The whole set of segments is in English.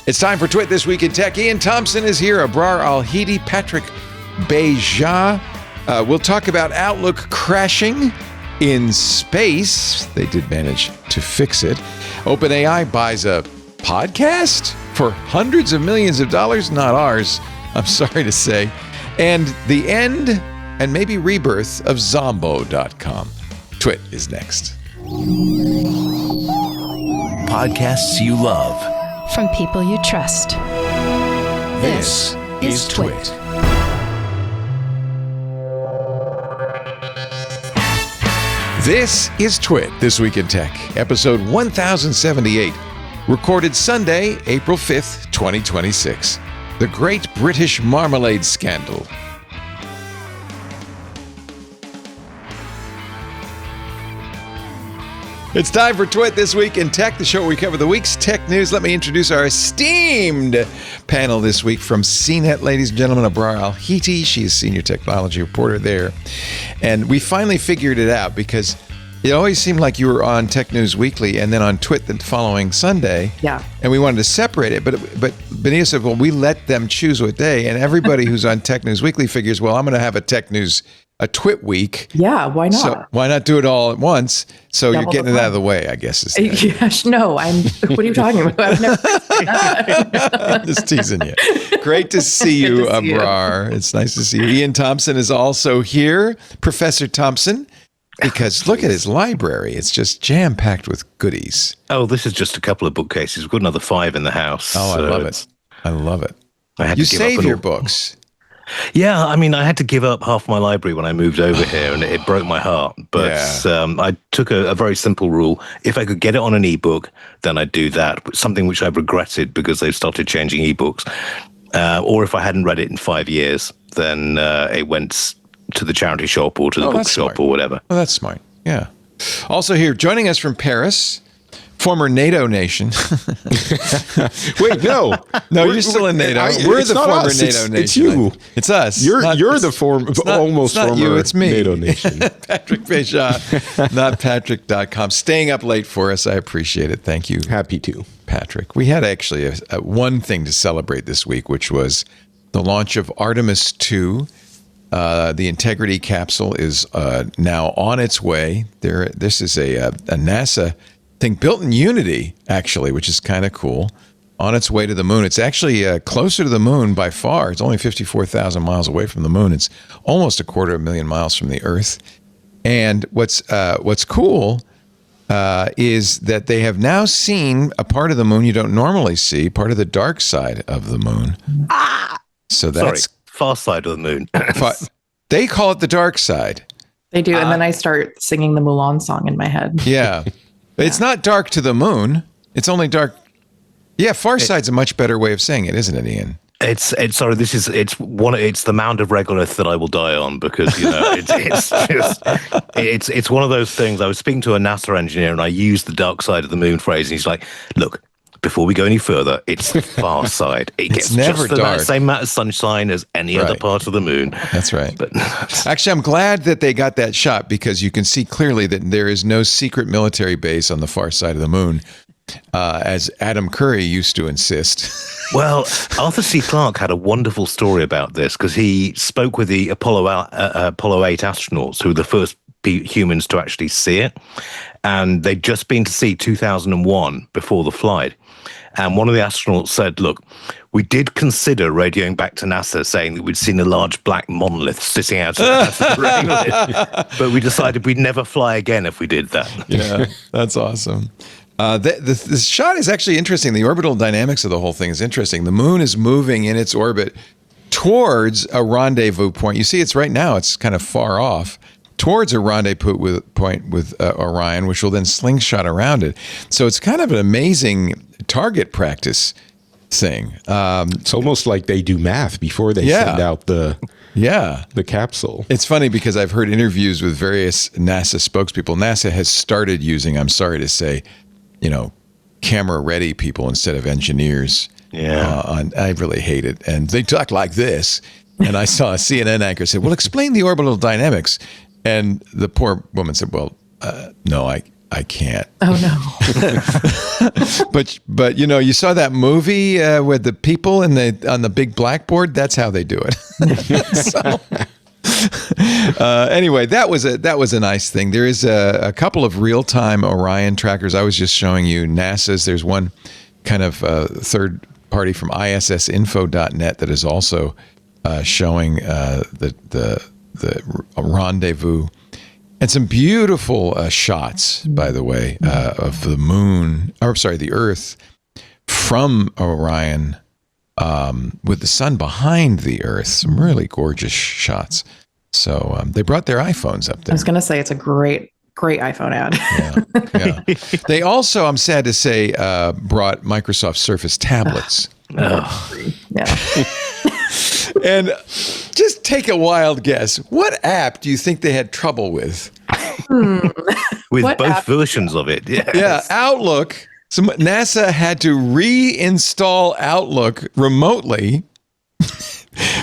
It's time for Twit This Week in Tech. Ian Thompson is here. Abrar Al-Hidi, Patrick Beja. We'll talk about Outlook crashing in space. They did manage to fix it. OpenAI buys a podcast for hundreds of millions of dollars. Not ours, I'm sorry to say. And the end and maybe rebirth of Zombo.com. Twit is next. Podcasts you love. From people you trust. This is Twit. This is Twit, This Week in Tech, episode 1078, recorded Sunday, April 5th, 2026. The Great British Marmalade Scandal. It's time for Twit This Week in Tech, the show where we cover the week's tech news. Let me introduce our esteemed panel this week from CNET, ladies and gentlemen. Abrar Al-Hidi, she is senior technology reporter there. And we finally figured it out because it always seemed like you were on Tech News Weekly and then on Twit the following Sunday. Yeah. And we wanted to separate it. But Benita said, well, we let them choose what day. And everybody who's on Tech News Weekly figures, well, I'm going to have a Twit week. Yeah, why not? So why not do it all at once? So Double you're getting it out of the way, I guess. Yes, no, what are you talking about? I've never I'm just teasing you. Great to see you, Abrar. It's nice to see you. Ian Thompson is also here, Professor Thompson, because look at his library. It's just jam-packed with goodies. Oh, this is just a couple of bookcases. We've got another 5 in the house. Oh, I love it. I love it. You save your books. Yeah, I mean, I had to give up half my library when I moved over here, and it broke my heart. But I took a very simple rule. If I could get it on an ebook, then I'd do that. Something which I've regretted because they've started changing ebooks. Or if I hadn't read it in 5 years, then it went to the charity shop or to the bookshop or whatever. Oh, that's smart. Yeah. Also here, joining us from Paris, former NATO nation. Wait, no. No, you're still in NATO. We're the former NATO nation. It's you. It's us. You're the former you, it's me. NATO nation. Patrick Beja, not Patrick.com. Staying up late for us. I appreciate it. Thank you. Happy to. Patrick. We had actually one thing to celebrate this week, which was the launch of Artemis II. The Integrity capsule is now on its way. This is a NASA thing built in Unity, actually, which is kind of cool, on its way to the moon. It's actually closer to the moon by far. It's only 54,000 miles away from the moon. It's almost 250,000 miles from the Earth. And what's cool is that they have now seen a part of the moon you don't normally see, part of the dark side of the moon. So that's far side of the moon. They call it the dark side. They do, and then I start singing the Mulan song in my head. Yeah. It's not dark to the moon. It's only dark. Yeah, far side's a much better way of saying it, isn't it, Ian? It's the mound of regolith that I will die on because it's one of those things. I was speaking to a NASA engineer and I used the dark side of the moon phrase, and he's like, "Look, before we go any further, it's the far side. It gets never just dark. the same amount of sunshine as any other part of the moon." That's right. But actually, I'm glad that they got that shot because you can see clearly that there is no secret military base on the far side of the moon, as Adam Curry used to insist. Well, Arthur C. Clarke had a wonderful story about this because he spoke with the Apollo 8 astronauts who were the first humans to actually see it. And they'd just been to see 2001 before the flight. And one of the astronauts said, "Look, we did consider radioing back to NASA saying that we'd seen a large black monolith sitting out of the rain, but we decided we'd never fly again if we did that." Yeah, that's awesome. The shot is actually interesting. The orbital dynamics of the whole thing is interesting. The moon is moving in its orbit towards a rendezvous point. You see, it's right now, it's kind of far off, towards a rendezvous point with Orion, which will then slingshot around it. So it's kind of an amazing target practice thing. It's almost like they do math before they send out the capsule. It's funny because I've heard interviews with various NASA spokespeople. NASA has started using, I'm sorry to say, camera-ready people instead of engineers. Yeah. I really hate it. And they talk like this. And I saw a CNN anchor say, "Well, explain the orbital dynamics." And the poor woman said, "Well, no, I can't. Oh no. But you saw that movie with the people on the big blackboard. That's how they do it. Anyway, that was a nice thing. There is a couple of real-time Orion trackers. I was just showing you NASA's. There's one kind of third party from issinfo.net that is also showing the rendezvous. And some beautiful shots, by the way, of the moon, or sorry, the Earth from Orion with the sun behind the Earth. Some really gorgeous shots. So they brought their iPhones up there. I was going to say it's a great iPhone ad. Yeah. They also, I'm sad to say, brought Microsoft Surface tablets. Yeah. And just take a wild guess. What app do you think they had trouble with? With What both app? versions of it. Yeah. Yeah, Outlook. So NASA had to reinstall Outlook remotely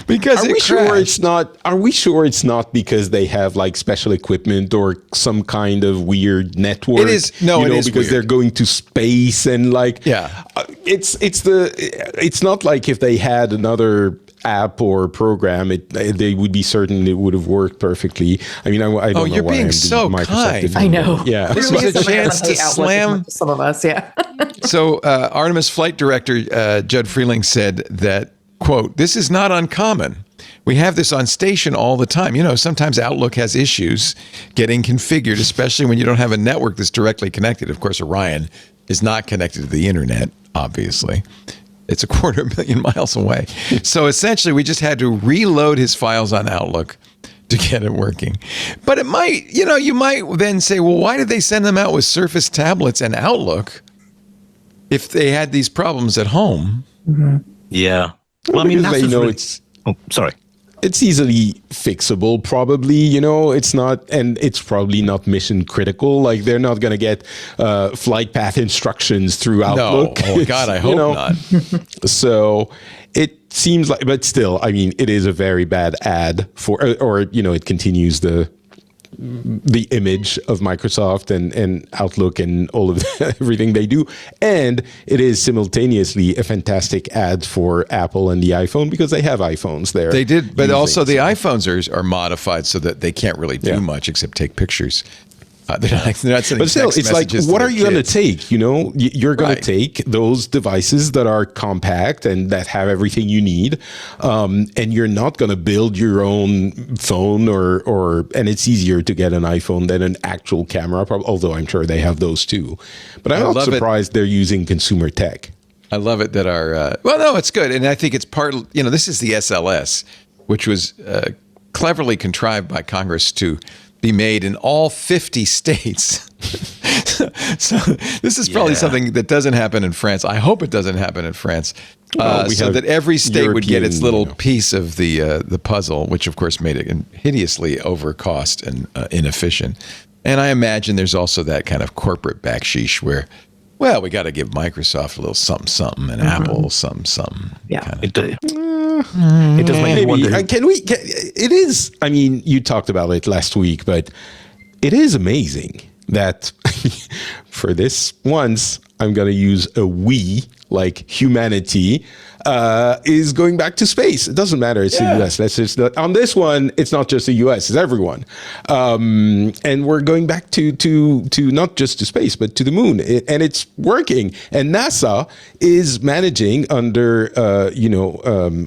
because Are we sure it's not? Are we sure it's not because they have like special equipment or some kind of weird network? It is it is because weird. they're going to space and like Yeah. It's not like if they had another app or program, they would be certain it would have worked perfectly. I mean, I don't know. you're why being I'm so Microsoft kind. didn't I do know. it. Yeah. This was a chance to slam. Some of us, yeah. So Artemis flight director Judd Freeling said that, quote, "This is not uncommon. We have this on station all the time. Sometimes Outlook has issues getting configured, especially when you don't have a network that's directly connected. Of course, Orion is not connected to the internet, obviously. It's 250,000 miles away. So essentially, we just had to reload his files on Outlook to get it working. But it might, you might then say, well, why did they send them out with Surface tablets and Outlook if they had these problems at home? Yeah. Well, I mean, because they NASA's know really- it's Oh, sorry. it's easily fixable, probably. It's not, and it's probably not mission critical. Like they're not going to get flight path instructions through Outlook. No. Oh, God, I hope not. So it seems like, but still, I mean, it is a very bad ad for, or it continues the image of Microsoft and Outlook and all of everything they do. And it is simultaneously a fantastic ad for Apple and the iPhone because they have iPhones there. They did, but using, also the so. iPhones are modified so that they can't really do much except take pictures. They're not sending But still, text it's like, messages to what their are you going to kids. take? You're going Right. to take those devices that are compact and that have everything you need, and you're not going to build your own phone and it's easier to get an iPhone than an actual camera, although I'm sure they have those too. But I'm I not love it. surprised they're using consumer tech. I love it that it's good. And I think it's this is the SLS, which was cleverly contrived by Congress to be made in all 50 states. So this is probably something that doesn't happen in France. I hope it doesn't happen in France. Well, So have that every state would get its European, little piece of the puzzle, which of course made it hideously overcost and inefficient. And I imagine there's also that kind of corporate backsheesh where, well, we got to give Microsoft a little something, something, and Apple something. Yeah. kinda. It does make me wonder. It is. I mean, you talked about it last week, but it is amazing that for this once, I'm going to use a we, like humanity, is going back to space. It doesn't matter. It's the US. That's just on this one. It's not just the US. It's everyone. And we're going back to not just to space, but to the moon. And it's working. And NASA is managing under,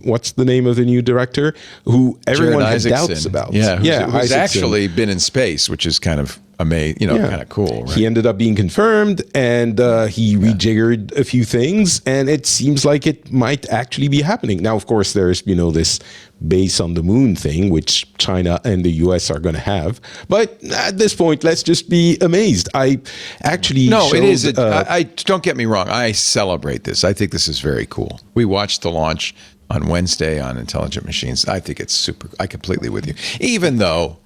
what's the name of the new director who everyone Jared had doubts Isaacson. about. Yeah, who's Isaacson. actually been in space, which is kind of amazing, kind of cool. Right? He ended up being confirmed, and he rejiggered a few things, and it seems like it might actually be happening. Now, of course, there's this base on the moon thing, which China and the US are going to have. But at this point, let's just be amazed. I actually it is. I don't get me wrong. I celebrate this. I think this is very cool. We watched the launch on Wednesday on Intelligent Machines. I think it's super. I completely with you. Even though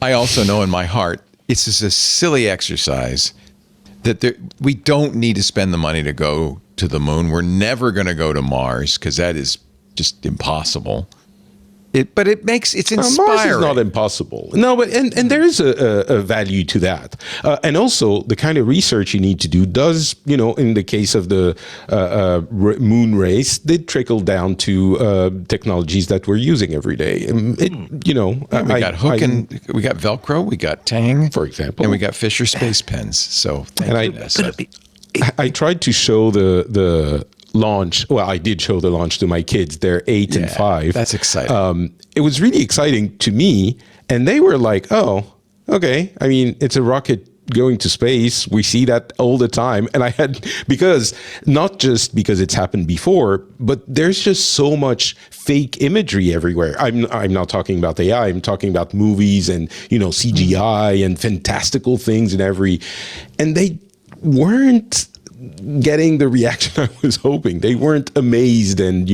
I also know in my heart it's just a silly exercise that we don't need to spend the money to go to the moon. We're never going to go to Mars because that is just impossible. But it's inspiring. Mars is not impossible. No, but and there is a value to that, and also the kind of research you need to do does, in the case of the moon race, did trickle down to technologies that we're using every day. We got Hook and we got Velcro, we got Tang, for example, and we got Fisher Space Pens. So thank you, NASA. I tried to show the launch. Well, I did show the launch to my kids. They're 8 and 5. That's exciting. It was really exciting to me, and they were like, "Oh, okay." I mean, it's a rocket going to space. We see that all the time, and not just because it's happened before, but there's just so much fake imagery everywhere. I'm not talking about AI. I'm talking about movies and CGI and fantastical things and they weren't getting the reaction I was hoping. They weren't amazed, and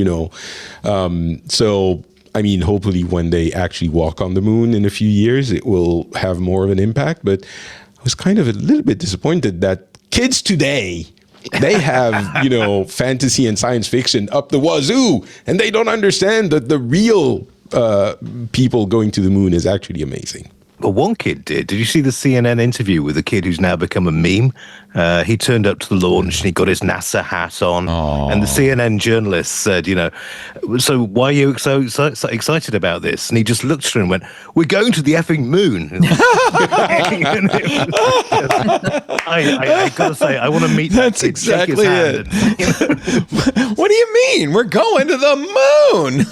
so I mean, hopefully when they actually walk on the moon in a few years, it will have more of an impact. But I was kind of a little bit disappointed that kids today, they have fantasy and science fiction up the wazoo, and they don't understand that the real people going to the moon is actually amazing. Well, one kid did. Did you see the CNN interview with a kid who's now become a meme? He turned up to the launch and he got his NASA hat on. Aww. And the CNN journalist said, so why are you so excited about this? And he just looked at her and went, "We're going to the effing moon." I got to say, I want to meet that kid, exactly shake his hand. What do you mean? We're going to the moon.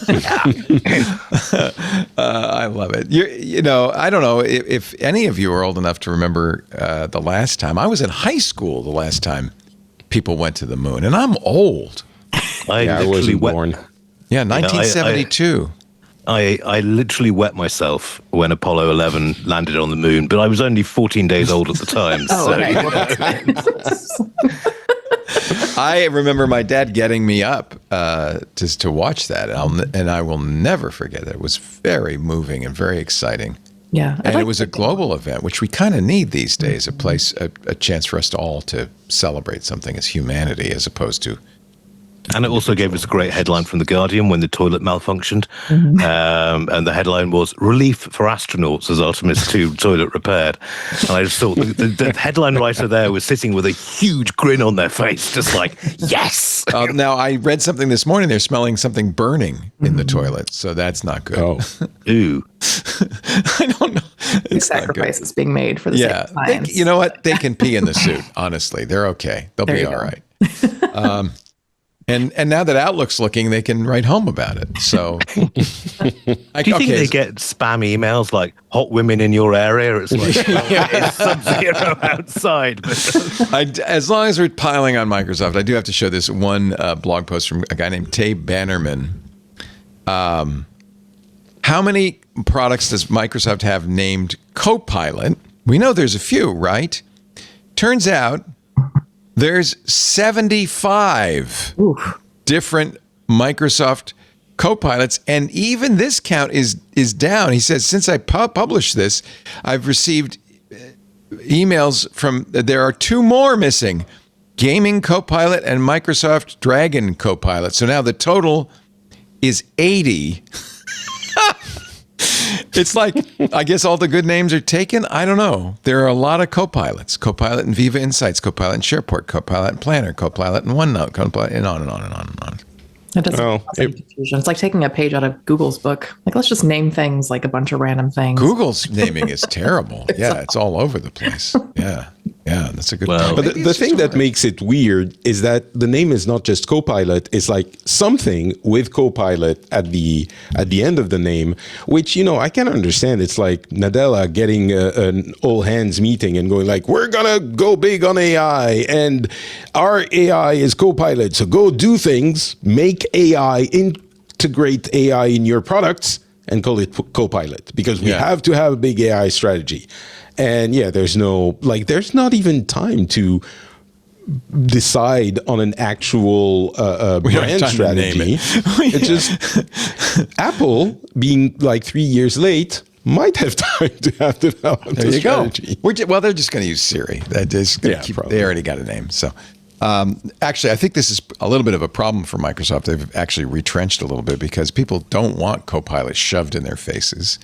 I love it. I don't know if any of you are old enough to remember the last time. I was in high school the last time people went to the moon, and I'm old. I wasn't born. Yeah, 1972. I literally wet myself when Apollo 11 landed on the moon, but I was only 14 days old at the time. I remember my dad getting me up just to watch that, and I will never forget it. It was very moving and very exciting. Yeah. And it was a global event, which we kind of need these days, a chance for us to all to celebrate something as humanity as opposed to. And it also gave us a great headline from The Guardian when the toilet malfunctioned. And the headline was "Relief for Astronauts as Artemis II Toilet Repaired." And I just thought the headline writer there was sitting with a huge grin on their face, just like, yes! Now, I read something this morning. They're smelling something burning in the toilet. So that's not good. Oh. Ooh. I don't know. It's sacrifices being made for the sake of science. You know what? They can pee in the suit, honestly. They're okay. They'll be all right. And now that Outlook's looking, they can write home about it. So, do you think they get spam emails like "hot women in your area"? It's like it's sub-zero outside. As long as we're piling on Microsoft, I do have to show this one blog post from a guy named Tay Bannerman. How many products does Microsoft have named Copilot? We know there's a few, right? Turns out there's 75 different Microsoft Copilots, and even this count is down. He says, since I published this, I've received emails from, there are 2 more missing, Gaming Copilot and Microsoft Dragon Copilot. So now the total is 80. It's like, I guess all the good names are taken. I don't know. There are a lot of Copilots. Copilot and Viva Insights, Copilot and SharePoint, Copilot and Planner, Copilot and OneNote, Copilot, and on and on and on and on. It doesn't cause any confusion. It's like taking a page out of Google's book. Like, let's just name things like a bunch of random things. Google's naming is terrible. It's all over the place. Yeah, that's a good point. But the thing that makes it weird is that the name is not just Copilot. It's like something with Copilot at the end of the name, which, I can understand. It's like Nadella getting an all hands meeting and going like, we're going to go big on AI and our AI is Copilot. So go do things, make AI, integrate AI in your products and call it Copilot because we have to have a big AI strategy. And there's not even time to decide on an actual brand strategy. It's just Apple, being like 3 years late, might have time to have developed a strategy. Well, they're just going to use Siri. They already got a name. So, Actually, I think this is a little bit of a problem for Microsoft. They've actually retrenched a little bit because people don't want Copilot shoved in their faces.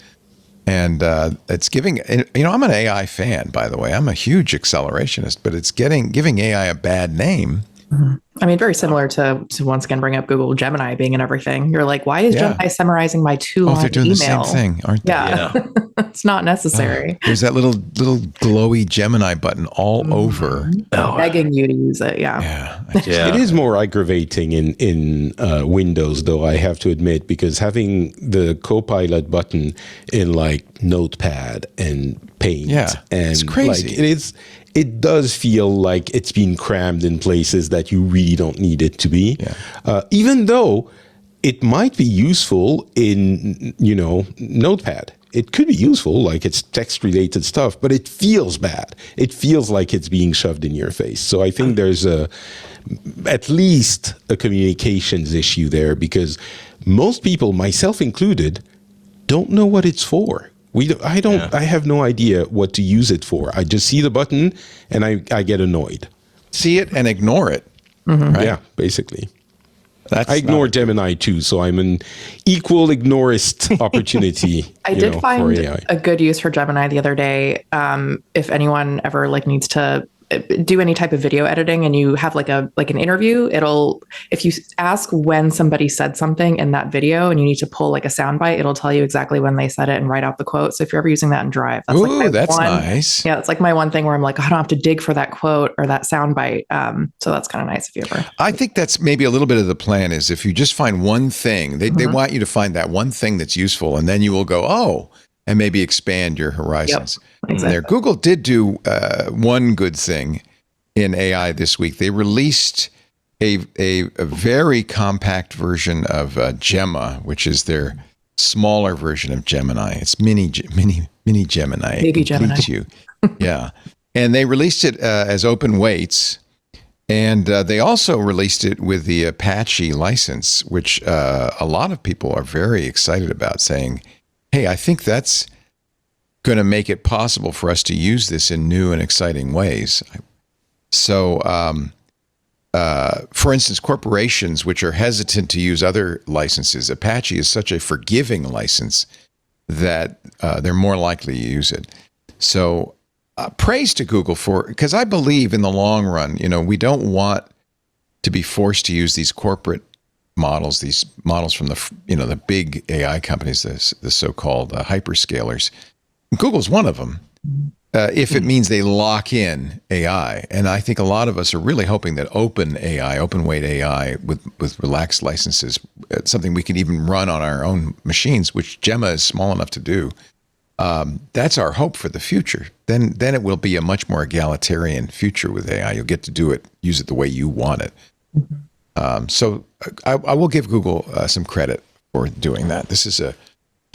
And it's giving, I'm an AI fan, by the way. I'm a huge accelerationist, but it's giving AI a bad name. Mm-hmm. I mean, very similar to once again bring up Google Gemini being in everything. You're like, why is Gemini summarizing my 2-line they're doing email? the same thing, aren't they? Yeah. It's not necessary. There's that little glowy Gemini button all over. Begging you to use it. Yeah. It is more aggravating in Windows, though, I have to admit, because having the Copilot button in like Notepad and Paint, and it's crazy. Like, it does feel like it's been crammed in places that you really don't need it to be. Yeah. Even though it might be useful in, Notepad. It could be useful, like it's text-related stuff, but it feels bad. It feels like it's being shoved in your face. So I think there's at least a communications issue there, because most people, myself included, don't know what it's for. I have no idea what to use it for. I just see the button and I get annoyed. See it and ignore it. Mm-hmm. Right? Yeah, basically. I ignore Gemini too, so I'm an equal ignorist opportunity. I did find a good use for Gemini the other day. If anyone ever needs to do any type of video editing and you have an interview, if you ask when somebody said something in that video and you need to pull a soundbite, it'll tell you exactly when they said it and write out the quote. So if you're ever using that in Drive, that's nice. Yeah, it's my one thing where I'm I don't have to dig for that quote or that soundbite. So that's kind of nice if you ever. I think that's maybe a little bit of the plan is if you just find one thing, they want you to find that one thing that's useful, and then you will go, and maybe expand your horizons. Yep, exactly. There, Google did do one good thing in AI this week. They released a very compact version of Gemma, which is their smaller version of Gemini. It's mini Gemini. Baby Gemini. Yeah. And they released it as open weights. And they also released it with the Apache license, which a lot of people are very excited about, saying, hey, I think that's going to make it possible for us to use this in new and exciting ways. So, for instance, corporations which are hesitant to use other licenses, Apache is such a forgiving license that they're more likely to use it. So praise to Google because I believe in the long run, we don't want to be forced to use these corporate models, these models from the big AI companies, the so-called hyperscalers. Google's one of them. If it means they lock in AI, and I think a lot of us are really hoping that OpenAI, open weight AI with relaxed licenses, it's something we can even run on our own machines, which Gemma is small enough to do. That's our hope for the future. Then it will be a much more egalitarian future with AI. You'll get to use it the way you want it. So I will give Google some credit for doing that. This is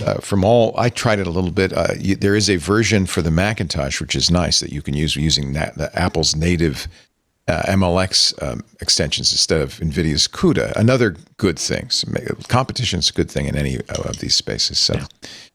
I tried it a little bit. There is a version for the Macintosh, which is nice, that you can use using the Apple's native MLX extensions instead of NVIDIA's CUDA. Another good thing. So competition is a good thing in any of these spaces. So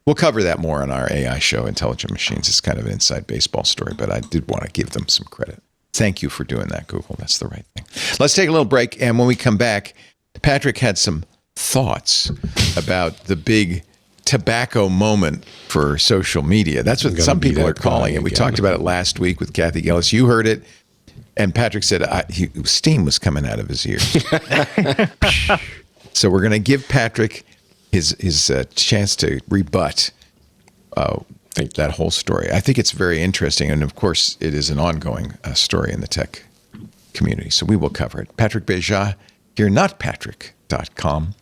we'll cover that more on our AI show, Intelligent Machines. It's kind of an inside baseball story, but I did want to give them some credit. Thank you for doing that, Google. That's the right thing. Let's take a little break. And when we come back, Patrick had some thoughts about the big tobacco moment for social media. That's what some people are calling it. We talked about it last week with Kathy Gillis. You heard it. And Patrick said steam was coming out of his ears. So we're going to give Patrick his chance to rebut that whole story. I think it's very interesting. And of course, it is an ongoing story in the tech community. So we will cover it. Patrick Béja here, notpatrick.com,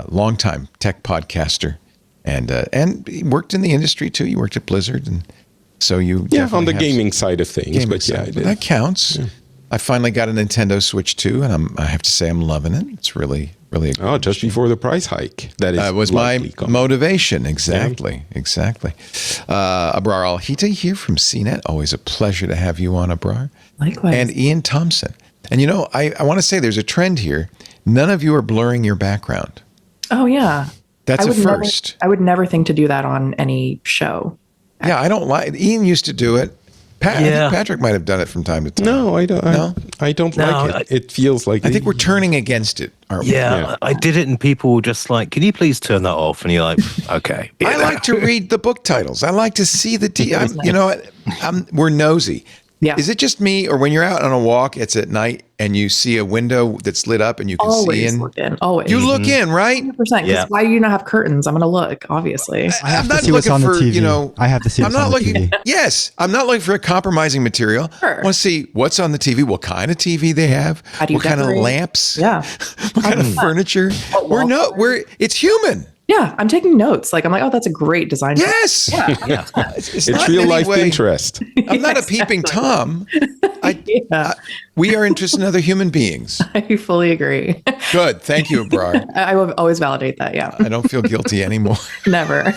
longtime tech podcaster. And he worked in the industry too. You worked at Blizzard, and so you on the gaming side of things. But that counts. Yeah. I finally got a Nintendo Switch 2, and I have to say I'm loving it. It's really just before the price hike. That was my motivation. Exactly. Abrar Al-Hita here from CNET. Always a pleasure to have you on, Abrar. Likewise. And Ian Thompson. And I want to say there's a trend here. None of you are blurring your background. Oh yeah. That's a first. I would never think to do that on any show. Yeah, I don't like. Ian used to do it, I think Patrick might have done it from time to time. No, I don't. No? I don't like it. It feels like I think we're turning against it, aren't we? Yeah, I did it, and people were just like, "Can you please turn that off?" And you're like, "Okay." I like to read the book titles. I like to see the you know what? We're nosy. Yeah. Is it just me, or when you're out on a walk, it's at night and you see a window that's lit up and you can see in? Look in. Always. You look in, right? 100%. Because why do you not have curtains? I'm going to look, obviously. I have I'm to not see what's looking on for, the TV. you know, I have to see I'm what's not on the looking. TV. Yes, I'm not looking for a compromising material. Sure. I want to see what's on the TV, what kind of TV they have, How do you what kind of decorate? lamps, Yeah. what kind of furniture. It's human. Yeah. I'm taking notes. Like, I'm like, oh, that's a great design. Yes. Yeah. It's it's not real in any life way- interest. I'm not a peeping Tom. Yeah. We are interested in other human beings. I fully agree. Good. Thank you, Abrar. I will always validate that. Yeah. I don't feel guilty anymore. Never.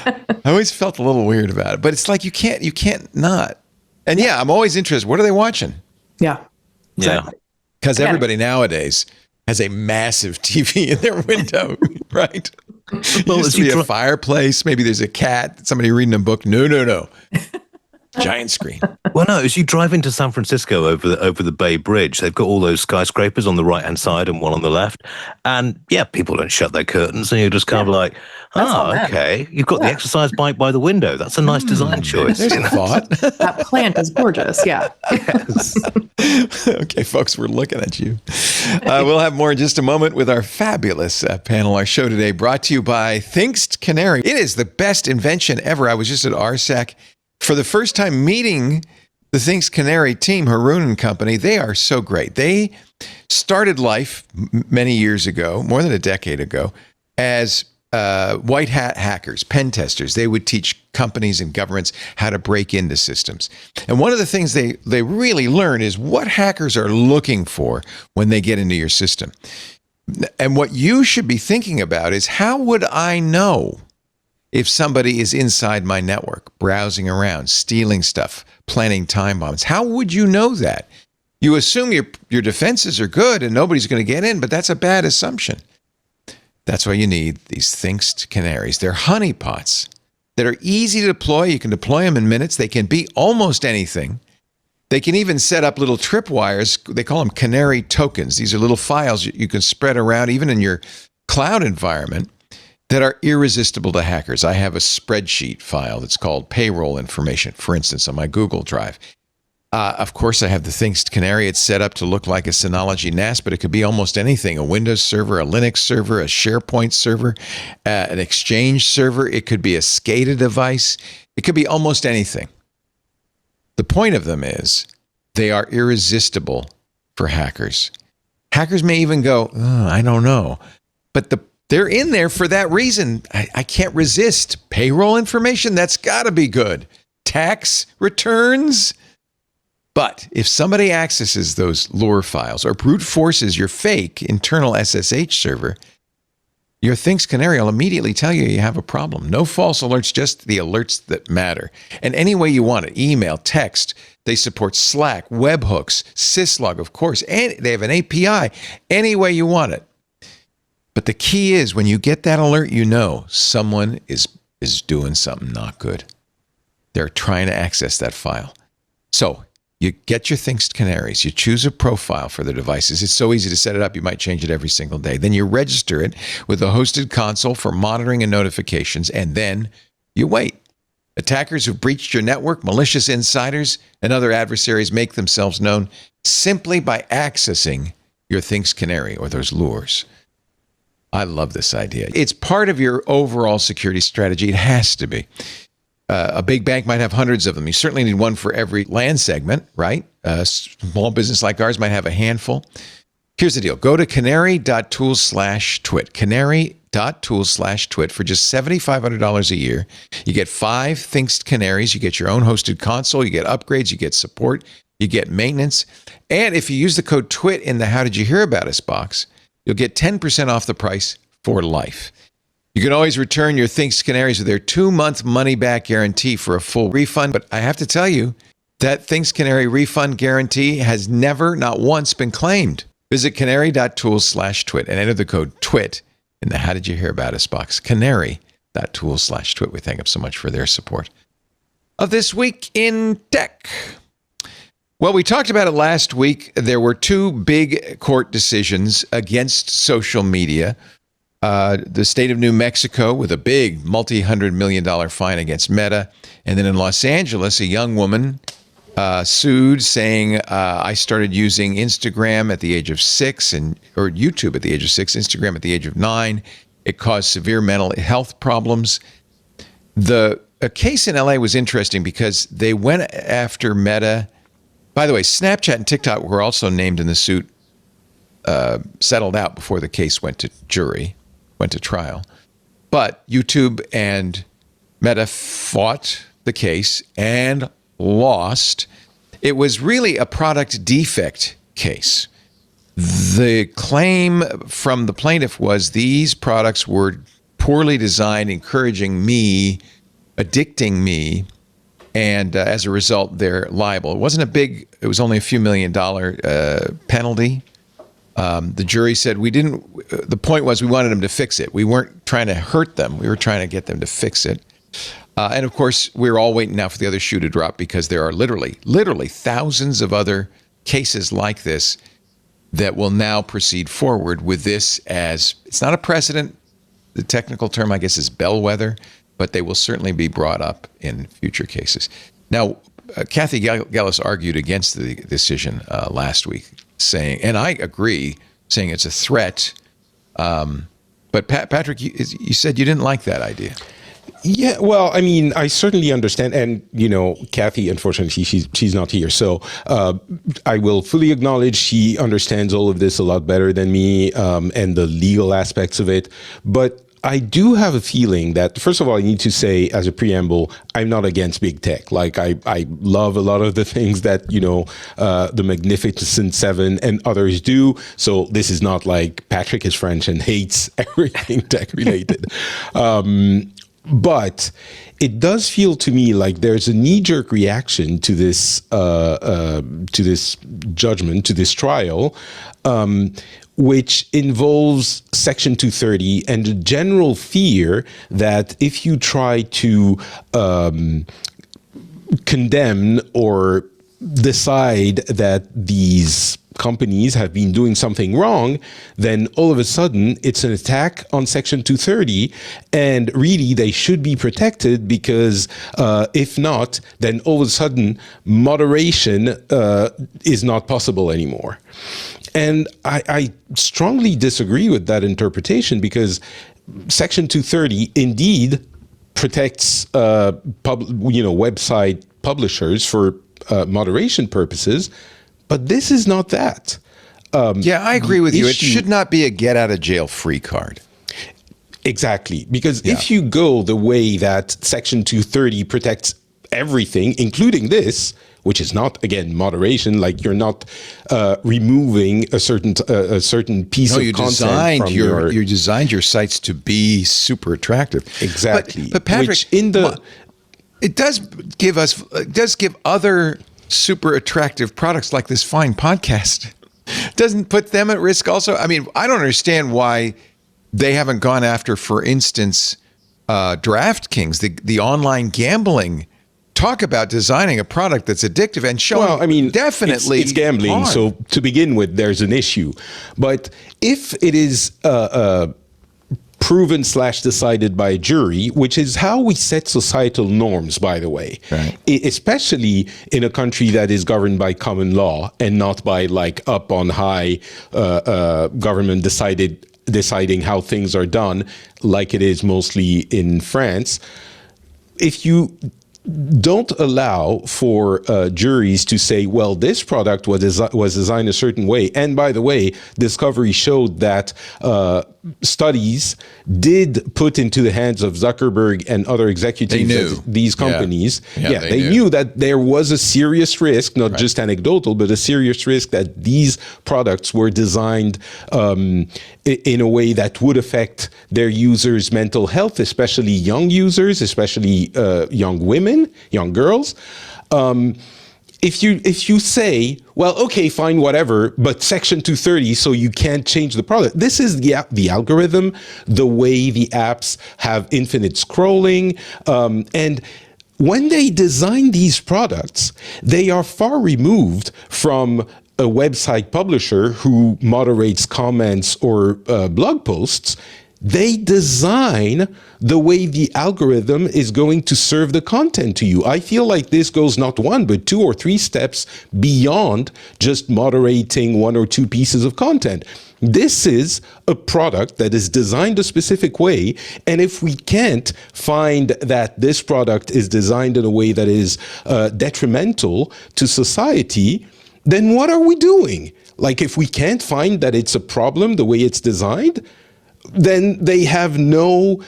I always felt a little weird about it, but it's like you can't not. And yeah, I'm always interested. What are they watching? Yeah. Yeah. Because Yeah. everybody nowadays has a massive TV in their window, right? Well, Used as to be you a fireplace. Maybe there's a cat. Somebody reading a book. No. Giant screen. Well, no, as you drive into San Francisco over the Bay Bridge, they've got all those skyscrapers on the right hand side and one on the left, and people don't shut their curtains, and you're just kind of like, not bad. okay, you've got the exercise bike by the window. That's a nice design choice. There's a thought. That plant is gorgeous. Yeah. Okay, folks, we're looking at you. We'll have more in just a moment with our fabulous panel. Our show today brought to you by Thinkst Canary. It is the best invention ever. I was just at RSAC for the first time meeting the Thinkst Canary team, Haroon and company. They are so great. They started life many years ago, more than a decade ago, as white hat hackers, pen testers. They would teach companies and governments how to break into systems. And one of the things they really learn is what hackers are looking for when they get into your system. And what you should be thinking about is, how would I know if somebody is inside my network, browsing around, stealing stuff, planting time bombs? How would you know that? You assume your defenses are good and nobody's going to get in, but that's a bad assumption. That's why you need these Thinkst Canaries. They're honeypots that are easy to deploy. You can deploy them in minutes. They can be almost anything. They can even set up little tripwires. They call them canary tokens. These are little files you can spread around even in your cloud environment that are irresistible to hackers. I have a spreadsheet file that's called payroll information, for instance, on my Google Drive. Of course, I have the Thinkst Canary. It's set up to look like a Synology NAS, but it could be almost anything: a Windows server, a Linux server, a SharePoint server, an Exchange server. It could be a SCADA device. It could be almost anything. The point of them is they are irresistible for hackers. Hackers may even go, oh, I don't know. But they're in there for that reason. I can't resist. Payroll information, that's got to be good. Tax returns. But if somebody accesses those lure files or brute forces your fake internal SSH server, your Thinkst Canary will immediately tell you have a problem. No false alerts, just the alerts that matter. And any way you want it: email, text. They support Slack, webhooks, syslog, of course, and they have an API. Any way you want it. But the key is, when you get that alert, you know someone is doing something not good. They're trying to access that file. So you get your Thinkst Canaries. You choose a profile for the devices. It's so easy to set it up, you might change it every single day. Then you register it with a hosted console for monitoring and notifications, and then you wait. Attackers who've breached your network, malicious insiders, and other adversaries make themselves known simply by accessing your Thinkst Canary or those lures. I love this idea. It's part of your overall security strategy. It has to be. A big bank might have hundreds of them. You certainly need one for every land segment, right? A small business like ours might have a handful. Here's the deal. Go to canary.tools/twit. Canary.tools/twit for just $7,500 a year. You get 5 Thinkst Canaries. You get your own hosted console. You get upgrades. You get support. You get maintenance. And if you use the code TWIT in the How Did You Hear About Us box, you'll get 10% off the price for life. You can always return your Thinkst Canaries with their 2-month money-back guarantee for a full refund. But I have to tell you, that Thinkst Canary refund guarantee has never, not once, been claimed. Visit canary.tools/twit and enter the code TWIT in the How Did You Hear About Us box. Canary.tools/twit. We thank them so much for their support. of This Week in Tech. Well, we talked about it last week. There were two big court decisions against social media. The state of New Mexico with a big multi-$100 million fine against Meta. And then in Los Angeles, a young woman sued saying, I started using Instagram at the age of 6 or YouTube at the age of 6, Instagram at the age of 9. It caused severe mental health problems. A case in LA was interesting because they went after Meta. By the way, Snapchat and TikTok were also named in the suit, settled out before the case went to trial. But YouTube and Meta fought the case and lost. It was really a product defect case. The claim from the plaintiff was these products were poorly designed, encouraging me, addicting me, and as a result, they're liable. It was only a few $1 million penalty. The jury said the point was we wanted them to fix it. We weren't trying to hurt them. We were trying to get them to fix it. And of course, we're all waiting now for the other shoe to drop because there are literally thousands of other cases like this that will now proceed forward with this as, it's not a precedent. The technical term, I guess, is bellwether, but they will certainly be brought up in future cases. Now, Kathy Gellis argued against the decision last week, saying, and I agree, saying it's a threat. But Patrick, you said you didn't like that idea. Yeah, well, I mean, I certainly understand. And, Kathy, unfortunately, she's not here. So I will fully acknowledge she understands all of this a lot better than me and the legal aspects of it. But I do have a feeling that, first of all, I need to say as a preamble, I'm not against big tech. Like, I love a lot of the things that, the Magnificent Seven and others do. So this is not like Patrick is French and hates everything tech related. But it does feel to me like there's a knee-jerk reaction to this judgment, to this trial, which involves Section 230 and the general fear that if you try to condemn or decide that these companies have been doing something wrong, then all of a sudden it's an attack on Section 230, and really they should be protected because if not, then all of a sudden moderation is not possible anymore. And I strongly disagree with that interpretation because Section 230 indeed protects website publishers for moderation purposes, but this is not that. Yeah, I agree with you. It should not be a get-out-of-jail-free card. Exactly, because if you go the way that Section 230 protects everything, including this, which is not, again, moderation, like you're not removing a certain piece of content from you designed your sites to be super attractive. Exactly. But Patrick, it does give other super attractive products like this fine podcast. Doesn't put them at risk also? I mean, I don't understand why they haven't gone after, for instance, DraftKings, the online gambling. Talk about designing a product that's addictive and showing. Well, I mean, definitely it's gambling. harm. So to begin with, there's an issue. But if it is proven / decided by a jury, which is how we set societal norms, by the way, right, especially in a country that is governed by common law and not by like up on high government deciding how things are done, like it is mostly in France. If you don't allow for juries to say, well, this product was designed a certain way. And by the way, discovery showed that studies did put into the hands of Zuckerberg and other executives of these companies. They knew that there was a serious risk, not just anecdotal, but a serious risk that these products were designed in a way that would affect their users' mental health, especially young users, especially young women, young girls. If you say, well, okay, fine, whatever, but Section 230, so you can't change the product. This is the algorithm, the way the apps have infinite scrolling, and when they design these products, they are far removed from a website publisher who moderates comments or blog posts. They design the way the algorithm is going to serve the content to you. I feel like this goes not one, but 2 or 3 steps beyond just moderating 1 or 2 pieces of content. This is a product that is designed a specific way. And if we can't find that this product is designed in a way that is detrimental to society, then what are we doing? Like, if we can't find that it's a problem the way it's designed, then they have no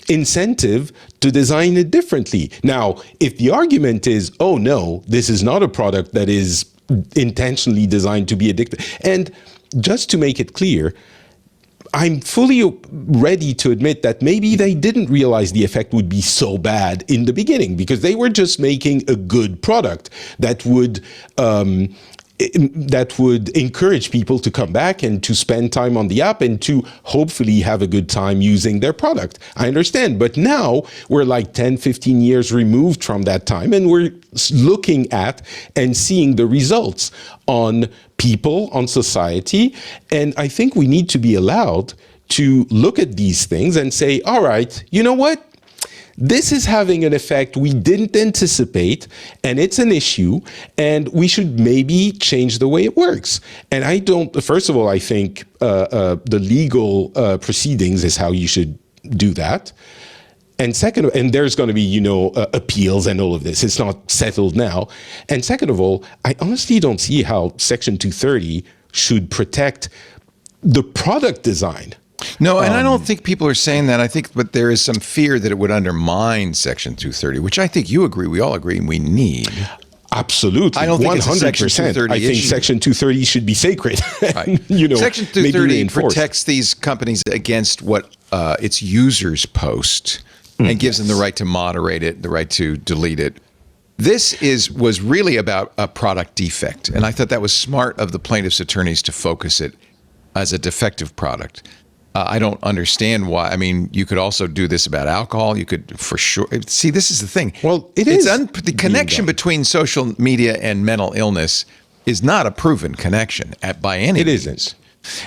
incentive to design it differently. Now, if the argument is, oh no, this is not a product that is intentionally designed to be addictive. And just to make it clear, I'm fully ready to admit that maybe they didn't realize the effect would be so bad in the beginning, because they were just making a good product that would encourage people to come back and to spend time on the app and to hopefully have a good time using their product. I understand. But now we're like 10, 15 years removed from that time, and we're looking at and seeing the results on people, on society. And I think we need to be allowed to look at these things and say, all right, you know what? This is having an effect we didn't anticipate, and it's an issue, and we should maybe change the way it works. And first of all, I think the legal proceedings is how you should do that. And second, and there's going to be, appeals and all of this. It's not settled now. And second of all, I honestly don't see how Section 230 should protect the product design. No, and I don't think people are saying that. I think, but there is some fear that it would undermine Section 230, which I think you agree, we all agree, we need. Absolutely. I don't think 100%. it's a Section 230 I think issue. Section 230 should be sacred. Right. Section 230 protects these companies against what its users post and gives them the right to moderate it, the right to delete it. This was really about a product defect, and I thought that was smart of the plaintiff's attorneys to focus it as a defective product. I don't understand why. I mean, you could also do this about alcohol. You could, for sure. See, this is the thing. Well, the connection between social media and mental illness is not a proven connection by any means. It isn't.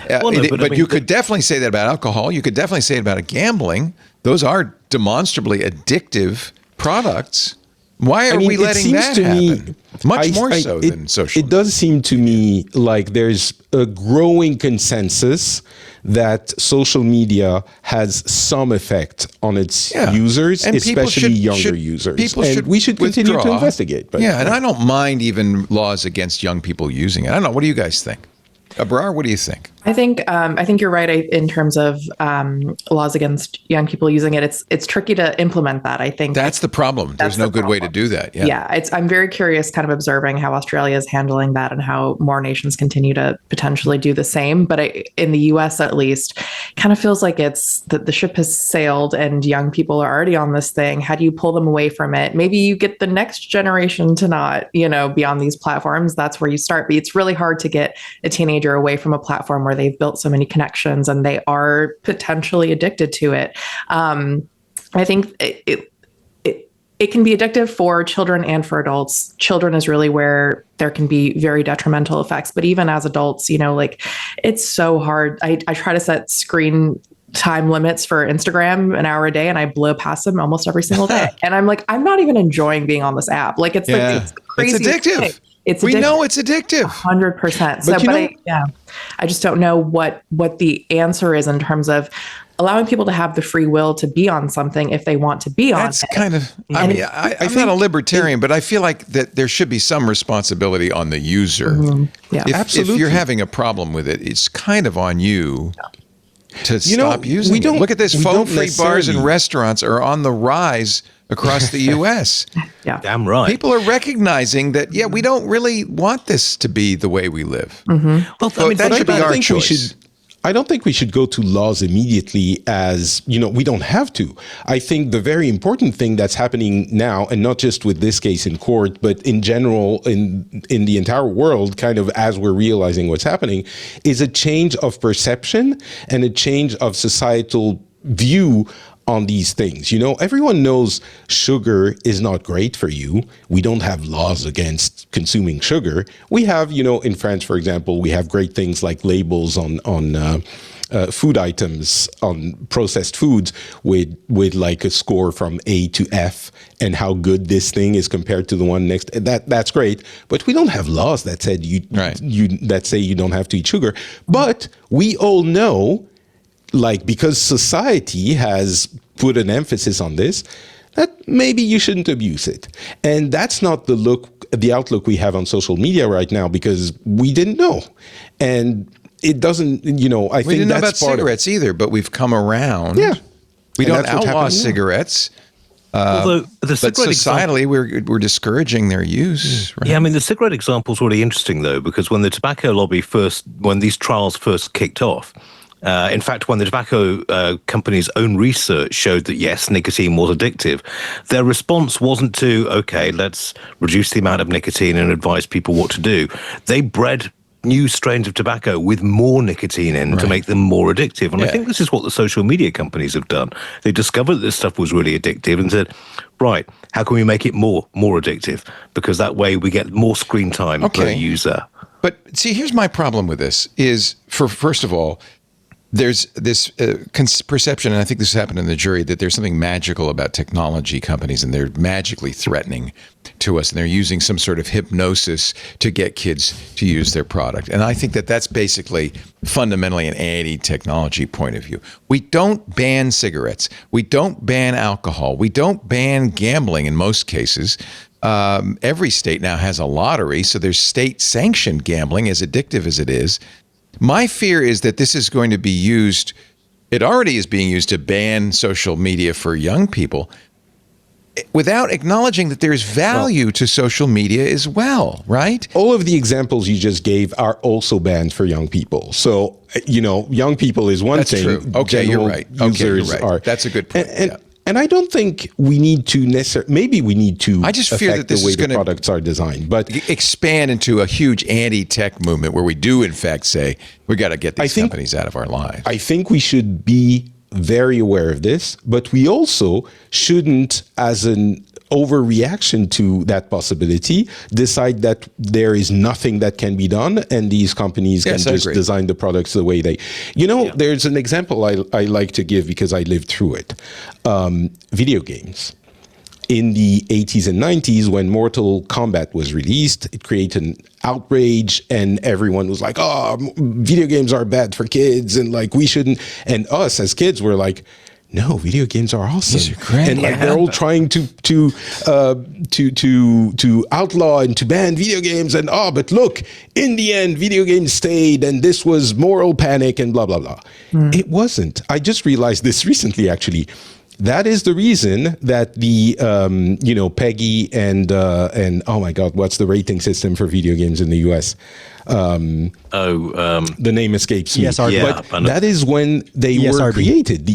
But you could definitely say that about alcohol. You could definitely say it about gambling. Those are demonstrably addictive products. Why are we letting that happen? Much more so than social media. It does seem to me like there's a growing consensus that social media has some effect on its users, and especially younger users. We should continue to investigate. But, and I don't mind even laws against young people using it. I don't know. What do you guys think? Abrar, what do you think? I think you're right in terms of laws against young people using it. It's tricky to implement that. I think that's the problem. There's no good way to do that. I'm very curious, kind of observing how Australia is handling that and how more nations continue to potentially do the same. But in the U.S., at least, kind of feels like it's that the ship has sailed and young people are already on this thing. How do you pull them away from it? Maybe you get the next generation to not, be on these platforms. That's where you start. But it's really hard to get a teenager away from a platform where they've built so many connections and they are potentially addicted to it. I think it can be addictive for children and for adults. Children is really where there can be very detrimental effects. But even as adults, it's so hard. I try to set screen time limits for Instagram an hour a day, and I blow past them almost every single day. And I'm like, I'm not even enjoying being on this app. Like it's crazy. It's addictive. We know it's addictive. 100%. So, I just don't know what the answer is in terms of allowing people to have the free will to be on something if they want to be on it. That's kind of, I'm not a libertarian, but I feel like that there should be some responsibility on the user. Mm-hmm. Yeah, absolutely. If you're having a problem with it, it's kind of on you to stop using it. Look at this. Phone-free bars and restaurants are on the rise across the U.S. Damn right. People are recognizing that, we don't really want this to be the way we live. Mm-hmm. Well, that should be our choice. I don't think we should go to laws immediately as, we don't have to. I think the very important thing that's happening now, and not just with this case in court, but in general in the entire world, kind of as we're realizing what's happening, is a change of perception and a change of societal view on these things. Everyone knows sugar is not great for you. We don't have laws against consuming sugar. We have, in France, for example, we have great things like labels on food items, on processed foods with like a score from A to F and how good this thing is compared to the one next. That's great, but we don't have laws that said that say you don't have to eat sugar. But we all know, like, because society has put an emphasis on this, that maybe you shouldn't abuse it. And that's not the outlook we have on social media right now, because we didn't know. And it doesn't, I think we didn't know about that's part cigarettes either, but we've come around. Yeah. We And don't that's what's outlaw happening now. cigarettes. Although the But cigarette societally, we're discouraging their use. Right? Yeah, I mean, the cigarette example is really interesting, though, because when the tobacco lobby when these trials first kicked off, in fact, when the tobacco company's own research showed that, yes, nicotine was addictive, their response wasn't to, okay, let's reduce the amount of nicotine and advise people what to do. They bred new strains of tobacco with more nicotine in to make them more addictive. And I think this is what the social media companies have done. They discovered that this stuff was really addictive and said, right, how can we make it more addictive? Because that way we get more screen time per user. But see, here's my problem with this is, first of all, there's this perception, and I think this happened in the jury, that there's something magical about technology companies and they're magically threatening to us and they're using some sort of hypnosis to get kids to use their product. And I think that that's basically fundamentally an anti-technology point of view. We don't ban cigarettes. We don't ban alcohol. We don't ban gambling in most cases. Every state now has a lottery, so there's state-sanctioned gambling, as addictive as it is. My fear is that this is going to be used, it already is being used to ban social media for young people without acknowledging that there's value to social media as well, right? All of the examples you just gave are also banned for young people. So, young people is one That's thing. true. Okay, you're right. Okay, you're right. That's a good point. And I don't think we need to necessarily, maybe we need to I just fear that this the way is going the to products are designed, but expand into a huge anti-tech movement where we do, in fact, say, we got to get these companies out of our lives. I think we should be very aware of this, but we also shouldn't, as an overreaction to that possibility, decide that there is nothing that can be done and these companies can just design the products the way they... There's an example I like to give because I lived through it. Video games. In the 80s and 90s, when Mortal Kombat was released, it created an outrage and everyone was like, oh, video games are bad for kids and like we shouldn't... And us as kids were like, no, video games are awesome. These are great. And like they're all trying to outlaw and to ban video games, and but look, in the end, video games stayed, and this was moral panic and blah blah blah. It wasn't. I just realized this recently, actually. That is the reason that the PEGI and oh my God, what's the rating system for video games in the US? The name escapes me. ESRB. But that is when they were created.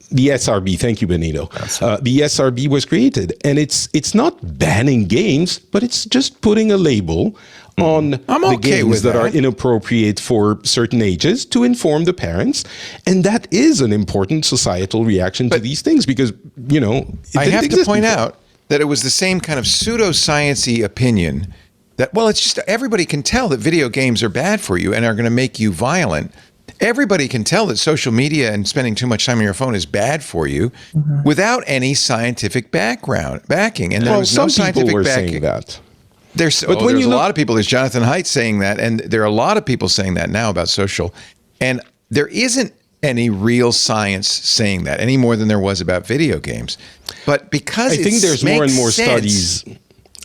The SRB, thank you, Benito. The SRB was created, and it's not banning games, but it's just putting a label on the games that are inappropriate for certain ages to inform the parents. And that is an important societal reaction to these things because, I have to point out that it was the same kind of pseudoscience-y opinion that, well, it's just everybody can tell that video games are bad for you and are going to make you violent. Everybody can tell that social media and spending too much time on your phone is bad for you without any scientific backing. And there was no scientific backing. Saying that. There's a lot of people. There's Jonathan Haidt saying that, and there are a lot of people saying that now about social. And there isn't any real science saying that any more than there was about video games. But because I think there's more and more studies.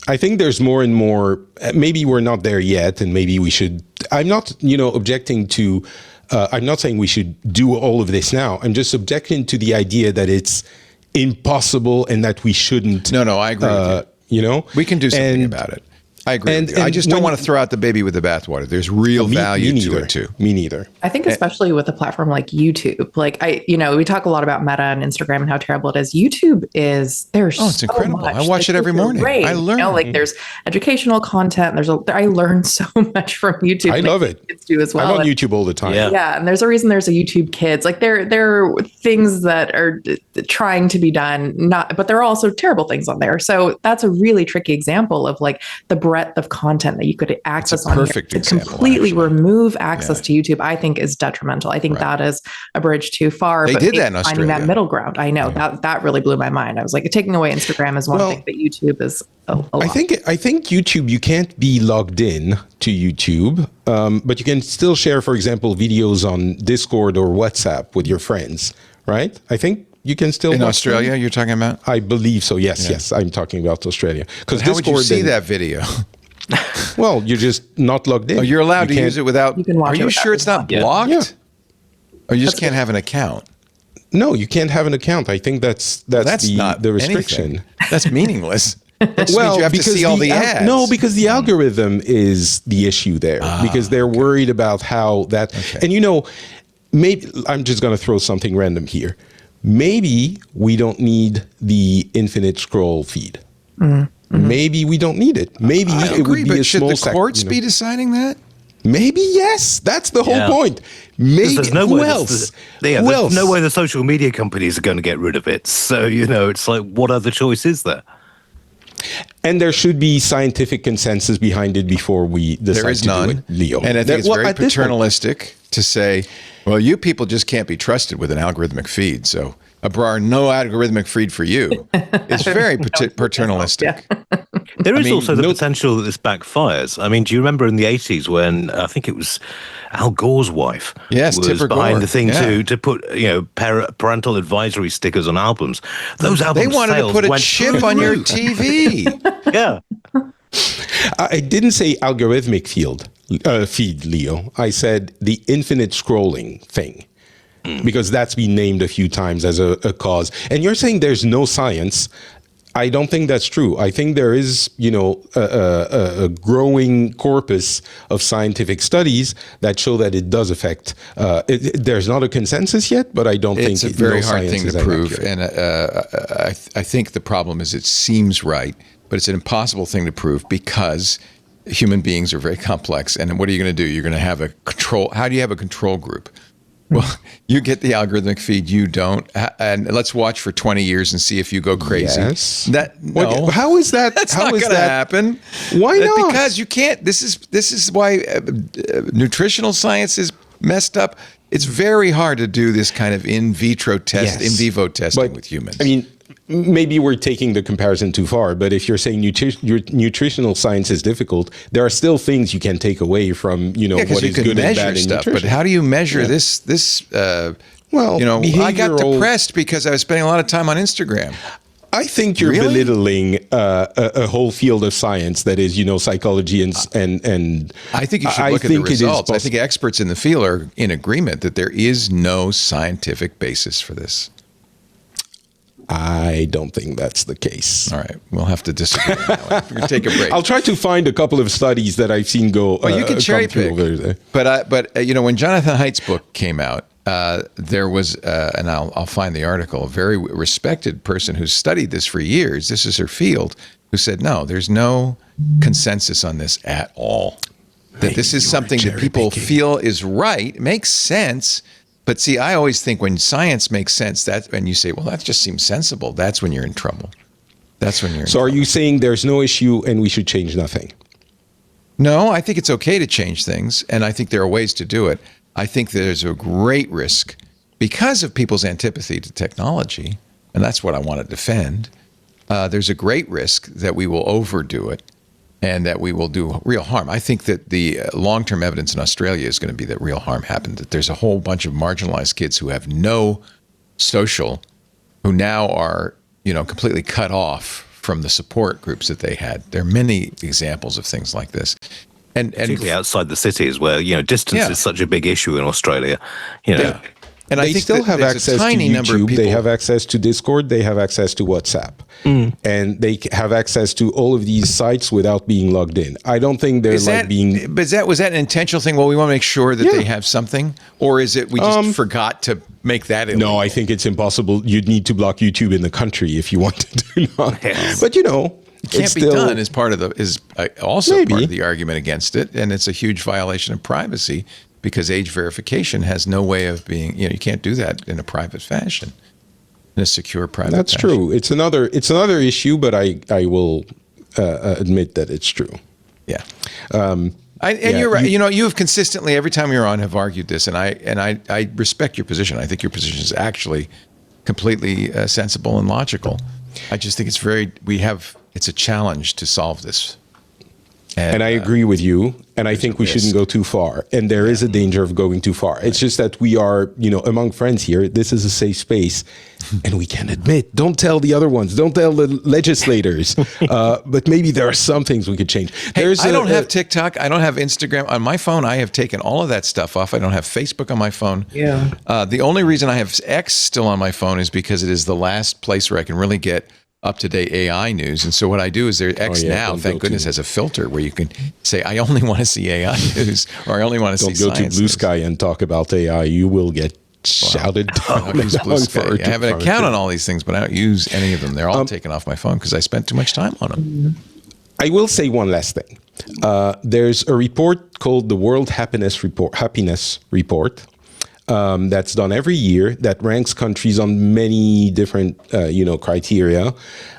I think there's more and more. Maybe we're not there yet, and maybe we should. I'm not, objecting to. I'm not saying we should do all of this now. I'm just objecting to the idea that it's impossible and that we shouldn't. No, I agree with you. We can do something about it. I agree with you. I just don't want to throw out the baby with the bathwater. There's real value to it too. Me neither. I think especially with a platform like YouTube, like we talk a lot about Meta and Instagram and how terrible it is. YouTube is it's so incredible. Much. I watch it every morning. Great. I learn. Like there's educational content. I learn so much from YouTube. I love it. Kids do as well. I'm on YouTube all the time. Yeah, and there's a reason there's a YouTube Kids. Like there are things that are trying to be done, but there are also terrible things on there. So that's a really tricky example of like the breadth of content that you could access on perfect here. To example, completely remove access to YouTube, I think is detrimental. I think that is a bridge too far. They did that in Australia. Finding that middle ground, I know that really blew my mind. I was like, taking away Instagram is one thing, but YouTube is a lot. I think YouTube, you can't be logged in to YouTube, but you can still share, for example, videos on Discord or WhatsApp with your friends, right? I think you can still in Australia. You're talking about? I believe so. Yes, I'm talking about Australia. Because how would you see that video? Well, you're just not logged in. Oh, you're allowed to use it without. You can watch Are you sure it's not blocked? Yeah. Or you just can't have an account? No, you can't have an account. I think that's not the restriction. Anything. That's meaningless. That just means you have to see all the ads. No, because the algorithm is the issue there. Because they're worried about how that. Okay. And maybe I'm just going to throw something random here. Maybe we don't need the infinite scroll feed. Mm-hmm. Maybe we don't need it. Maybe it would be a should small the courts be deciding that? Maybe yes. That's the whole point. Maybe there's no who way else? There's no way the social media companies are going to get rid of it. So it's like, what other choice is there? And there should be scientific consensus behind it before we decide there is to none. do it, Leo. And I think it's very paternalistic to say, well, you people just can't be trusted with an algorithmic feed. So no algorithmic feed for you. It's very paternalistic. There is also the potential that this backfires. I mean, do you remember in the 80s when I think it was Al Gore's wife was Tipper behind Gore. the thing to put parental advisory stickers on albums? Those albums they wanted to put a chip on your TV. Yeah. I didn't say algorithmic feed, Leo. I said the infinite scrolling thing. Because that's been named a few times as a cause. And you're saying there's no science. I don't think that's true. I think there is, a growing corpus of scientific studies that show that it does affect. There's not a consensus yet, but I don't think it's a very hard thing to prove. And I think the problem is it seems right, but it's an impossible thing to prove because human beings are very complex. And what are you going to do? You're going to have a control. How do you have a control group? Well, you get the algorithmic feed, you don't, and let's watch for 20 years and see if you go crazy. Yes. How is that? That's not going to happen. Why not? Because you can't. This is why nutritional science is messed up. It's very hard to do this kind of in vivo testing with humans. I mean, maybe we're taking the comparison too far, but if you're saying nutritional science is difficult, there are still things you can take away from, what is good and bad in nutrition. But how do you measure this? I got depressed because I was spending a lot of time on Instagram. I think you're belittling a whole field of science that is, psychology and I think you should look at the results. I think experts in the field are in agreement that there is no scientific basis for this. I don't think that's the case. All right, we'll have to disagree. We're going to take a break. I'll try to find a couple of studies that I've seen go. Well, you can cherry pick. But when Jonathan Haidt's book came out, there was, and I'll find the article, a very respected person who studied this for years. This is her field. Who said, no, there's no consensus on this at all. That this is something that people feel is right, makes sense. But see, I always think when science makes sense, and you say, well, that just seems sensible, that's when you're in trouble. So are you saying there's no issue and we should change nothing? No, I think it's okay to change things, and I think there are ways to do it. I think there's a great risk because of people's antipathy to technology, and that's what I want to defend. There's a great risk that we will overdo it and that we will do real harm. I think that the long-term evidence in Australia is going to be that real harm happened, that there's a whole bunch of marginalized kids who have no social, who now are, completely cut off from the support groups that they had. There are many examples of things like this. And particularly outside the cities where, distance is such a big issue in Australia. And they I think still have there's access a tiny to number of YouTube. people. They have access to Discord. They have access to WhatsApp, and they have access to all of these sites without being logged in. I don't think they're But was that an intentional thing? Well, we want to make sure that they have something, or is it we just forgot to make that illegal? No, I think it's impossible. You'd need to block YouTube in the country if you wanted to. But you know, it can't be done as part of also part of the argument against it, and it's a huge violation of privacy. Because age verification has no way of being, you can't do that in a private fashion, in a secure private That's fashion. true. It's another issue, but I will admit that it's true. Yeah. You're right. You have consistently, every time you're on, have argued this, and I respect your position. I think your position is actually completely sensible and logical. I just think it's a challenge to solve this. And I agree with you. And I think we shouldn't go too far. And there is a danger of going too far. It's just that we are, among friends here, this is a safe space. And we can admit, don't tell the other ones, don't tell the legislators. But maybe there are some things we could change. I don't have TikTok. I don't have Instagram. On my phone, I have taken all of that stuff off. I don't have Facebook on my phone. Yeah. The only reason I have X still on my phone is because it is the last place where I can really get up-to-date AI news. And so what I do is X now, thank goodness, has a filter where you can say, I only want to see AI news, or I only want to see science. Don't go to Blue Sky and talk about AI. You will get shouted down. I have an account on all these things, but I don't use any of them. They're all taken off my phone because I spent too much time on them. I will say one last thing. There's a report called the World Happiness Report. That's done every year that ranks countries on many different, criteria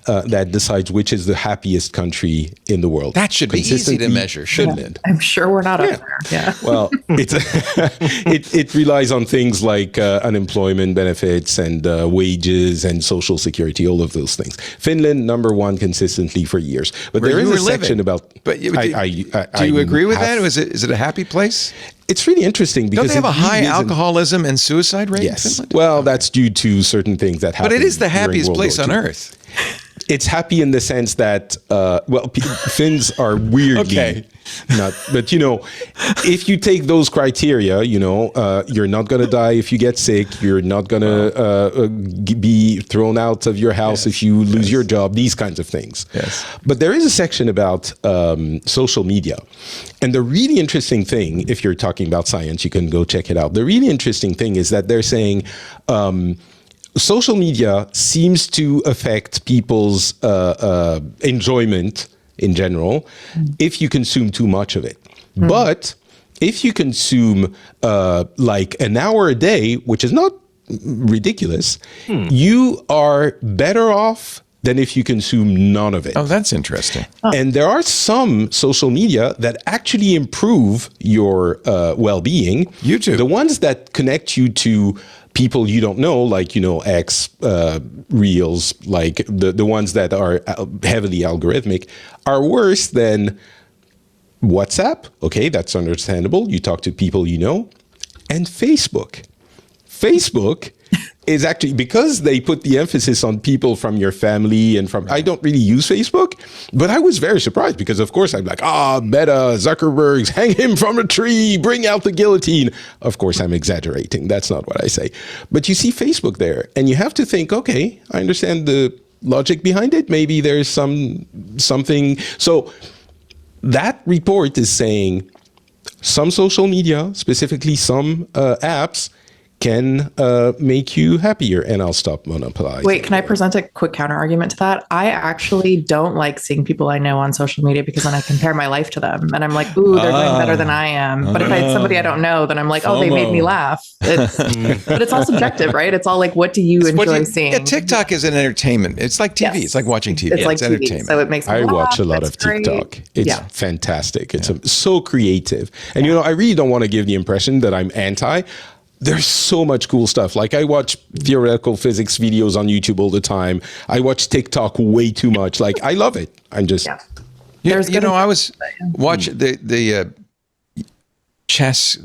that decides which is the happiest country in the world. That should be easy to measure, shouldn't it? I'm sure we're not up there. Yeah. Well, it relies on things like unemployment benefits and wages and social security, all of those things. Finland, number one consistently for years. But there is a section about... But do you agree with that? Is it a happy place? It's really interesting because don't they have a high alcoholism and suicide rate in Finland? Well, that's due to certain things that happen. But it is the happiest place on Earth. It's happy in the sense that, Finns are weirdly not. But, if you take those criteria, you're not going to die if you get sick. You're not going to be thrown out of your house if you lose your job, these kinds of things. Yes. But there is a section about social media. And the really interesting thing, if you're talking about science, you can go check it out. The really interesting thing is that they're saying... social media seems to affect people's enjoyment in general if you consume too much of it. But if you consume like an hour a day, which is not ridiculous, you are better off than if you consume none of it. Oh, that's interesting. And there are some social media that actually improve your well-being. YouTube. The ones that connect you to people you don't know, like, X, Reels, like the ones that are heavily algorithmic, are worse than WhatsApp. Okay, that's understandable. You talk to people you know. And Facebook. Facebook is actually, because they put the emphasis on people from your family and from, I don't really use Facebook, but I was very surprised because, of course, I'm like, Meta, Zuckerberg's, hang him from a tree, bring out the guillotine. Of course, I'm exaggerating. That's not what I say. But you see Facebook there, and you have to think, okay, I understand the logic behind it. Maybe there's something. So that report is saying some social media, specifically some apps, can make you happier, and I'll stop monopolizing. Wait, can I present a quick counter argument to that? I actually don't like seeing people I know on social media because then I compare my life to them and I'm like, ooh, they're doing better than I am. But if I had somebody I don't know, then I'm like, oh, they made me laugh. But it's all subjective, right? It's all like, what do you enjoy seeing? Yeah, TikTok is an entertainment. It's like TV. Yes. It's like watching TV. It's like TV, entertainment. So it makes me I laugh. watch a lot of TikTok. It's fantastic. It's so creative. And, I really don't want to give the impression that I'm anti. There's so much cool stuff. Like, I watch theoretical physics videos on YouTube all the time. I watch TikTok way too much. Like, I love it. I'm just... Yeah. I was watching the chess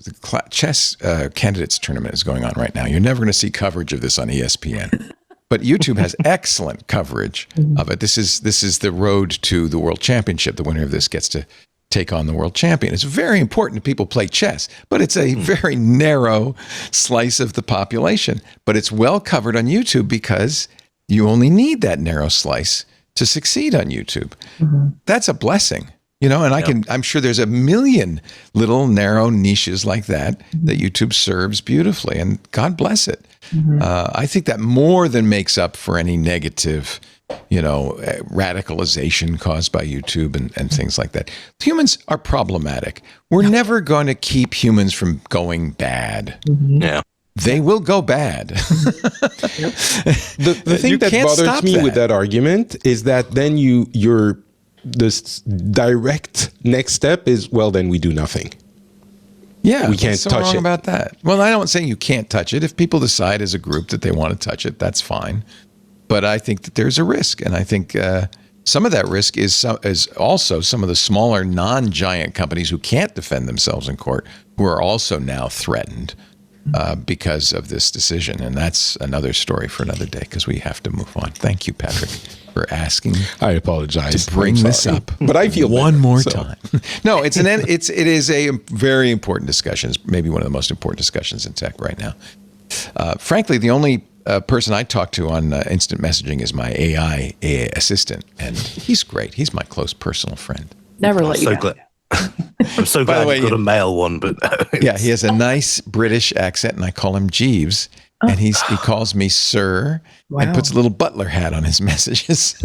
candidates tournament is going on right now. You're never going to see coverage of this on ESPN. But YouTube has excellent coverage of it. This is the road to the World Championship. The winner of this gets to take on the world champion. It's very important that people play chess, but it's a very narrow slice of the population. But it's well covered on YouTube because you only need that narrow slice to succeed on YouTube. That's a blessing, and I'm sure there's a million little narrow niches like that YouTube serves beautifully, and God bless it. I think that more than makes up for any negative radicalization caused by YouTube and things like that. Humans are problematic. We're never going to keep humans from going bad. Yeah. They will go bad. The thing that bothers me with that argument is that then your this direct next step is, well, then we do nothing. Yeah, we can't touch it. About that. Well, I don't say you can't touch it. If people decide as a group that they want to touch it, that's fine. But I think that there's a risk, and I think some of that risk is also some of the smaller, non-giant companies who can't defend themselves in court, who are also now threatened because of this decision. And that's another story for another day, because we have to move on. Thank you, Patrick, for asking. I apologize to bring this up, but I feel one better, more time. No, it is a very important discussion. It's maybe one of the most important discussions in tech right now. Frankly, the only person I talk to on instant messaging is my AI assistant, and he's great. He's my close personal friend. Never let you down. Glad. I'm so glad you got a male one, but yeah, he has a nice British accent, and I call him Jeeves, and he calls me sir, and puts a little butler hat on his messages.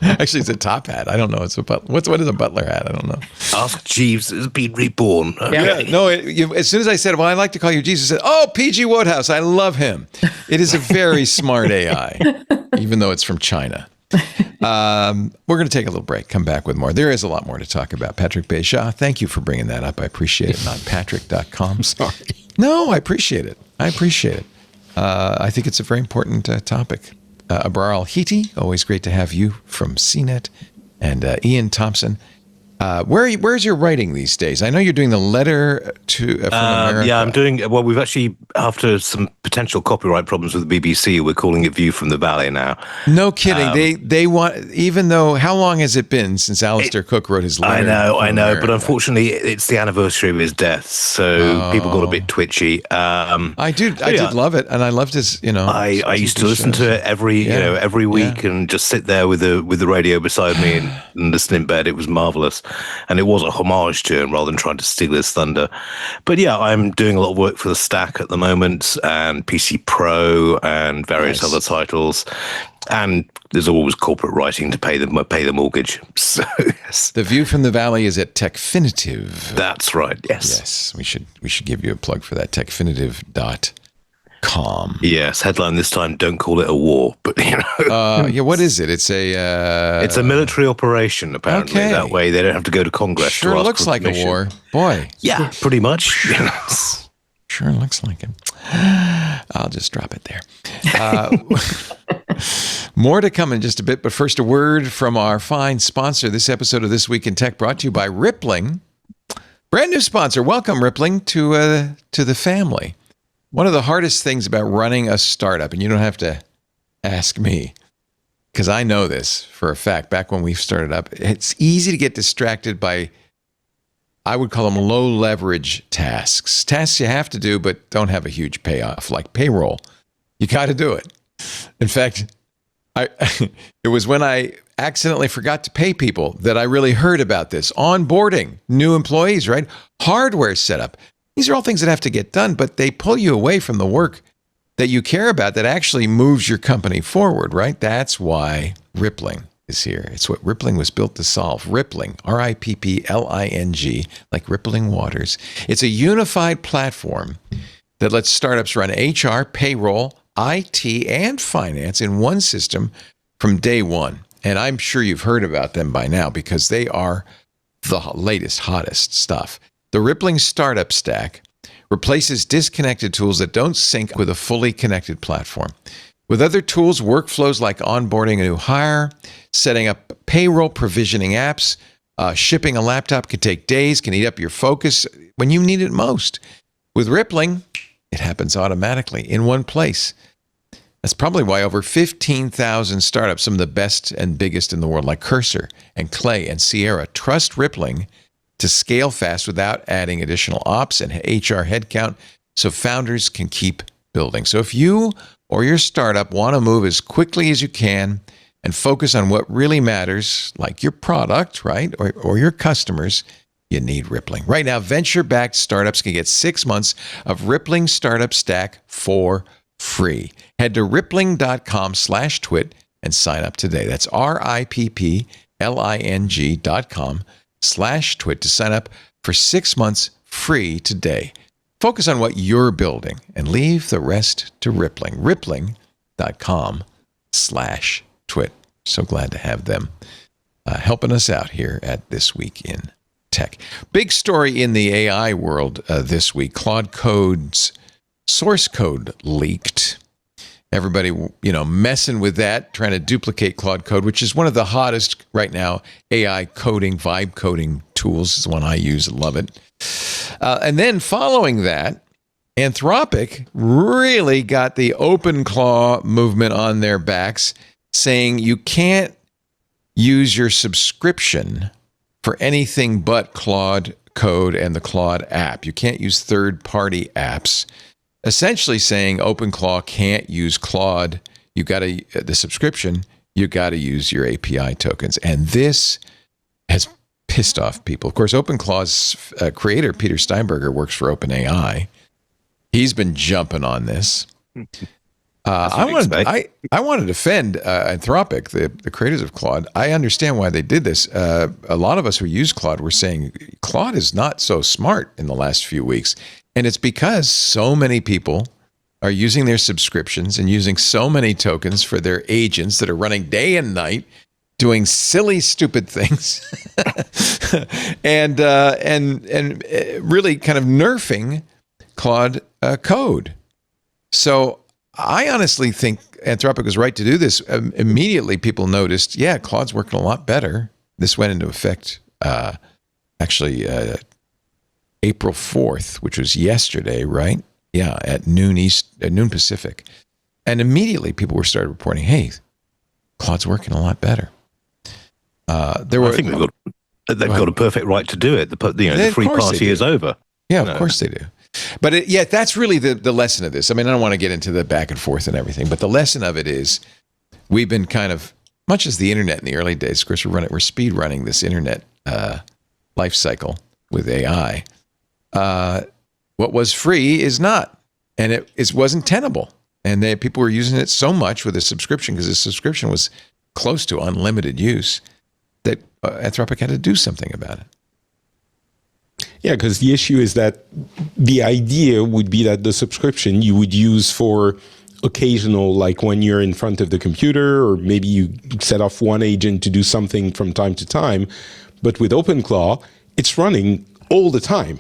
Actually, it's a top hat. I don't know. It's a what is a butler hat? I don't know. Ask Jeeves has been reborn. Yeah, no. As soon as I said, "Well, I like to call you Jeeves," he said, "Oh, PG Wodehouse, I love him." It is a very smart AI, even though it's from China. We're going to take a little break, come back with more. There is a lot more to talk about. Patrick Béja, thank you for bringing that up. I appreciate it. Not patrick.com. Sorry. No, I appreciate it. I think it's a very important topic. Abrar Al-Hiti, always great to have you from CNET. And Ian Thompson. Where's your writing these days? I know you're doing the letter to from America. Yeah, I'm doing. Well, we've actually, after some potential copyright problems with the BBC, we're calling it View from the Valley now. No kidding. They want, even though, how long has it been since Alistair Cook wrote his letter? I know, but unfortunately, it's the anniversary of his death, so people got a bit twitchy. I did love it, and I loved his. I used to listen to it every week and just sit there with the radio beside me and listen in bed. It was marvelous. And it was a homage to him rather than trying to steal his thunder. But yeah, I'm doing a lot of work for the Stack at the moment, and PC Pro and various other titles. And there's always corporate writing to pay the mortgage. So yes. The View from the Valley is at Techfinitive. That's right. Yes. Yes. We should give you a plug for that. Techfinitive.com. Yes, headline this time, don't call it a war, but what is it? It's a military operation, apparently. Okay. That way they don't have to go to Congress. Sure looks like a war. Boy. Yeah, pretty much. Sure looks like it. I'll just drop it there. More to come in just a bit, but first a word from our fine sponsor. This episode of This Week in Tech brought to you by Rippling. Brand new sponsor. Welcome, Rippling, to the family. One of the hardest things about running a startup, and you don't have to ask me, because I know this for a fact, back when we started up, it's easy to get distracted by, I would call them low leverage tasks. Tasks you have to do, but don't have a huge payoff, like payroll. You got to do it. In fact, it was when I accidentally forgot to pay people that I really heard about this. Onboarding new employees, right? Hardware setup. These are all things that have to get done, but they pull you away from the work that you care about that actually moves your company forward, right? That's why Rippling is here. It's what Rippling was built to solve. Rippling, R-I-P-P-L-I-N-G, like rippling waters. It's a unified platform that lets startups run HR, payroll, IT, and finance in one system from day one. And I'm sure you've heard about them by now because they are the latest, hottest stuff. The Rippling Startup Stack replaces disconnected tools that don't sync with a fully connected platform. With other tools, workflows like onboarding a new hire, setting up payroll, provisioning apps, shipping a laptop can take days, can eat up your focus when you need it most. With Rippling, it happens automatically in one place. That's probably why over 15,000 startups, some of the best and biggest in the world, like Cursor and Clay and Sierra, trust Rippling to scale fast without adding additional ops and HR headcount so founders can keep building. So if you or your startup want to move as quickly as you can and focus on what really matters, like your product, right, or your customers, you need Rippling. Right now, venture-backed startups can get 6 months of Rippling Startup Stack for free. Head to rippling.com/twit and sign up today. That's rippling.com/twit to sign up for 6 months free today. Focus on what you're building and leave the rest to Rippling. Rippling.com/twit. So glad to have them helping us out here at This Week in Tech. Big story in the AI world this week. Claude Code's source code leaked. Everybody, messing with that, trying to duplicate Claude Code, which is one of the hottest right now AI coding, vibe coding tools. It's one I use. I love it. And then following that, Anthropic really got the OpenClaw movement on their backs, saying you can't use your subscription for anything but Claude Code and the Claude app. You can't use third-party apps. Essentially saying OpenClaw can't use Claude. You got to the subscription. You got to use your API tokens, and this has pissed off people. Of course, OpenClaw's creator Peter Steinberger works for OpenAI. He's been jumping on this. I want to defend Anthropic, the creators of Claude. I understand why they did this. A lot of us who use Claude were saying Claude is not so smart in the last few weeks. And it's because so many people are using their subscriptions and using so many tokens for their agents that are running day and night, doing silly, stupid things, and really kind of nerfing Claude Code. So I honestly think Anthropic was right to do this. Immediately, people noticed, Claude's working a lot better. This went into effect April 4th, which was yesterday, right? Yeah, at noon Pacific. And immediately people started reporting, hey, Claude's working a lot better. I think they've got a perfect right to do it. The free party is over. Yeah, of course they do. But that's really the lesson of this. I mean, I don't want to get into the back and forth and everything, but the lesson of it is we've been kind of, much as the internet in the early days, of course, we're speed running this internet life cycle with AI. What was free is not, and it wasn't tenable. And people were using it so much with a subscription because the subscription was close to unlimited use that Anthropic had to do something about it. Yeah, because the issue is that the idea would be that the subscription you would use for occasional, like when you're in front of the computer, or maybe you set off one agent to do something from time to time. But with OpenClaw, it's running all the time.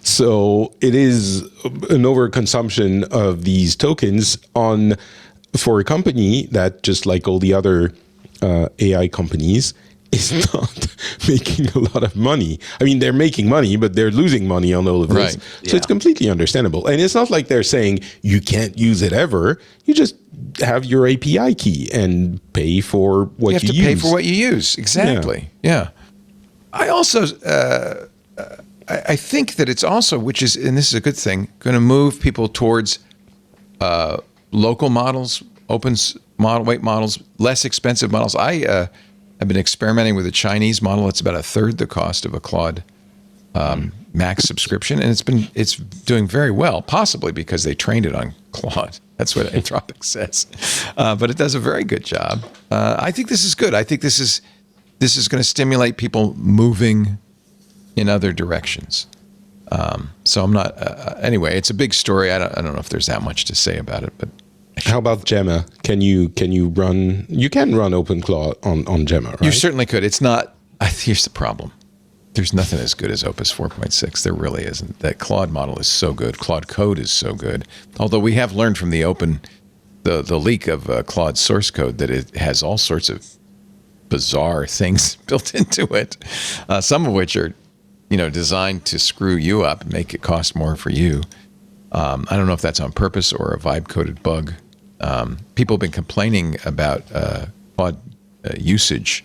So it is an overconsumption of these tokens for a company that, just like all the other AI companies, is not making a lot of money. I mean, they're making money, but they're losing money on all of this. Right. So it's completely understandable. And it's not like they're saying you can't use it ever. You just have your API key and pay for what you use. You have to pay for what you use. Exactly. Yeah. I also... I think that it's also, and this is a good thing, going to move people towards local models, open weight models, less expensive models. I've been experimenting with a Chinese model. It's about a third the cost of a Claude Max subscription, and it's doing very well, possibly because they trained it on Claude. That's what Anthropic says, but it does a very good job. I think this is good. I think this is going to stimulate people moving in other directions. So I'm not. Anyway, it's a big story. I don't know if there's that much to say about it. But how about Gemma? Can you run? You can run OpenClaw on Gemma, right? You certainly could. It's not. Here's the problem. There's nothing as good as Opus 4.6. There really isn't. That Claude model is so good. Claude Code is so good. Although we have learned from the leak of Claude source code that it has all sorts of bizarre things built into it. Some of which are, designed to screw you up and make it cost more for you. I don't know if that's on purpose or a vibe-coded bug. People have been complaining about Claude usage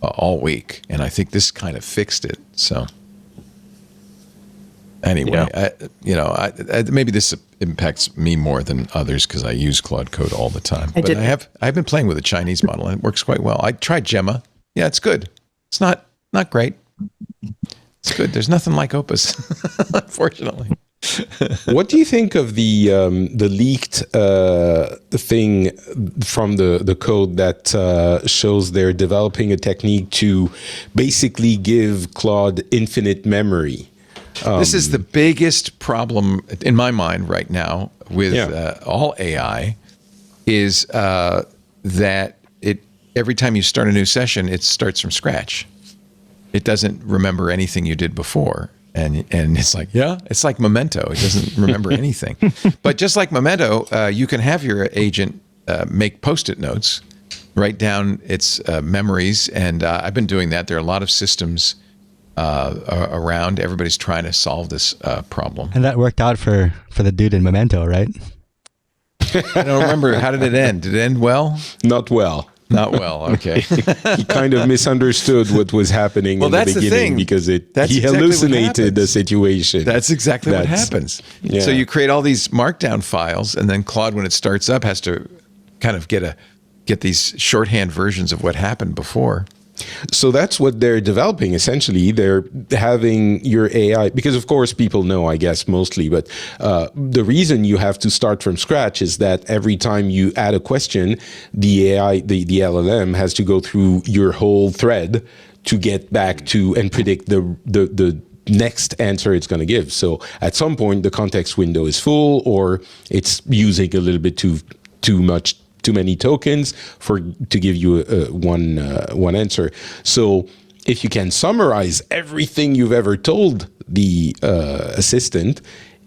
all week, and I think this kind of fixed it. So anyway, maybe this impacts me more than others because I use Claude Code all the time. I've been playing with a Chinese model, and it works quite well. I tried Gemma. Yeah, it's good. It's not great. It's good. There's nothing like Opus, unfortunately. What do you think of the leaked thing from the code that shows they're developing a technique to basically give Claude infinite memory? This is the biggest problem in my mind right now with all AI is that every time you start a new session, it starts from scratch. It doesn't remember anything you did before. And it's like, it's like Memento. It doesn't remember anything. But just like Memento, you can have your agent make Post-it notes, write down its memories. And I've been doing that. There are a lot of systems around. Everybody's trying to solve this problem. And that worked out for the dude in Memento, right? I don't remember. How did it end? Did it end well? Not well. Not well. Okay. He kind of misunderstood what was happening in the beginning because he hallucinated the situation. That's exactly what happens. Yeah. So you create all these markdown files, and then Claude, when it starts up, has to kind of get these shorthand versions of what happened before. So that's what they're developing. Essentially, they're having your AI, because of course people know, I guess, mostly, but the reason you have to start from scratch is that every time you add a question, the AI, the LLM has to go through your whole thread to get back to and predict the next answer it's going to give. So at some point, the context window is full, or it's using a little bit too many tokens to give you one answer. So if you can summarize everything you've ever told the assistant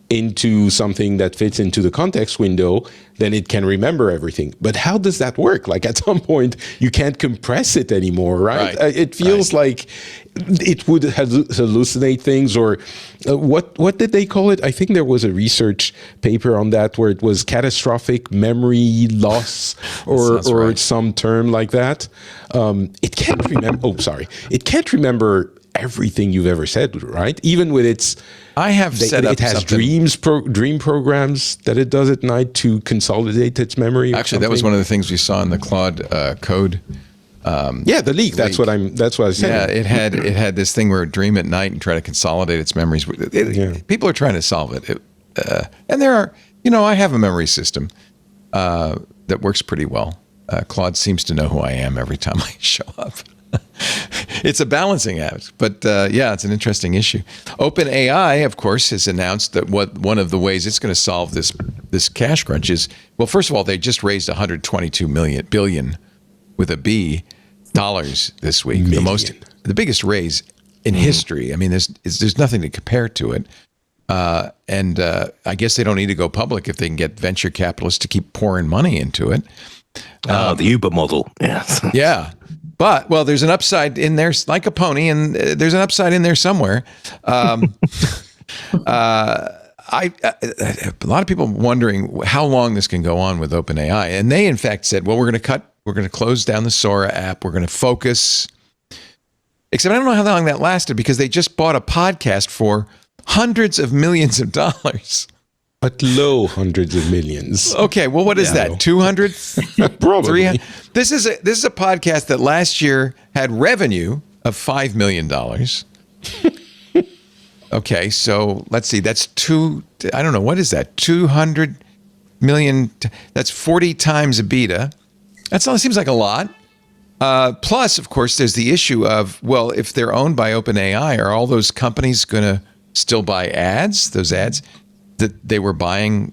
into something that fits into the context window, then it can remember everything. But how does that work? Like at some point, you can't compress it anymore, right? It feels like it would hallucinate things, or what did they call it? I think there was a research paper on that where it was catastrophic memory loss or some term like that. It can't remember. It can't remember everything you've ever said, right? Even with its, it has dream programs that it does at night to consolidate its memory. Actually, that was one of the things we saw in the Claude code. The leak. That's what I was saying. Yeah, it had this thing where it would dream at night and try to consolidate its memories. People are trying to solve it. And there are, I have a memory system that works pretty well. Claude seems to know who I am every time I show up. It's a balancing act, but it's an interesting issue. OpenAI, of course, has announced that one of the ways it's going to solve this cash crunch is, well, first of all, they just raised $122 billion with a B dollars this week, the biggest raise in history. I mean, there's nothing to compare to it, and I guess they don't need to go public if they can get venture capitalists to keep pouring money into it. The Uber model, yes, yeah. But, there's an upside in there, like a pony, and there's an upside in there somewhere. A lot of people wondering how long this can go on with OpenAI. And they, in fact, said, well, we're going to close down the Sora app. We're going to focus. Except I don't know how long that lasted, because they just bought a podcast for hundreds of millions of dollars. But low hundreds of millions. Okay, well, what is that? 200? Probably. 300? This is a podcast that last year had revenue of $5 million. Okay, so let's see. That's I don't know, what is that? 200 million. That's 40 times EBITDA. That seems like a lot. Plus, of course, there's the issue of, well, if they're owned by OpenAI, are all those companies going to still buy ads? Those ads that they were buying.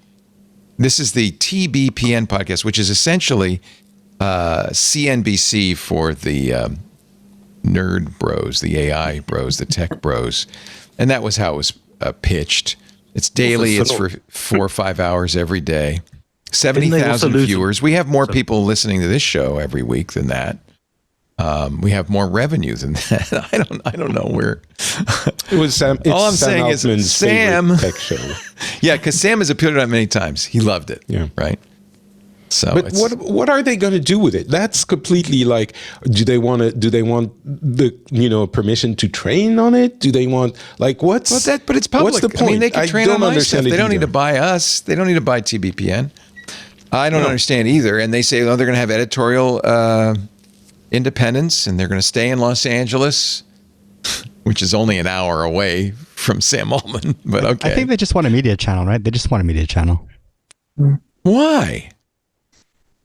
This is the TBPN podcast, which is essentially CNBC for the nerd bros, the AI bros, the tech bros. And that was how it was pitched. It's daily. It's for 4 or 5 hours every day. 70,000 viewers. We have more people listening to this show every week than that. We have more revenue than that. I don't know where. It was Sam. All I'm saying is Sam. Tech show. Yeah, because Sam has appeared on it many times. He loved it. Yeah. Right. So, But what are they going to do with it? That's completely like, do they want the permission to train on it? Do they want like what's but it's public. What's the point? I mean, they can train on my stuff. They don't need to either. buy us. They don't need to buy TBPN. I don't understand either. And they say, oh, they're going to have editorial independence, and they're going to stay in Los Angeles, which is only an hour away from Sam Altman. But okay, I think they just want a media channel, right? They just want a media channel. Why?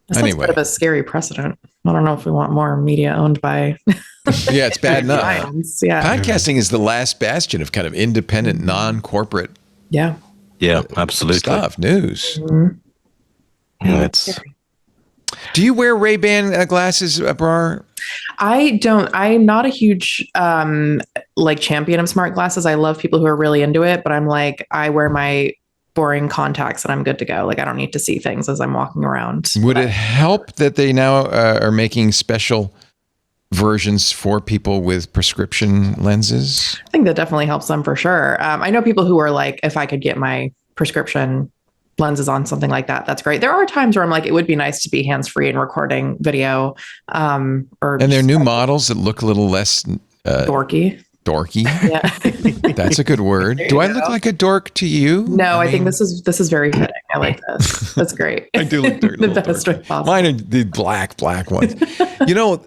That's a bit of a scary precedent. I don't know if we want more media owned by. Yeah, it's bad enough. giants. Yeah. Podcasting is the last bastion of kind of independent, non-corporate Yeah. Yeah, absolutely. stuff, news. Yeah, it's Do you wear Ray-Ban glasses, Brar? I don't. I'm not a huge champion of smart glasses. I love people who are really into it, but I'm like, I wear my boring contacts and I'm good to go. Like, I don't need to see things as I'm walking around. Would it help that they now are making special versions for people with prescription lenses? I think that definitely helps them for sure. I know people who are like, if I could get my prescription lenses on something like that, that's great. There are times where I'm like, it would be nice to be hands-free and recording video. And there are new models that look a little less dorky. Dorky. Yeah. That's a good word. Do I look like a dork to you? No, I think this is very fitting. I like this. That's great. I do look the best way possible. Mine are the black ones.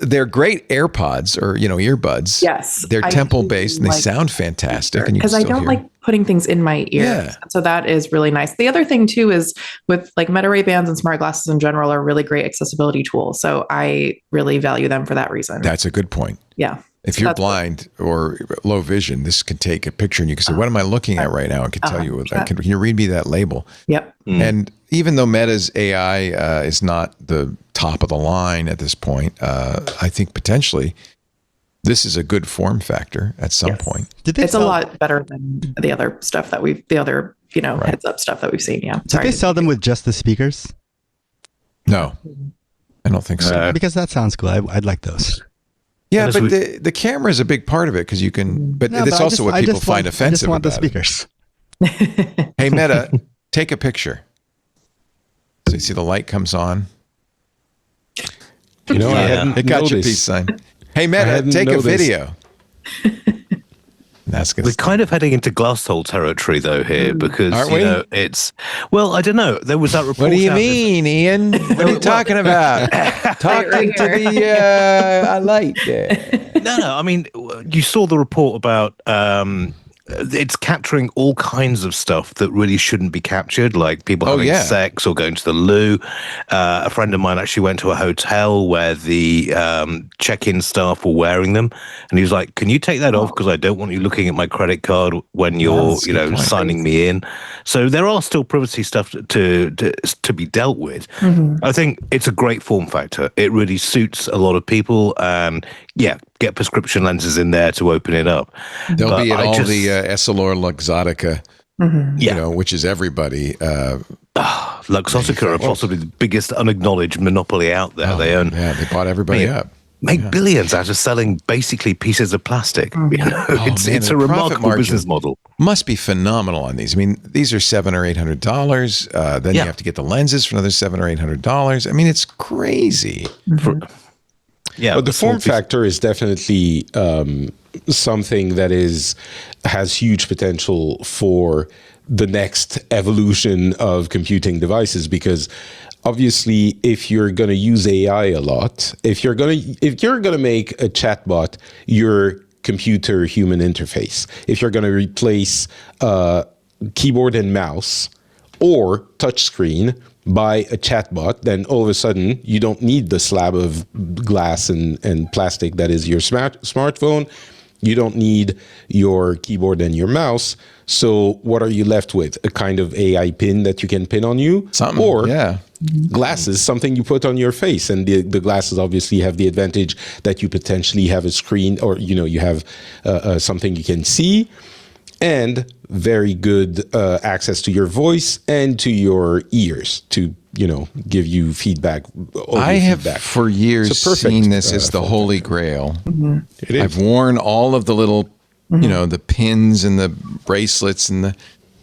They're great AirPods or earbuds. Yes, they're temple based and they sound fantastic. Because I don't like putting things in my ears. Yeah. So that is really nice. The other thing too is with like Meta Ray Bans and smart glasses in general are really great accessibility tools. So I really value them for that reason. That's a good point. Yeah. If you're blind or low vision, this can take a picture and you can say, what am I looking at right now? I can tell you, can you read me that label? Yep. And even though Meta's AI is not the top of the line at this point, I think potentially this is a good form factor at some point. It's a lot better than the other stuff that heads up stuff that we've seen. Yeah. Did they sell them with just the speakers? No, I don't think so. Because that sounds cool. I'd like those. Yeah, but the camera is a big part of it because you can. But it's also what people find offensive I just want the about speakers. Hey, Meta, take a picture. So you see the light comes on. I hadn't It got noticed. your peace sign. Hey, Meta, take a video. That's good. We're kind of heading into glass hole territory, though, here, because Aren't we? it's. Well, I don't know. There was that report. What do you out mean, Ian? What are you talking about? Talking to the light there. No. I mean, you saw the report about it's capturing all kinds of stuff that really shouldn't be captured, like people having sex or going to the loo. A friend of mine actually went to a hotel where the check-in staff were wearing them, and he was like, "Can you take that off? Because I don't want you looking at my credit card when you're, signing me in." So there are still privacy stuff to be dealt with. Mm-hmm. I think it's a great form factor. It really suits a lot of people, and get prescription lenses in there to open it up. They'll be at all the Essilor Luxottica, which is everybody. Luxottica are possibly the biggest unacknowledged monopoly out there. They own. Yeah, they bought everybody up. Make billions out of selling basically pieces of plastic. It's a remarkable business model. Must be phenomenal on these. I mean, these are $700 or $800. Then you have to get the lenses for another $700 or $800. I mean, it's crazy. But the form factor is definitely something that has huge potential for the next evolution of computing devices, because obviously if you're going to use AI a lot, if you're going to make a chatbot your computer human interface, if you're going to replace keyboard and mouse or touchscreen by a chatbot, then all of a sudden you don't need the slab of glass and plastic that is your smartphone. You don't need your keyboard and your mouse. So what are you left with? A kind of AI pin that you can pin on you? Glasses, something you put on your face. And the glasses obviously have the advantage that you potentially have a screen, or you have something you can see, and very good access to your voice and to your ears to give you feedback. I have for years seen this as the holy grail. Mm-hmm. It is. I've worn all of the little, the pins and the bracelets and the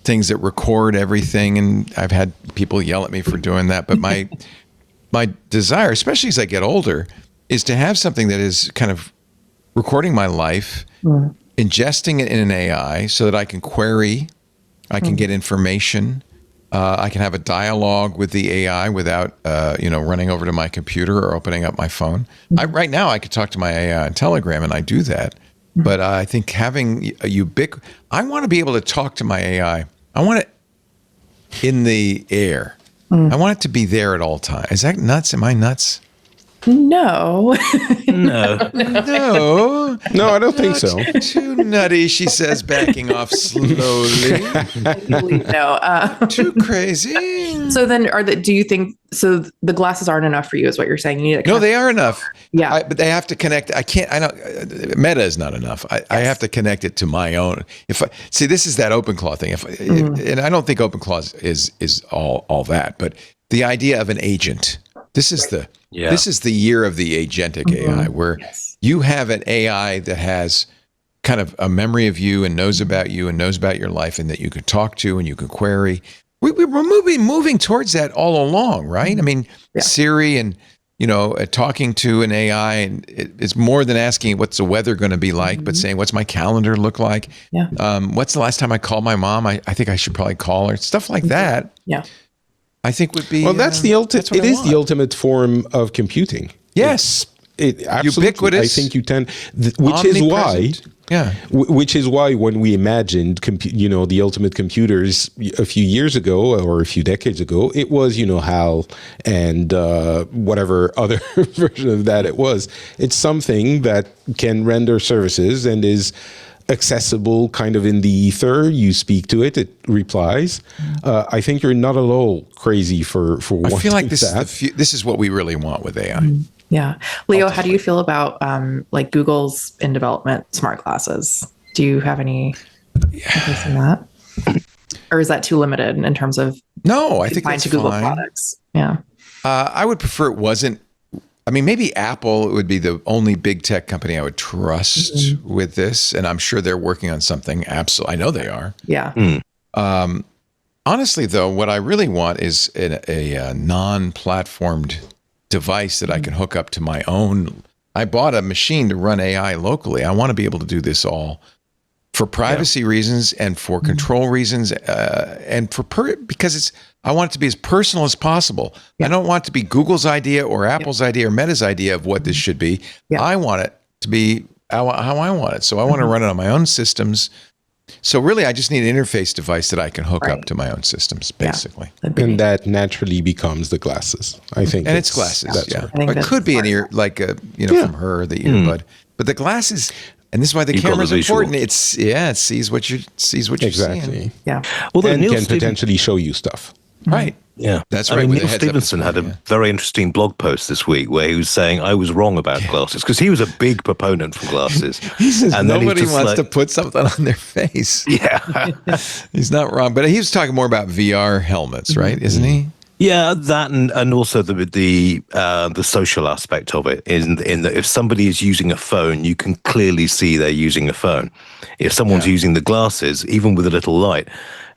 things that record everything, and I've had people yell at me for doing that. But my my desire, especially as I get older, is to have something that is kind of recording my life, ingesting it in an AI so that I can query, I can get information, I can have a dialogue with the AI without, running over to my computer or opening up my phone. Right now, I could talk to my AI on Telegram, and I do that. But I think having I want to be able to talk to my AI. I want it in the air. I want it to be there at all times. Is that nuts? Am I nuts? No. No. No. No, I don't think so. Too nutty, she says, backing off slowly. No. Too crazy. So then, do you think so? The glasses aren't enough for you, is what you're saying? You need No, they are enough. Yeah, but they have to connect. I can't. I don't. Meta is not enough. I have to connect it to my own. This is that OpenClaw thing. And I don't think OpenClaw is all that. But the idea of an agent. This is the year of the agentic AI, where you have an AI that has kind of a memory of you and knows about you and knows about your life, and that you can talk to and you can query. We're moving towards that all along, right? I mean, Siri and talking to an AI, and it's more than asking what's the weather going to be like, but saying what's my calendar look like. Yeah. What's the last time I called my mom? I think I should probably call her. Stuff like that. Yeah. I think would be that's the ultimate. It is the ultimate form of computing. Yes, it absolutely. Ubiquitous. I think you tend, which is why. Yeah, which is why when we imagined, the ultimate computers a few years ago or a few decades ago, it was HAL and whatever other version of that it was. It's something that can render services and is accessible kind of in the ether. You speak to it, it replies. I think you're not at all crazy for wanting that. I feel like this is what we really want with AI. Yeah. Leo, how do you feel about like Google's in development smart glasses? Do you have any interest in that? Or is that too limited in terms of No, I think that's Google fine. products? Yeah. I would prefer it wasn't. I mean, maybe Apple would be the only big tech company I would trust with this, and I'm sure they're working on something. Absolutely, I know they are. Yeah. Honestly, though, what I really want is a non-platformed device that I can hook up to my own. I bought a machine to run AI locally. I want to be able to do this all for privacy reasons and for control reasons, and because I want it to be as personal as possible. I don't want it to be Google's idea or Apple's idea or Meta's idea of what this should be. I want it to be how I want it. So I want to run it on my own systems. So really, I just need an interface device that I can hook up to my own systems, basically. And that naturally becomes the glasses, I think. And it's glasses, But it could be an ear, like from her, the earbud. But the glasses... And this is why the camera's important. It sees what you're seeing. Yeah. Well, and can potentially show you stuff. Right. Yeah. That's right. Neil Stevenson had a very interesting blog post this week where he was saying I was wrong about glasses, because he was a big proponent for glasses. He says nobody wants to put something on their face. Yeah. He's not wrong. But he was talking more about VR helmets, right? Isn't he? Yeah, that and also the social aspect of it in that if somebody is using a phone, you can clearly see they're using a phone. If someone's using the glasses, even with a little light,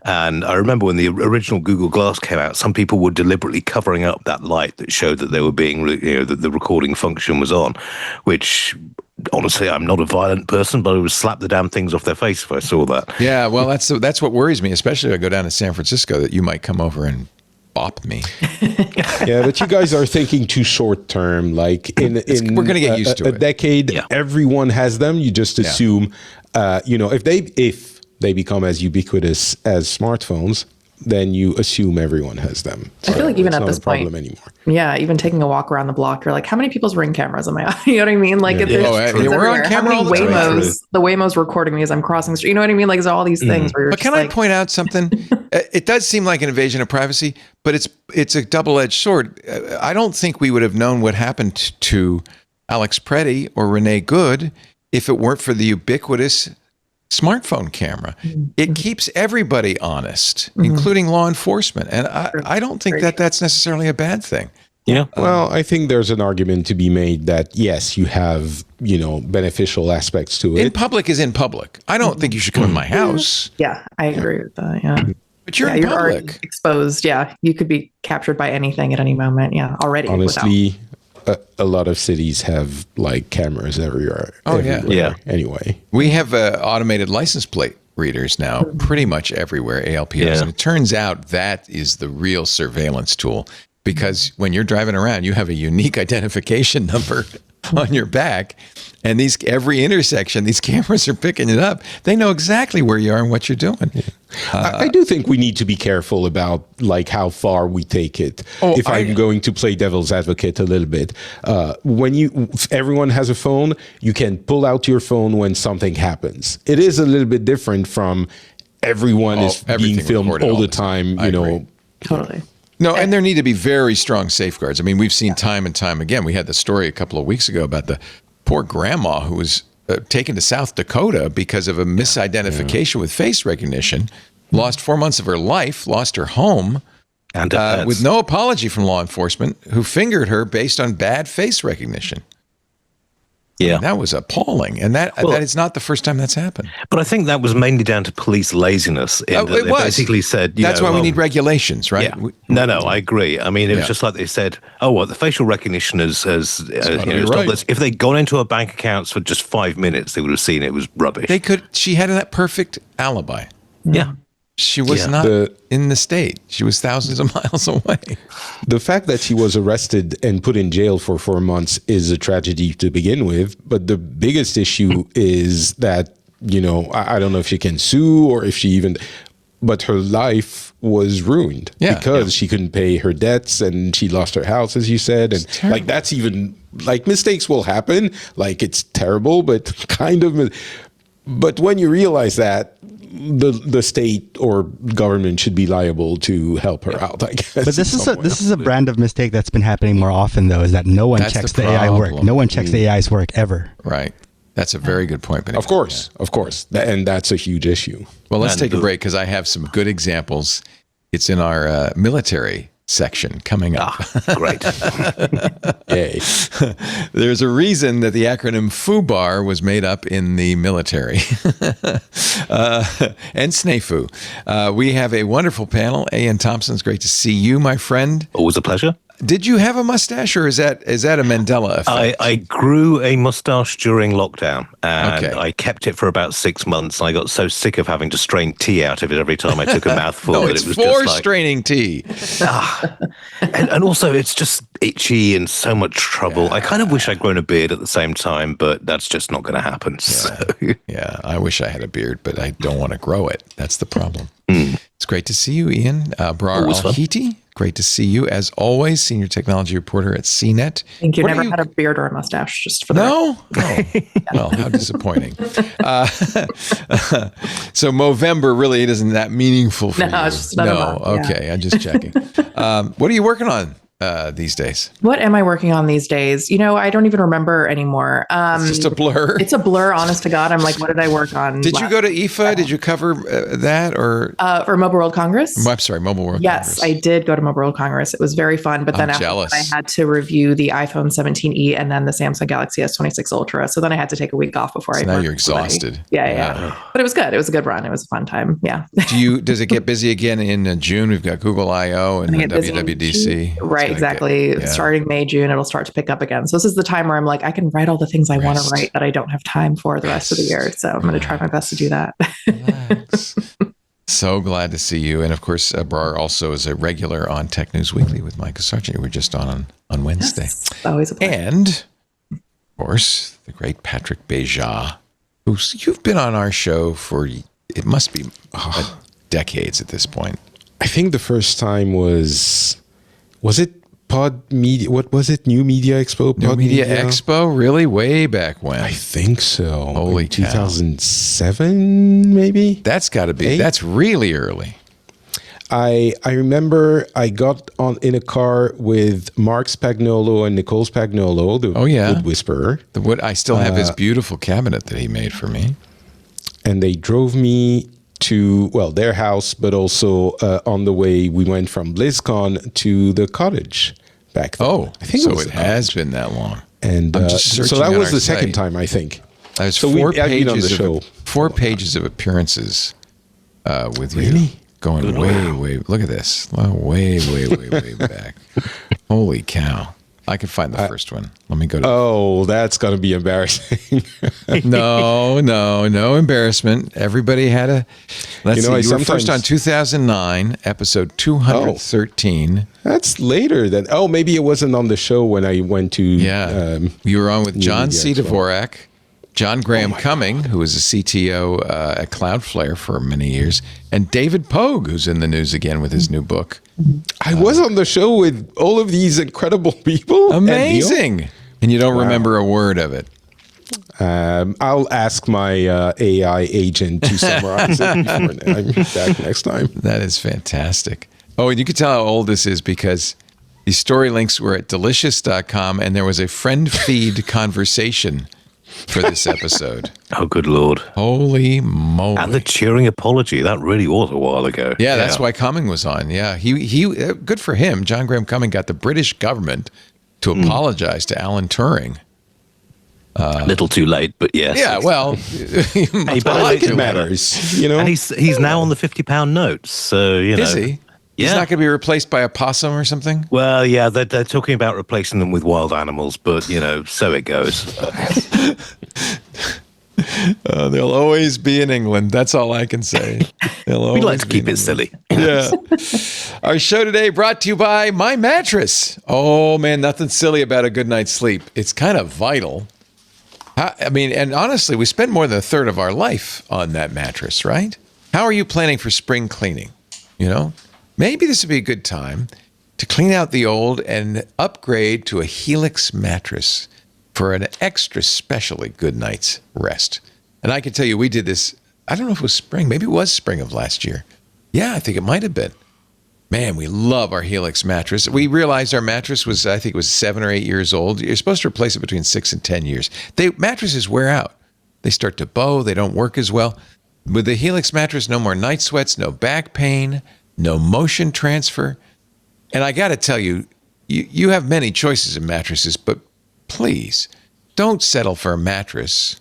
and I remember when the original Google Glass came out, some people were deliberately covering up that light that showed that they were being, that the recording function was on, which. Honestly, I'm not a violent person, but I would slap the damn things off their face if I saw that. Yeah, well, that's what worries me, especially if I go down to San Francisco, that you might come over and bop me. Yeah, but you guys are thinking too short term. Like we're going to get used to it. A decade, everyone has them. You just assume, if they become as ubiquitous as smartphones, then you assume everyone has them. I feel like even at this point, anymore. Even taking a walk around the block, you're like, how many people's Ring cameras am I on? You know what I mean? Like, we're on camera all the time. The Waymo's recording me as I'm crossing the street. You know what I mean? Like, it's all these things where you're. But can I point out something? It does seem like an invasion of privacy, but it's a double-edged sword. I don't think we would have known what happened to Alex Preddy or Renee Good if it weren't for the ubiquitous smartphone camera. It keeps everybody honest, including law enforcement. And I don't think that's necessarily a bad thing. Yeah. Well, I think there's an argument to be made that, yes, you have, beneficial aspects to it. In public is in public. I don't think you should come in my house. Yeah, I agree with that. Yeah. But you're in you're already public. exposed. Yeah, you could be captured by anything at any moment. Yeah, already. Honestly, a lot of cities have like cameras everywhere. Oh, yeah. everywhere Yeah. Anyway, We have automated license plate readers now pretty much everywhere, ALPS. Yeah. And it turns out that is the real surveillance tool, because when you're driving around, you have a unique identification number on your back. And every intersection, these cameras are picking it up. They know exactly where you are and what you're doing. I do think we need to be careful about like how far we take it. If I'm going to play devil's advocate a little bit, everyone has a phone, you can pull out your phone when something happens. It is a little bit different from everyone is being everything filmed recorded all all the the time. time. I You know, agree. Totally. No, and there need to be very strong safeguards. I mean, we've seen time and time again. We had the story a couple of weeks ago about the poor grandma who was taken to South Dakota because of a misidentification with face recognition, lost 4 months of her life, lost her home, And with no apology from law enforcement, who fingered her based on bad face recognition. yeah. That was appalling. And that is not the first time that's happened. But I think that was mainly down to police laziness. In that It they was. basically said, That's why we need regulations, right? Yeah. No, I agree. I mean, it was just like they said, the facial recognition has stopped right. this. If they'd gone into our bank accounts for just 5 minutes, they would have seen it was rubbish. She had that perfect alibi. yeah. She was not in the state. She was thousands of miles away. the fact that she was arrested and put in jail for 4 months is a tragedy to begin with. But the biggest issue is that, I don't know if she can sue or if she even, but her life was ruined because she couldn't pay her debts and she lost her house, as you said. And like, that's even like mistakes will happen. Like, it's terrible, but kind of, but when you realize that, the state or government should be liable to help her out, I guess. But this is a brand of mistake that's been happening more often, though, is that no one That's checks the the AI work. problem. No one checks the AI's work ever. Right. That's a very good point, Benny. Of course. And that's a huge issue. Well, let's take a break because I have some good examples. It's in our military section coming up. Great. Yay. There's a reason that the acronym FUBAR was made up in the military. And SNAFU. We have a wonderful panel. Ian Thompson, it's great to see you, my friend. Always a pleasure. Did you have a mustache, or is that a Mandela effect? I grew a mustache during lockdown, and Okay. I kept it for about 6 months. I got so sick of having to strain tea out of it every time I took a mouthful. No, that it's it was for just like, straining tea. and also it's just itchy and so much trouble. I kind of wish I'd grown a beard at the same time, but that's just not going to happen. So. Yeah, I wish I had a beard, but I don't want to grow it. That's the problem. It's great to see you, Ian. Brar Always fun. Al-Hiti, great to see you, as always, senior technology reporter at CNET. I think you What never are had a beard or a mustache, just for the No? Oh, well, how disappointing. So Movember really isn't that meaningful for you. No, it's just another month, yeah. Okay, I'm just checking. What are you working on these days? What am I working on these days? I don't even remember anymore. It's just a blur. It's a blur, honest to God. I'm like, what did I work on? Did you go to IFA? Did you cover that or? For Mobile World Congress? I'm sorry, Mobile World Yes, Congress. I did go to Mobile World Congress. It was very fun. But then after jealous. that, I had to review the iPhone 17e and then the Samsung Galaxy S26 Ultra. So then I had to take a week off before I. Now worked you're with somebody. exhausted. Yeah. But it was good. It was a good run. It was a fun time. Yeah. Does it get busy again in June? We've got Google I/O and I get busy in WWDC. June. Right, It's gonna exactly. get- yeah. Starting May, June, it'll start to pick up again. So this is the time where I'm like, I can write all the things I want to Rest. write that I don't have time for the rest of the year. So I'm going to try my best to do that. Relax. So glad to see you. And of course, Brar also is a regular on Tech News Weekly with Micah Sargent. We were just on Wednesday. It's always a pleasure. And, of course, the great Patrick Beja, you've been on our show for, it must be decades at this point. I think the first time was it Pod Media? What was it? New Media Expo? New Pod Media Expo? Really? Way back when? I think so. Holy In cow. 2007, maybe? That's got to be, Eight? that's really early. I remember I got in a car with Mark Spagnolo and Nicole Spagnolo, the Wood Whisperer. I still have his beautiful cabinet that he made for me. And they drove me to, their house, but also on the way we went from BlizzCon to the cottage back then. Oh, I think so it was it has been that long. And I'm just so searching that on was our the second site. time, I think. There's So four I've been on the pages show. four pages of appearances with you. Really? going way, look at this. Way back. Holy cow. I can find the first one. Let me go to. Oh, that's going to be embarrassing. No embarrassment. Everybody had a. Let's see. You were first on 2009, episode 213. That's later than. Oh, maybe it wasn't on the show when I went to. Yeah. You were on with John C. Dvorak, John Graham Cumming, who was a CTO at Cloudflare for many years, and David Pogue, who's in the news again with his new book. I was on the show with all of these incredible people. Amazing. And you don't remember a word of it. I'll ask my AI agent to summarize it before I'm back next time. That is fantastic. Oh, and you can tell how old this is because these story links were at delicious.com and there was a friend feed conversation for this episode. Oh, good Lord. Holy moly. And the cheering apology. That really was a while ago. Yeah, that's why Cumming was on. Yeah, he good for him. John Graham Cumming got the British government to apologize to Alan Turing. A little too late, but yes. Yeah, well, Hey, but I like it matters, you know? And he's now on the £50 notes, so, you know. Is he? Yeah. He's not going to be replaced by a possum or something? Well, yeah, they're talking about replacing them with wild animals, but, you know, so it goes. They'll always be in England. That's all I can say. We like to keep it silly. Yeah. Our show today brought to you by My Mattress. Oh, man, nothing silly about a good night's sleep. It's kind of vital. I mean, and honestly, we spend more than a third of our life on that mattress, right? How are you planning for spring cleaning? You know, maybe this would be a good time to clean out the old and upgrade to a Helix mattress for an extra specially good night's rest. And I can tell you, we did this, I don't know if it was spring, maybe it was spring of last year. Yeah, I think it might have been. Man, we love our Helix mattress. We realized our mattress was, I think it was 7 or 8 years old. You're supposed to replace it between 6 and 10 years. Mattresses wear out. They start to bow. They don't work as well. With the Helix mattress, no more night sweats, no back pain, no motion transfer. And I got to tell you, you have many choices of mattresses, but please don't settle for a mattress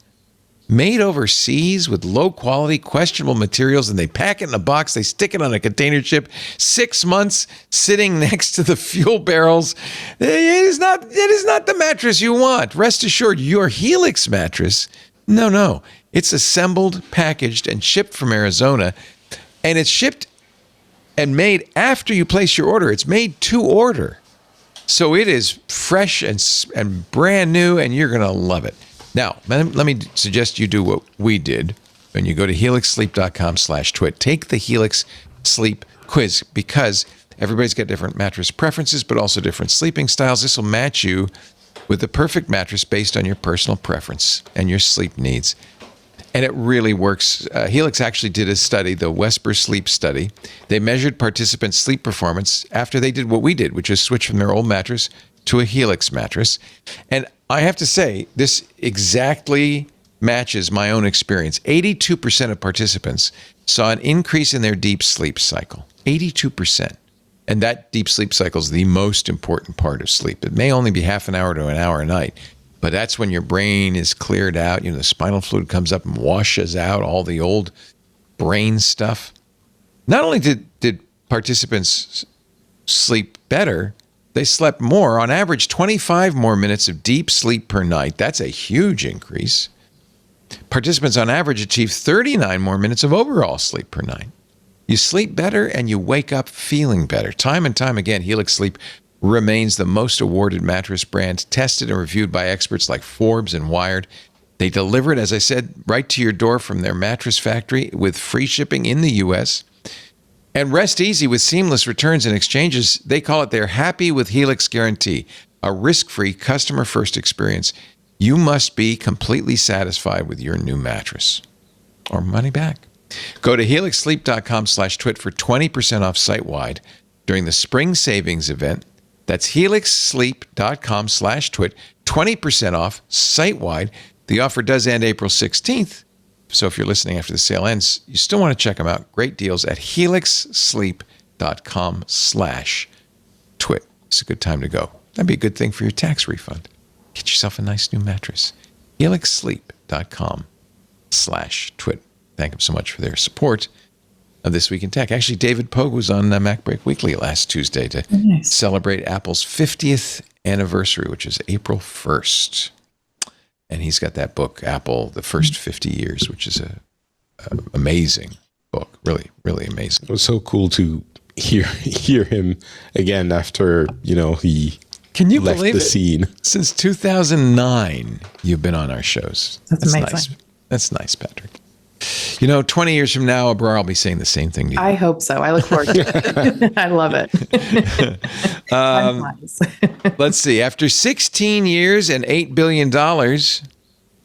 made overseas with low-quality, questionable materials, and they pack it in a box, they stick it on a container ship, 6 months sitting next to the fuel barrels. It is not the mattress you want. Rest assured, your Helix mattress, no. It's assembled, packaged, and shipped from Arizona, and it's shipped and made after you place your order. It's made to order. So it is fresh and brand new, and you're going to love it. Now, let me suggest you do what we did when you go to helixsleep.com/twit. Take the Helix Sleep quiz because everybody's got different mattress preferences, but also different sleeping styles. This will match you with the perfect mattress based on your personal preference and your sleep needs. And it really works. Helix actually did a study, the Wesper Sleep Study. They measured participants' sleep performance after they did what we did, which is switch from their old mattress to a Helix mattress. And I have to say, this exactly matches my own experience. 82% of participants saw an increase in their deep sleep cycle. 82%. And that deep sleep cycle is the most important part of sleep. It may only be half an hour to an hour a night, but that's when your brain is cleared out. You know, the spinal fluid comes up and washes out all the old brain stuff. Not only did participants sleep better, they slept more, on average 25 more minutes of deep sleep per night. That's a huge increase. Participants on average achieve 39 more minutes of overall sleep per night. You sleep better and you wake up feeling better. Time and time again, Helix Sleep remains the most awarded mattress brand, tested and reviewed by experts like Forbes and Wired. They deliver it, as I said, right to your door from their mattress factory with free shipping in the U.S., and rest easy with seamless returns and exchanges. They call it their Happy with Helix guarantee, a risk-free, customer-first experience. You must be completely satisfied with your new mattress or money back. Go to helixsleep.com/twit for 20% off site-wide during the spring savings event. That's helixsleep.com/twit, 20% off site-wide. The offer does end April 16th. So if you're listening after the sale ends, you still want to check them out. Great deals at helixsleep.com/twit. It's a good time to go. That'd be a good thing for your tax refund. Get yourself a nice new mattress. helixsleep.com/twit. Thank them so much for their support. of This Week in Tech. Actually, David Pogue was on MacBreak Weekly last Tuesday to celebrate Apple's 50th anniversary, which is April 1st. And he's got that book, Apple, The First 50 Years, which is a amazing book. Really, really amazing. It was so cool to hear him again after, he Can you left believe the it? scene. Since 2009, you've been on our shows. That's amazing. Nice. That's nice, Patrick. 20 years from now, Abrar, I'll be saying the same thing to you. I hope so. I look forward to it. I love it. Let's see. After 16 years and $8 billion,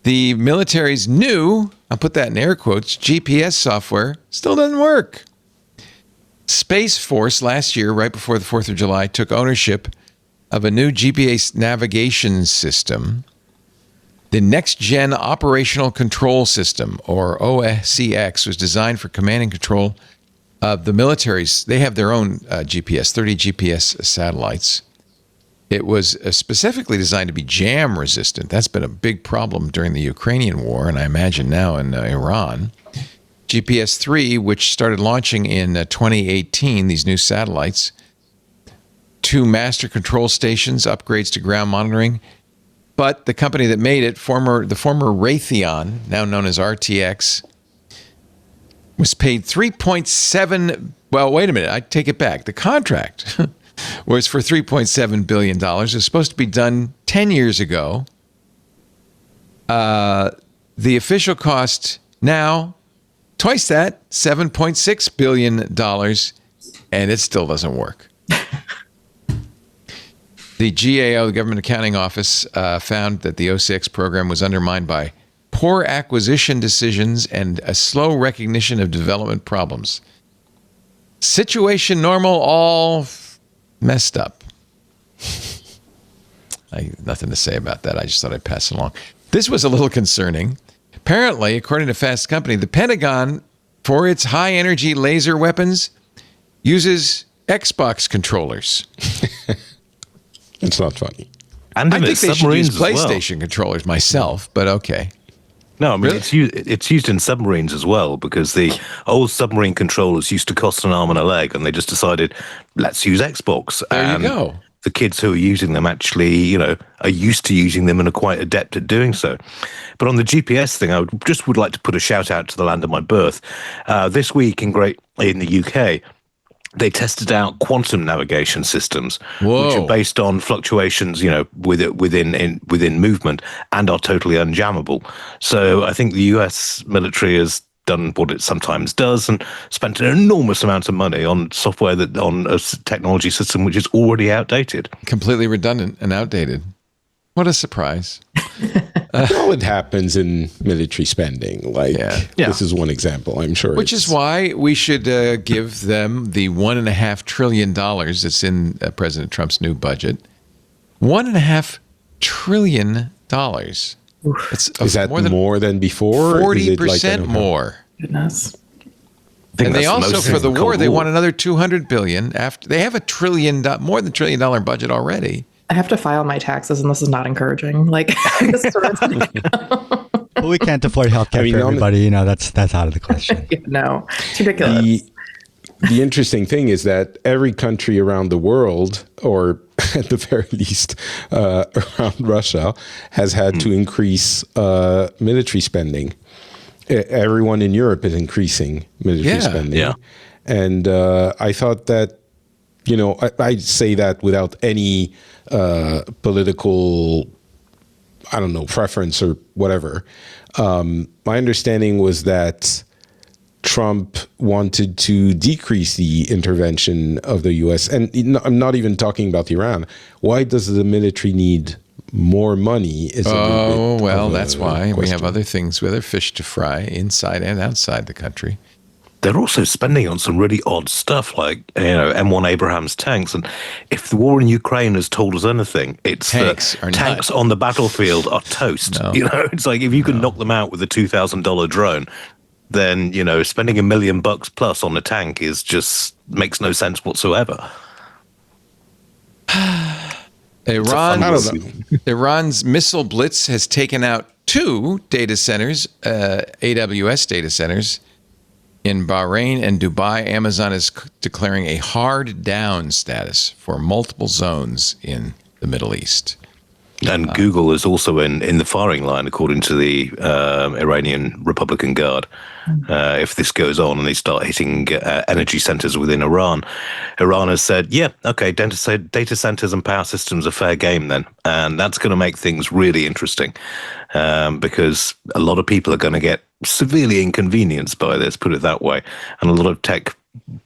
the military's new, I'll put that in air quotes, GPS software still doesn't work. Space Force last year, right before the 4th of July, took ownership of a new GPS navigation system. The Next Gen Operational Control System, or OSCX, was designed for command and control of the military's. They have their own GPS, 30 GPS satellites. It was specifically designed to be jam resistant. That's been a big problem during the Ukrainian war, and I imagine now in Iran. GPS 3, which started launching in 2018, these new satellites, 2 master control stations, upgrades to ground monitoring. But the company that made it, the former Raytheon, now known as RTX, was paid $3.7. Well, wait a minute. I take it back. The contract was for $3.7 billion. It was supposed to be done 10 years ago. The official cost now, twice that, $7.6 billion, and it still doesn't work. The GAO, the Government Accounting Office, found that the OCX program was undermined by poor acquisition decisions and a slow recognition of development problems. Situation normal, all messed up. Nothing to say about that. I just thought I'd pass it along. This was a little concerning. Apparently, according to Fast Company, the Pentagon, for its high-energy laser weapons, uses Xbox controllers. It's not funny. And I think they should use as well. PlayStation controllers myself, but okay. No, I mean, Really? it's used in submarines as well, because the old submarine controllers used to cost an arm and a leg, and they just decided, let's use Xbox. There you go. The kids who are using them actually, are used to using them and are quite adept at doing so. But on the GPS thing, I would like to put a shout out to the land of my birth. This week in the UK, they tested out quantum navigation systems, Whoa. which are based on fluctuations, within movement, and are totally unjammable. So I think the US military has done what it sometimes does and spent an enormous amount of money on software on a technology system which is already outdated. Completely redundant and outdated. What a surprise. Well, it happens in military spending. Yeah. This is one example, I'm sure. Which is why we should give them the $1.5 trillion that's in President Trump's new budget. $1.5 trillion. Is that more than before? 40% more. Goodness. And they that's the also, most for the since war, Cold they War. want another $200 billion. After they have more than $1 trillion budget already. I have to file my taxes, and this is not encouraging. This sort of thing. But we can't afford healthcare for everybody. That's out of the question. No, it's ridiculous. The interesting thing is that every country around the world, or at the very least around Russia, has had to increase military spending. Everyone in Europe is increasing military spending. Yeah. And I thought that, I say that without any political, preference or whatever. My understanding was that Trump wanted to decrease the intervention of the U.S. And I'm not even talking about Iran. Why does the military need more money? That's why we have other things, other fish to fry inside and outside the country. They're also spending on some really odd stuff, like M1 Abrams tanks. And if the war in Ukraine has told us anything, it's Tanks that tanks on the battlefield are toast. No. It's like if you can knock them out with a $2,000 drone, then spending $1 million plus on a tank is just makes no sense whatsoever. Iran's missile blitz has taken out 2 data centers, AWS data centers, In Bahrain and Dubai, Amazon is declaring a hard down status for multiple zones in the Middle East. And Google is also in the firing line, according to the Iranian Republican Guard. If this goes on and they start hitting energy centers within Iran, Iran has said, yeah, okay, data centers and power systems are fair game then. And that's going to make things really interesting because a lot of people are going to get severely inconvenienced by this, put it that way. And a lot of tech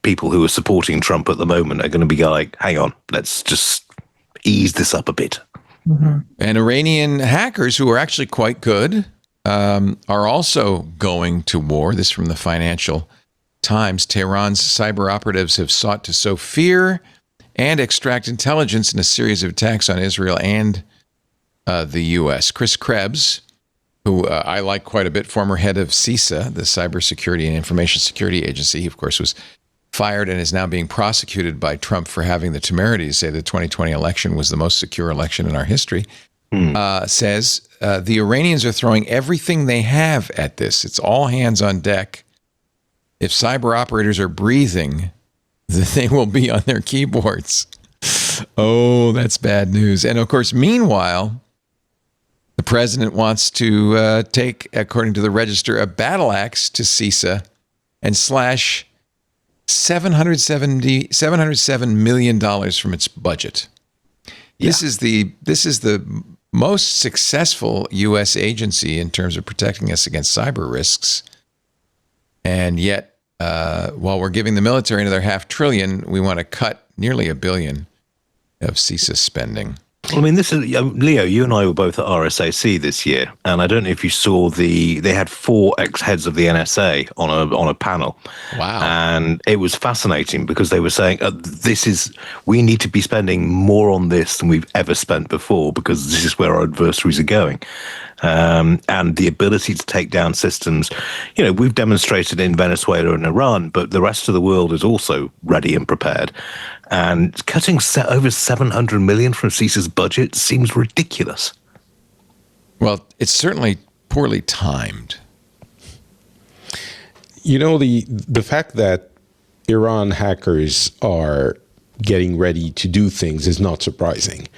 people who are supporting Trump at the moment are going to be like, hang on, let's just ease this up a bit. Mm-hmm. And Iranian hackers, who are actually quite good, are also going to war. This from the Financial Times. Tehran's cyber operatives have sought to sow fear and extract intelligence in a series of attacks on Israel and the U.S. Chris Krebs, who I like quite a bit, former head of CISA, the Cybersecurity and Information Security Agency, he, of course, was fired and is now being prosecuted by Trump for having the temerity to say the 2020 election was the most secure election in our history, says the Iranians are throwing everything they have at this. It's all hands on deck. If cyber operators are breathing, then they will be on their keyboards. Oh, that's bad news. And of course, meanwhile, the president wants to take, according to the Register, a battle axe to CISA and slash $707 million from its budget. Yeah. This is the most successful U.S. agency in terms of protecting us against cyber risks. And yet, while we're giving the military another $500 billion, we want to cut nearly $1 billion of CISA spending. Well, I mean, this is Leo. You and I were both at RSAC this year, and I don't know if you saw they had 4 ex-heads of the NSA on a panel. Wow! And it was fascinating because they were saying we need to be spending more on this than we've ever spent before because this is where our adversaries are going. And the ability to take down systems, we've demonstrated in Venezuela and Iran, but the rest of the world is also ready and prepared. And cutting over $700 million from CISA's budget seems ridiculous. Well, it's certainly poorly timed. The fact that Iran hackers are getting ready to do things is not surprising.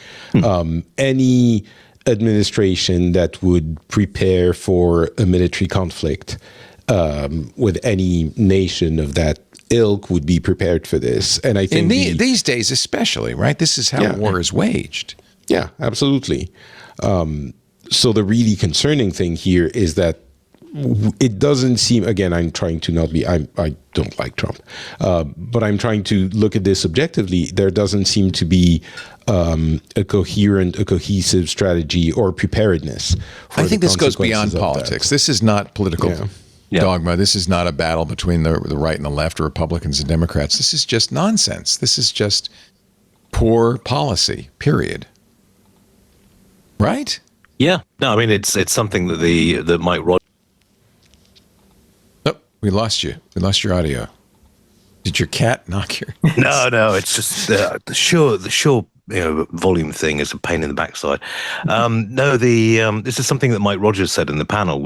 Any administration that would prepare for a military conflict with any nation of that ilk would be prepared for this. And I think these days especially, right? This is how war is waged. Yeah, absolutely. So the really concerning thing here is that it doesn't seem, again, I'm trying to not be, I don't like Trump, but I'm trying to look at this objectively. There doesn't seem to be a cohesive strategy or preparedness. I think this goes beyond politics. This is not political dogma. This is not a battle between the right and the left, or Republicans and Democrats. This is just nonsense. This is just poor policy, period. Right? Yeah. No, I mean, it's something that Mike Rogers. Oh, we lost you. We lost your audio. Did your cat knock your... No, it's just the sure volume thing is a pain in the backside. This is something that Mike Rogers said in the panel.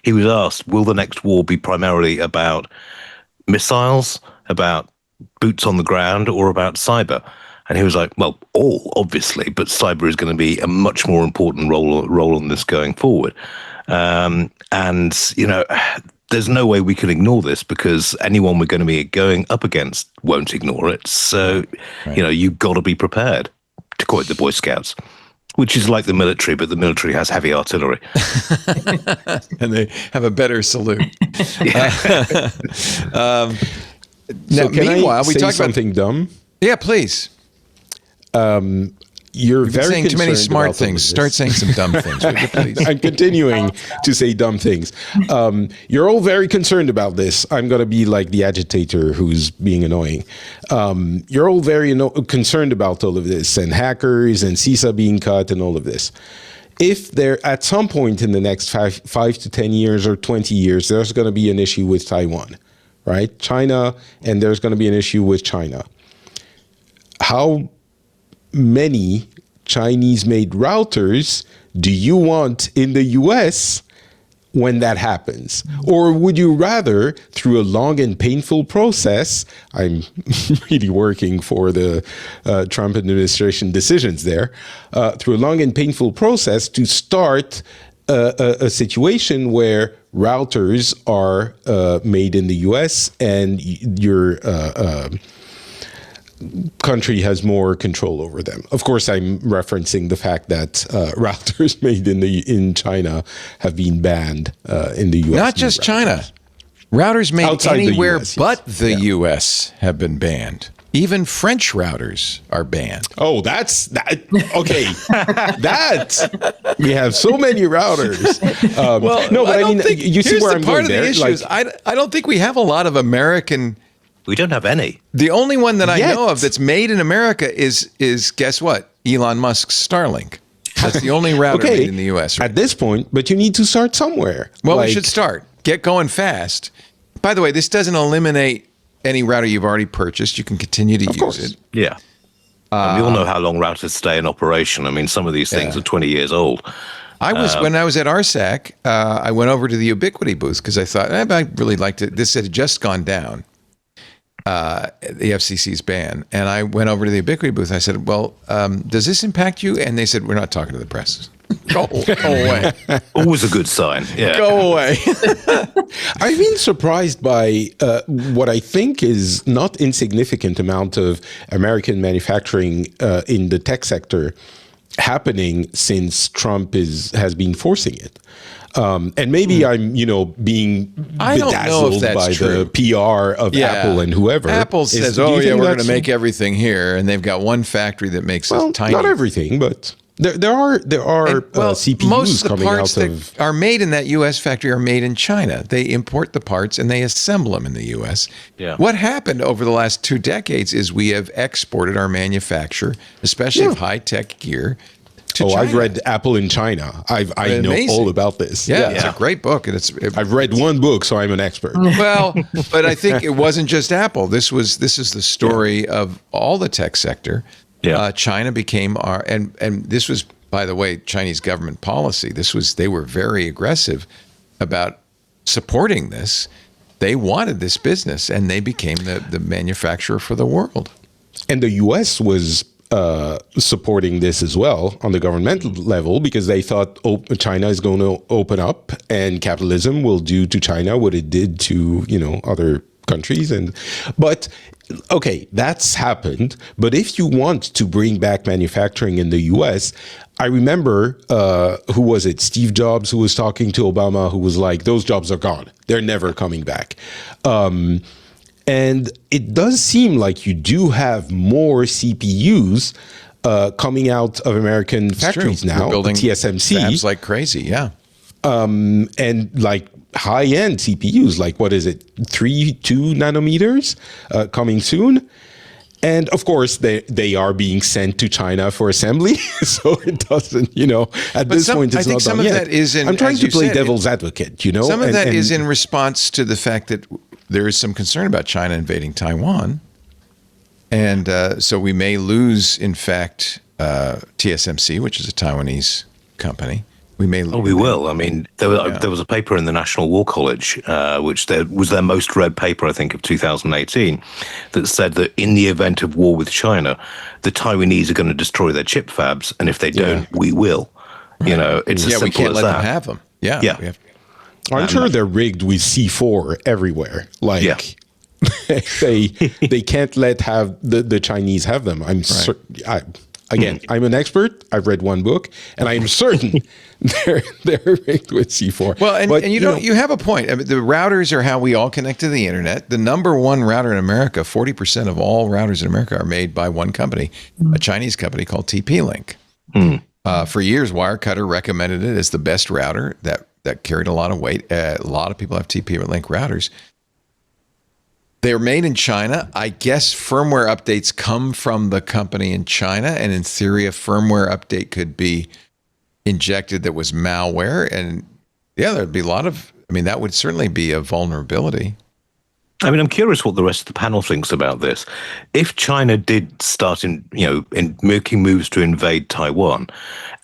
He was asked, will the next war be primarily about missiles, about boots on the ground, or about cyber? And he was like, well, all, obviously, but cyber is going to be a much more important role in this going forward. There's no way we can ignore this because anyone we're going to be going up against won't ignore it. So, you've got to be prepared, to quote the Boy Scouts, which is like the military, but the military has heavy artillery. And they have a better salute. Now, meanwhile, we talked about something dumb. Yeah, please. You're very saying too many smart things. Start saying some dumb things, would you please? I'm continuing to say dumb things. You're all very concerned about this. I'm going to be like the agitator who's being annoying. You're all very concerned about all of this and hackers and CISA being cut and all of this. If there, at some point in the next 5 to 10 years or 20 years, there's going to be an issue with Taiwan, right? China, and there's going to be an issue with China. How many Chinese-made routers do you want in the US when that happens? Or would you rather, through a long and painful process, I'm really working for the Trump administration decisions there, through a long and painful process to start a situation where routers are made in the US and your country has more control over them. Of course, I'm referencing the fact that routers made in China have been banned in the US. Not just China. Routers made Outside the anywhere US, yes. but the US have been banned. Even French routers are banned. Oh, that's that. Okay, that we have so many routers. No, but I mean, you see where I'm going there. Part of the issue is I don't think we have a lot of American. We don't have any. The only one that I Yet. know of that's made in America is guess what? Elon Musk's Starlink. That's the only router made in the U.S. Right? At this point, but you need to start somewhere. Well, we should start. Get going fast. By the way, this doesn't eliminate any router you've already purchased. You can continue to use it. Yeah. And we all know how long routers stay in operation. I mean, some of these things are 20 years old. When I was at RSAC, I went over to the Ubiquity booth because I thought I'd really like to. This had just gone down. The FCC's ban. And I went over to the Ubiquity booth. I said, well, does this impact you? And they said, we're not talking to the press. Go away. Always a good sign. Yeah. Go away. I've been surprised by what I think is not insignificant amount of American manufacturing in the tech sector happening since Trump has been forcing it. And maybe I'm, being bedazzled by the PR of Apple and whoever. Apple says, we're going to make everything here. And they've got one factory that makes it tiny. Not everything, but there are CPUs most of the coming parts out of... that are made in that U.S. factory are made in China. They import the parts and they assemble them in the U.S. Yeah. What happened over the last 2 decades is we have exported our manufacture, especially of high-tech gear, to China. I've read Apple in China. I know all about this. Yeah, it's a great book, and I've read one book, so I'm an expert. Well, but I think it wasn't just Apple. This is the story of all the tech sector. Yeah. China became and this was, by the way, Chinese government policy. They were very aggressive about supporting this. They wanted this business, and they became the manufacturer for the world. And the U.S. was supporting this as well on the governmental level because they thought China is going to open up and capitalism will do to China what it did to other countries. But okay, that's happened. But if you want to bring back manufacturing in the U.S., I remember who was it? Steve Jobs, who was talking to Obama, who was like, "Those jobs are gone; they're never coming back." And it does seem like you do have more CPUs coming out of American factories now. We're building TSMC fabs like crazy, yeah. And like high-end CPUs, like what is it, 2 nanometers coming soon. And of course, they are being sent to China for assembly, so it doesn't, at this point, it's not done yet. I'm trying to play devil's advocate, Some of that is in response to the fact that there is some concern about China invading Taiwan. And so we may lose, in fact, TSMC, which is a Taiwanese company. We may. Oh, we will. I mean, there was a paper in the National War College, which was their most read paper, I think, of 2018, that said that in the event of war with China, the Taiwanese are going to destroy their chip fabs, and if they don't, we will. Right. It's as simple as that. We can't let them have them. Yeah. Yeah. I'm sure they're rigged with C4 everywhere. Like they can't let the Chinese have them. Again, I'm an expert. I've read one book, and I'm certain they're rigged with C4. Well, and you have a point. I mean, the routers are how we all connect to the internet. The number one router in America, 40% of all routers in America are made by one company, a Chinese company called TP-Link. For years, Wirecutter recommended it as the best router that carried a lot of weight. A lot of people have TP-Link routers. They're made in China. I guess firmware updates come from the company in China, and in theory, a firmware update could be injected that was malware. And there'd be that would certainly be a vulnerability. I mean, I'm curious what the rest of the panel thinks about this. If China did start in making moves to invade Taiwan,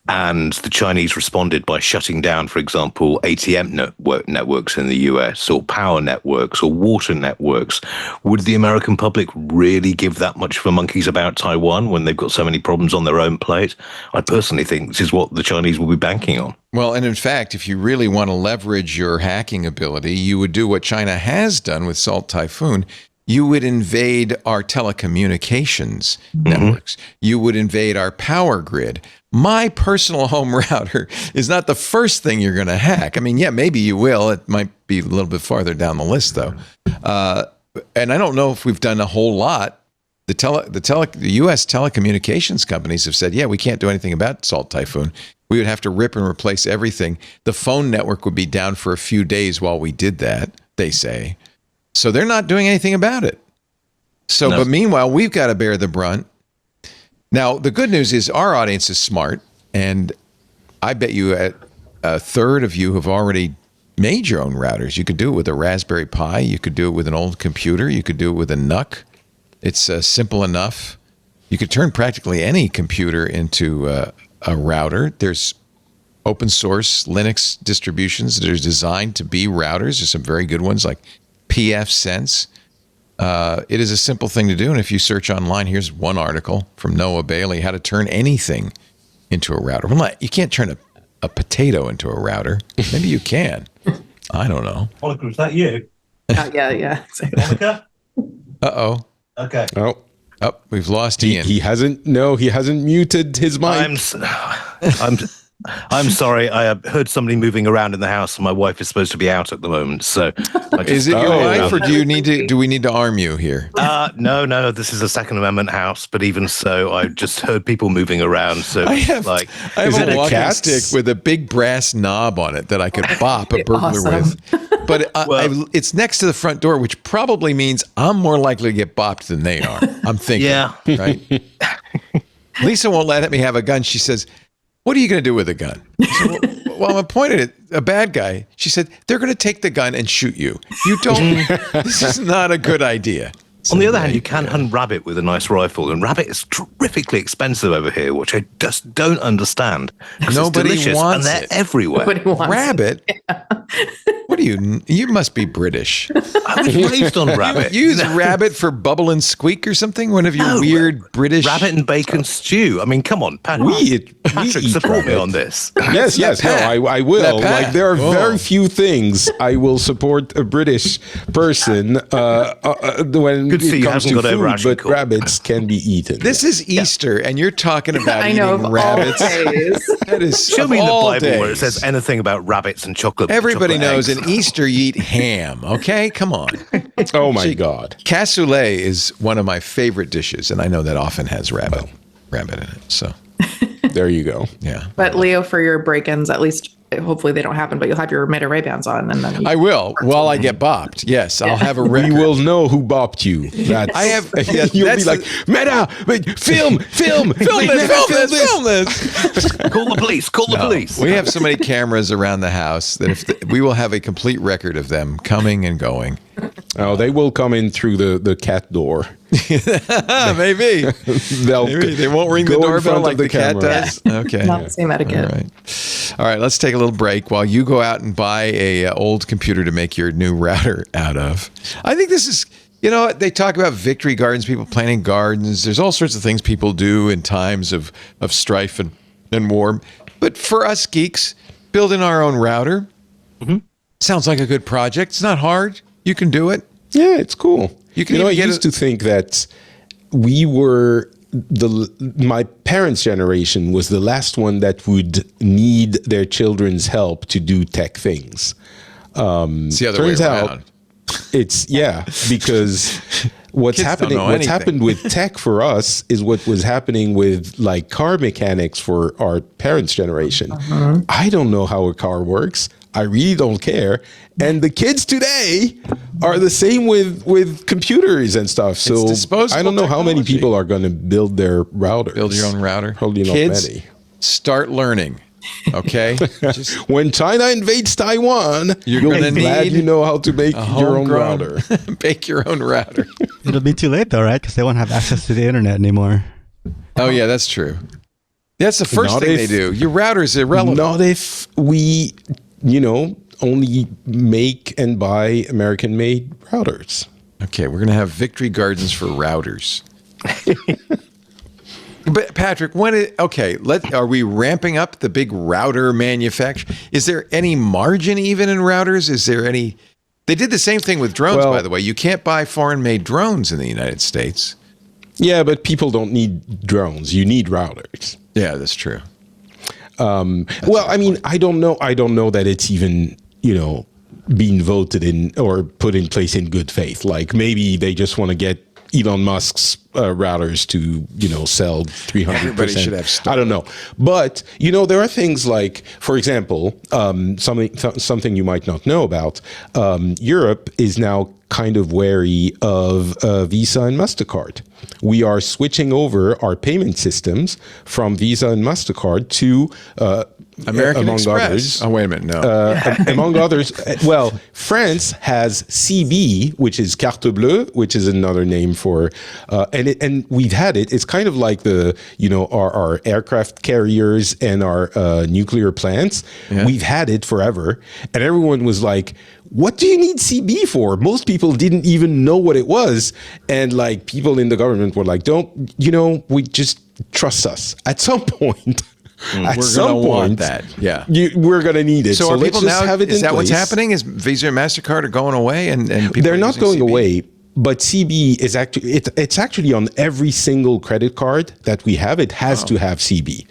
And the Chinese responded by shutting down, for example, ATM networks in the US, or power networks, or water networks. Would the American public really give that much of a monkeys about Taiwan when they've got so many problems on their own plate? I personally think this is what the Chinese will be banking on. Well, and in fact, if you really want to leverage your hacking ability, you would do what China has done with Salt Typhoon. You would invade our telecommunications networks. You would invade our power grid. My personal home router is not the first thing you're going to hack. I mean, yeah, maybe you will. It might be a little bit farther down the list, though. And I don't know if we've done a whole lot. The U.S. telecommunications companies have said, yeah, we can't do anything about Salt Typhoon. We would have to rip and replace everything. The phone network would be down for a few days while we did that, they say. So they're not doing anything about it. So, But meanwhile, we've got to bear the brunt. Now, the good news is our audience is smart, and I bet you a third of you have already made your own routers. You could do it with a Raspberry Pi. You could do it with an old computer. You could do it with a NUC. It's simple enough. You could turn practically any computer into a router. There's open source Linux distributions that are designed to be routers. There's some very good ones like pfSense. It is a simple thing to do, and if you search online, here's one article from Noah Bailey, how to turn anything into a router. Well, you can't turn a potato into a router. Maybe you can. I don't know. Monica, is that you? Yeah. Monica? Uh-oh. Okay. Oh, we've lost Ian. He hasn't muted his mic. I'm sorry. I heard somebody moving around in the house, and my wife is supposed to be out at the moment. So, is it your wife, or do we need to arm you here? No. This is a Second Amendment house, but even so, I just heard people moving around. So, I have a walking stick with a big brass knob on it that I could bop a burglar with. But it's next to the front door, which probably means I'm more likely to get bopped than they are. I'm thinking. Yeah. Right. Lisa won't let me have a gun. She says, "What are you going to do with a gun?" I said, well, I'm pointing at a bad guy. She said, "They're going to take the gun and shoot you. You don't. This is not a good idea." On the other hand, you can hunt rabbit with a nice rifle, and rabbit is terrifically expensive over here, which I just don't understand. Nobody it's wants and they're it. everywhere. Rabbit? Yeah. What are you? You must be British. I was raised on rabbit. You use rabbit for bubble and squeak or something? One of your weird British... Rabbit and bacon stew. I mean, come on, Patrick, support me on this. Yes. No, I will. Like, there are very few things I will support a British person when it comes to food, but rabbits can be eaten. This is Easter, and you're talking about eating rabbits. That is Show me in the Bible where it says anything about rabbits and chocolate. Everybody knows eggs. in Easter you eat ham, okay? Come on. Oh, my God. Cassoulet is one of my favorite dishes, and I know that often has rabbit in it, so... There you go. Yeah. But Leo, for your break-ins, at least hopefully they don't happen, but you'll have your Meta Ray-Bans on, and then I will while I get bopped. Yes, I'll have a record. We will know who bopped you. I have. You'll be like, Meta, film this. Call the police. Call the police. We have so many cameras around the house that we will have a complete record of them coming and going. Oh, they will come in through the cat door. Maybe. Maybe they won't ring the doorbell like the cat does. Okay. Not the same etiquette. All right. Let's take a little break while you go out and buy a old computer to make your new router out of. I think this is, they talk about victory gardens, people planting gardens. There's all sorts of things people do in times of strife and war. But for us geeks, building our own router sounds like a good project. It's not hard. You can do it. Yeah, it's cool. I used to think that we were my parents' generation was the last one that would need their children's help to do tech things. It's the other way around. It's because what's happened with tech for us is what was happening with like car mechanics for our parents' generation. I don't know how a car works. I really don't care. And the kids today are the same with computers and stuff. So I don't know how many people are going to build their router. Build your own router. Probably not many. Start learning. Okay. When China invades Taiwan, you're going to need you know how to make your own router. Make your own router. It'll be too late though, right? Because they won't have access to the internet anymore. Oh yeah, that's true. That's the first Not thing they if- do. Your router's irrelevant. Not if we, only make and buy American-made routers. Okay, we're going to have victory gardens for routers. But Patrick, are we ramping up the big router manufacture? Is there any margin even in routers? Is there any? They did the same thing with drones, by the way. You can't buy foreign-made drones in the United States. Yeah, but people don't need drones. You need routers. Yeah, that's true. I don't know. I don't know that it's even, being voted in or put in place in good faith. Like maybe they just want to get Elon Musk's routers to, sell 300%. Everybody should have stuff. I don't know. But, there are things like, for example, something you might not know about. Europe is now kind of wary of Visa and MasterCard. We are switching over our payment systems from Visa and MasterCard to American among Express. others. Oh, wait a minute. No. Among others, France has CB, which is Carte Bleue, which is another name for, and we've had it. It's kind of like our aircraft carriers and our nuclear plants. Yeah. We've had it forever, and everyone was like, "What do you need CB for?" Most people didn't even know what it was, and like people in the government were like, "Don't we just trust us at some point." At We're some going to want point, that. Yeah. we're going to need it. So are let's people just now, have it is in that what's place. happening? Is Visa and MasterCard are going away? And people They're are not using going CB? away, but CB is actually, it's actually on every single credit card that we have. It has to have CB.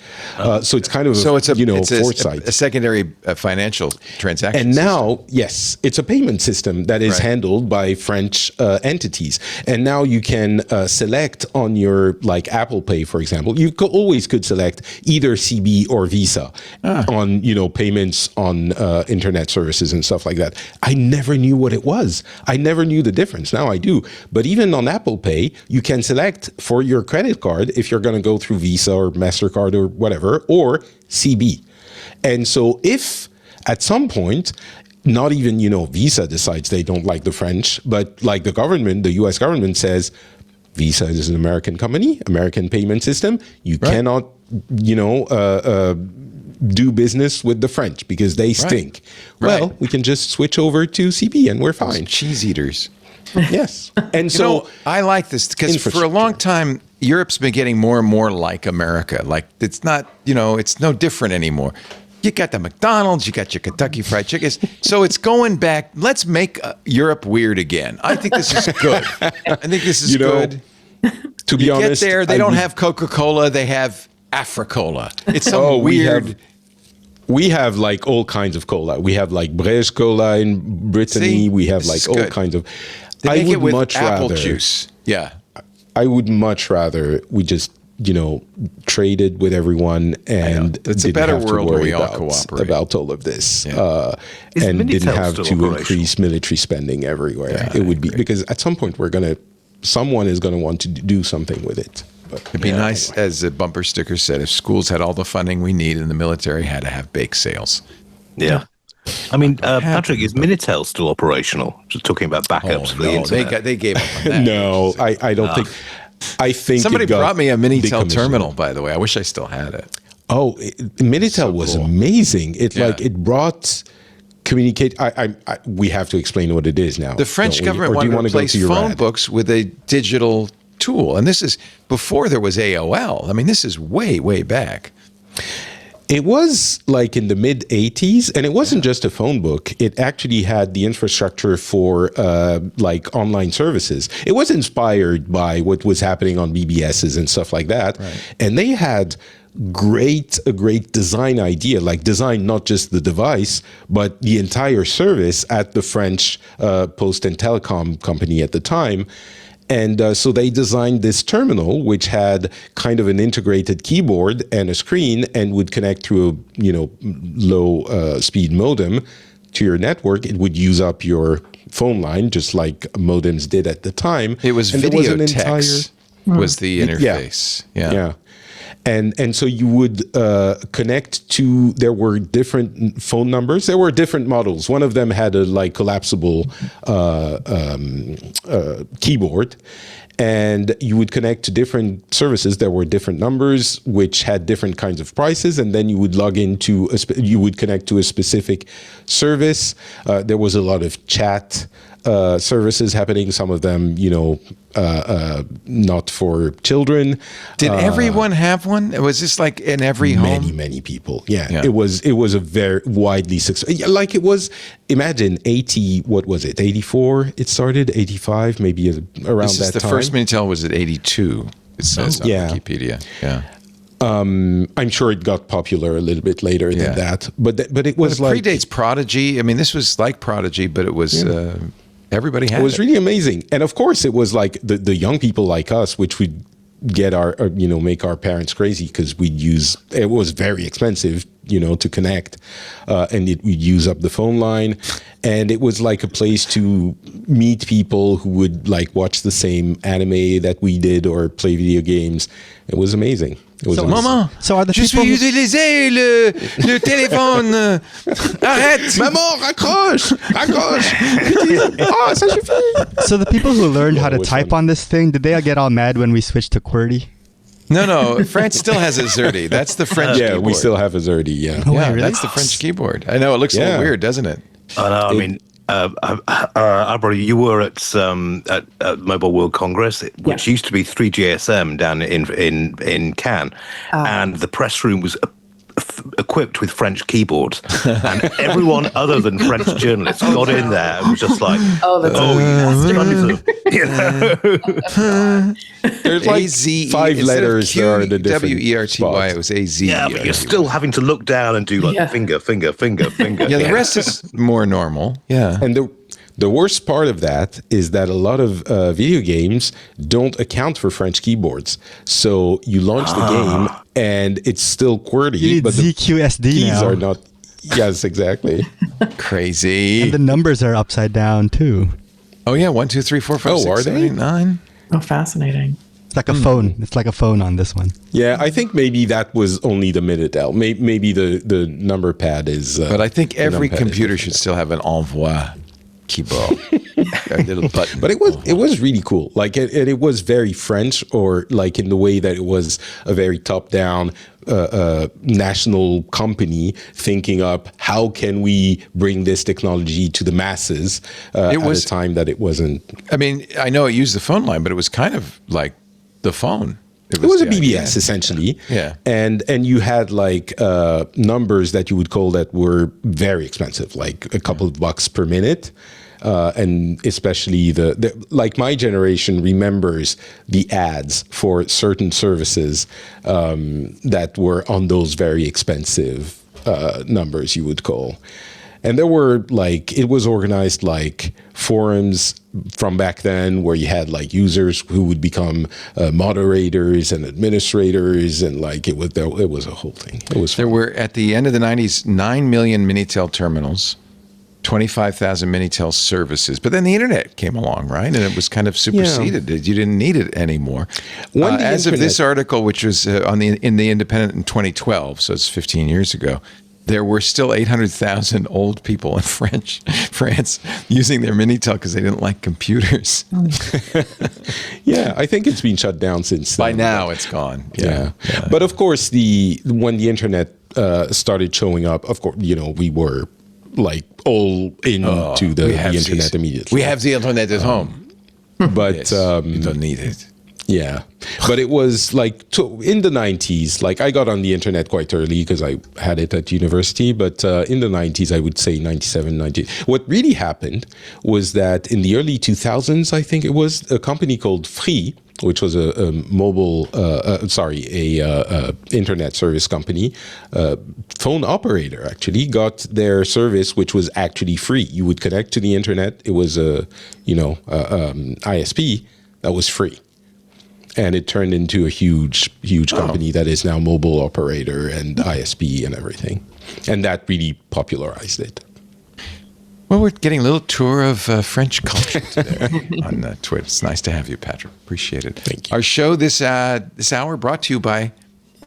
So it's kind of foresight. a secondary financial transaction And system. now, yes, it's a payment system that is Right. handled by French entities. And now you can select on your, like Apple Pay, for example, you always could select either CB or Visa on, payments on internet services and stuff like that. I never knew what it was. I never knew the difference. Now I do. But even on Apple Pay, you can select for your credit card if you're going to go through Visa or MasterCard or whatever, or CB. And so if at some point, not even, Visa decides they don't like the French, but like the government, the US government says, Visa is an American company, American payment system. You cannot, do business with the French because they stink. Right. Well, we can just switch over to CB and we're fine. Cheese eaters. Yes. And so I like this because for a long time, Europe's been getting more and more like America. Like it's not, it's no different anymore. You got the McDonald's, you got your Kentucky Fried Chickens. So it's going back. Let's make Europe weird again. I think this is good. I think this is good. To be honest, get there, they don't have Coca-Cola. They have Africola. It's some weird. We have like all kinds of cola. We have like Brèche Cola in Brittany. See? We have This is like all good. kinds of. They I make would it with much apple rather. juice. Yeah. I would much rather we just traded with everyone and It's a didn't better have to world where worry we all about, cooperate. about all of this, Is and didn't Minitel have still to operational? increase military spending everywhere. Yeah, it would be I agree. because at some point someone is gonna want to do something with it. But, It'd be nice, as the bumper sticker said, if schools had all the funding we need and the military had to have bake sales. Yeah. I mean, Patrick, is Minitel still operational? Just talking about backups for the internet. they gave up on that. No, I don't think. I think Somebody it got brought me a Minitel decommissioned. terminal, by the way. I wish I still had it. Oh, Minitel was cool. amazing. It Yeah. it brought communicate. We have to explain what it is now. The French don't we? government Or do you wanted to wanna go replace your phone ad? books with a digital tool. And this is before there was AOL. I mean, this is way, way back. It was like in the mid 80s, and it wasn't just a phone book. It actually had the infrastructure for like online services. It was inspired by what was happening on BBSs and stuff like that. Right. And they had a great design idea, like design not just the device, but the entire service at the French Post and Telecom company at the time. And so they designed this terminal, which had kind of an integrated keyboard and a screen, and would connect through a low speed modem to your network. It would use up your phone line, just like modems did at the time. It was and there was video an text. was the interface. Yeah. And so you would connect to, there were different phone numbers. There were different models. One of them had a collapsible keyboard, and you would connect to different services. There were different numbers which had different kinds of prices, and then you would log into you would connect to a specific service. There was a lot of chat services happening. Some of them, not for children. Did everyone have one? Was this like in every home? Many people. Yeah. It was a very widely successful. Like it was. Imagine 84. It started 85, maybe around that time. The first Minitel was at 82. It says on Wikipedia. Yeah. I'm sure it got popular a little bit later than that, but it was predates Prodigy. I mean, this was like Prodigy, but it was everybody had it. It was really amazing, and of course, it was like the young people like us, which would get make our parents crazy because it was very expensive, to connect, and we'd use up the phone line, and it was like a place to meet people who would watch the same anime that we did or play video games. It was amazing. Maman, are the je suis utilisé le téléphone. Arrête. Maman, raccroche. Ça suffit. So the people who learned how to type on this thing, did they get all mad when we switched to QWERTY? No. France still has a ZERTY. That's the French keyboard. Yeah, we still have a ZERTY, yeah. Oh, really? That's the French keyboard. I know, it looks a little weird, doesn't it? I know, I mean... Albert, you were at Mobile World Congress, which used to be 3GSM down in Cannes, and the press room was equipped with French keyboards, and everyone other than French journalists got in there and was just like, there's like AZ, 5 letters that are the different WERTY. It was AZ. Yeah, but you're still having to look down and do finger. Yeah, the rest is more normal. Yeah, and the worst part of that is that a lot of video games don't account for French keyboards. So you launch the game and it's still QWERTY, but the keys are not. Yes, exactly. Crazy. And the numbers are upside down too. Oh yeah, 1, 2, 3, 4, 5, 6, 7, 8, 9. Oh, fascinating. It's like a phone. It's like a phone on this one. Yeah, I think maybe that was only the Minitel. Maybe the number pad is. But I think every computer should still have an envoi keyboard. A little button. But it was really cool. Like it was very French, or like in the way that it was a very top down national company thinking up how can we bring this technology to the masses at a time that it wasn't. I mean, I know it used the phone line, but it was kind of like the phone. It was a BBS essentially. Yeah. And you had like numbers that you would call that were very expensive, like a couple of bucks per minute. And especially the like my generation remembers the ads for certain services that were on those very expensive numbers you would call. And there were it was organized like forums from back then where you had like users who would become moderators and administrators, and it was a whole thing. It was fun. There were at the end of the 90s 9 million Minitel terminals, 25,000 Minitel services, but then the internet came along, right? And it was kind of superseded. You didn't need it anymore. As of this article, which was in the Independent in 2012, so it's 15 years ago, there were still 800,000 old people in France using their Minitel because they didn't like computers. Yeah, I think it's been shut down since by now. It's gone. Yeah. But of course, when the internet started showing up, of course, we were all into the internet immediately. We have the internet at home, but yes, you don't need it. Yeah, but it was in the 90s. I got on the internet quite early because I had it at university. But in the 90s, I would say 97, 90. What really happened was that in the early 2000s, I think it was a company called Free, which was a internet service company, phone operator actually got their service, which was actually free. You would connect to the internet. It was a ISP that was free. And it turned into a huge company that is now mobile operator and ISP and everything. And that really popularized it. Well, we're getting a little tour of French culture today on Twitter. It's nice to have you, Patrick. Appreciate it. Thank you. Our show this hour brought to you by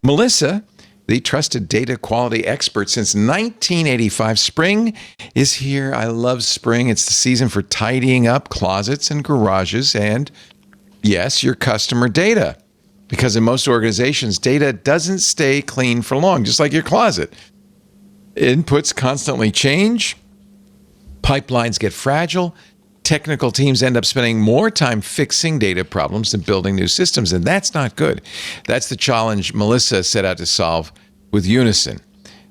Melissa, the trusted data quality expert since 1985. Spring is here. I love spring. It's the season for tidying up closets and garages and, yes, your customer data. Because in most organizations, data doesn't stay clean for long, just like your closet. Inputs constantly change. Pipelines get fragile. Technical teams end up spending more time fixing data problems than building new systems, and that's not good. That's the challenge Melissa set out to solve with Unison,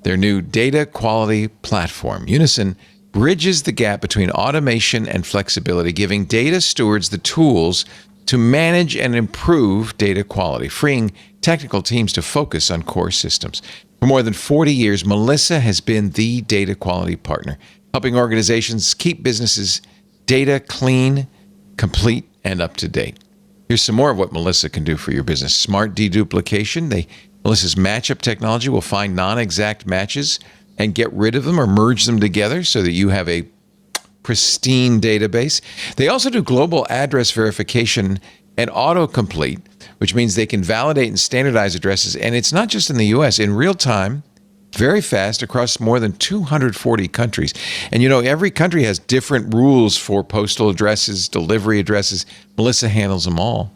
their new data quality platform. Unison bridges the gap between automation and flexibility, giving data stewards the tools to manage and improve data quality, freeing technical teams to focus on core systems. For more than 40 years, Melissa has been the data quality partner, helping organizations keep businesses' data clean, complete, and up to date. Here's some more of what Melissa can do for your business. Smart deduplication. Melissa's matchup technology will find non-exact matches and get rid of them or merge them together so that you have a pristine database. They also do global address verification and autocomplete, which means they can validate and standardize addresses. And it's not just in the U.S. In real time, very fast across more than 240 countries. And every country has different rules for postal addresses, delivery addresses. Melissa handles them all.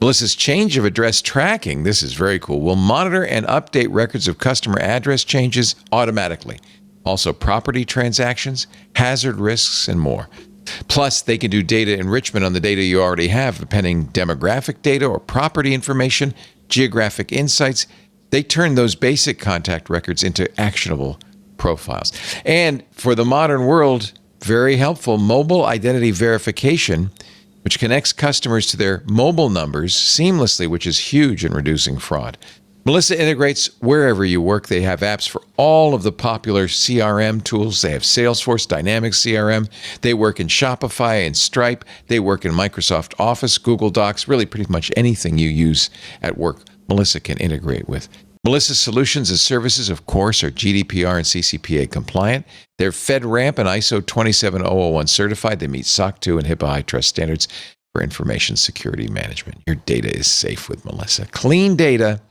Melissa's change of address tracking, this is very cool, will monitor and update records of customer address changes automatically. Also property transactions, hazard risks, and more. Plus, they can do data enrichment on the data you already have, depending demographic data or property information, geographic insights. They turn those basic contact records into actionable profiles. And for the modern world, very helpful mobile identity verification, which connects customers to their mobile numbers seamlessly, which is huge in reducing fraud. Melissa integrates wherever you work. They have apps for all of the popular CRM tools. They have Salesforce, Dynamics CRM. They work in Shopify and Stripe. They work in Microsoft Office, Google Docs, really pretty much anything you use at work, Melissa can integrate with. Melissa's solutions and services, of course, are GDPR and CCPA compliant. They're FedRAMP and ISO 27001 certified. They meet SOC 2 and HIPAA HITRUST standards for information security management. Your data is safe with Melissa. Clean data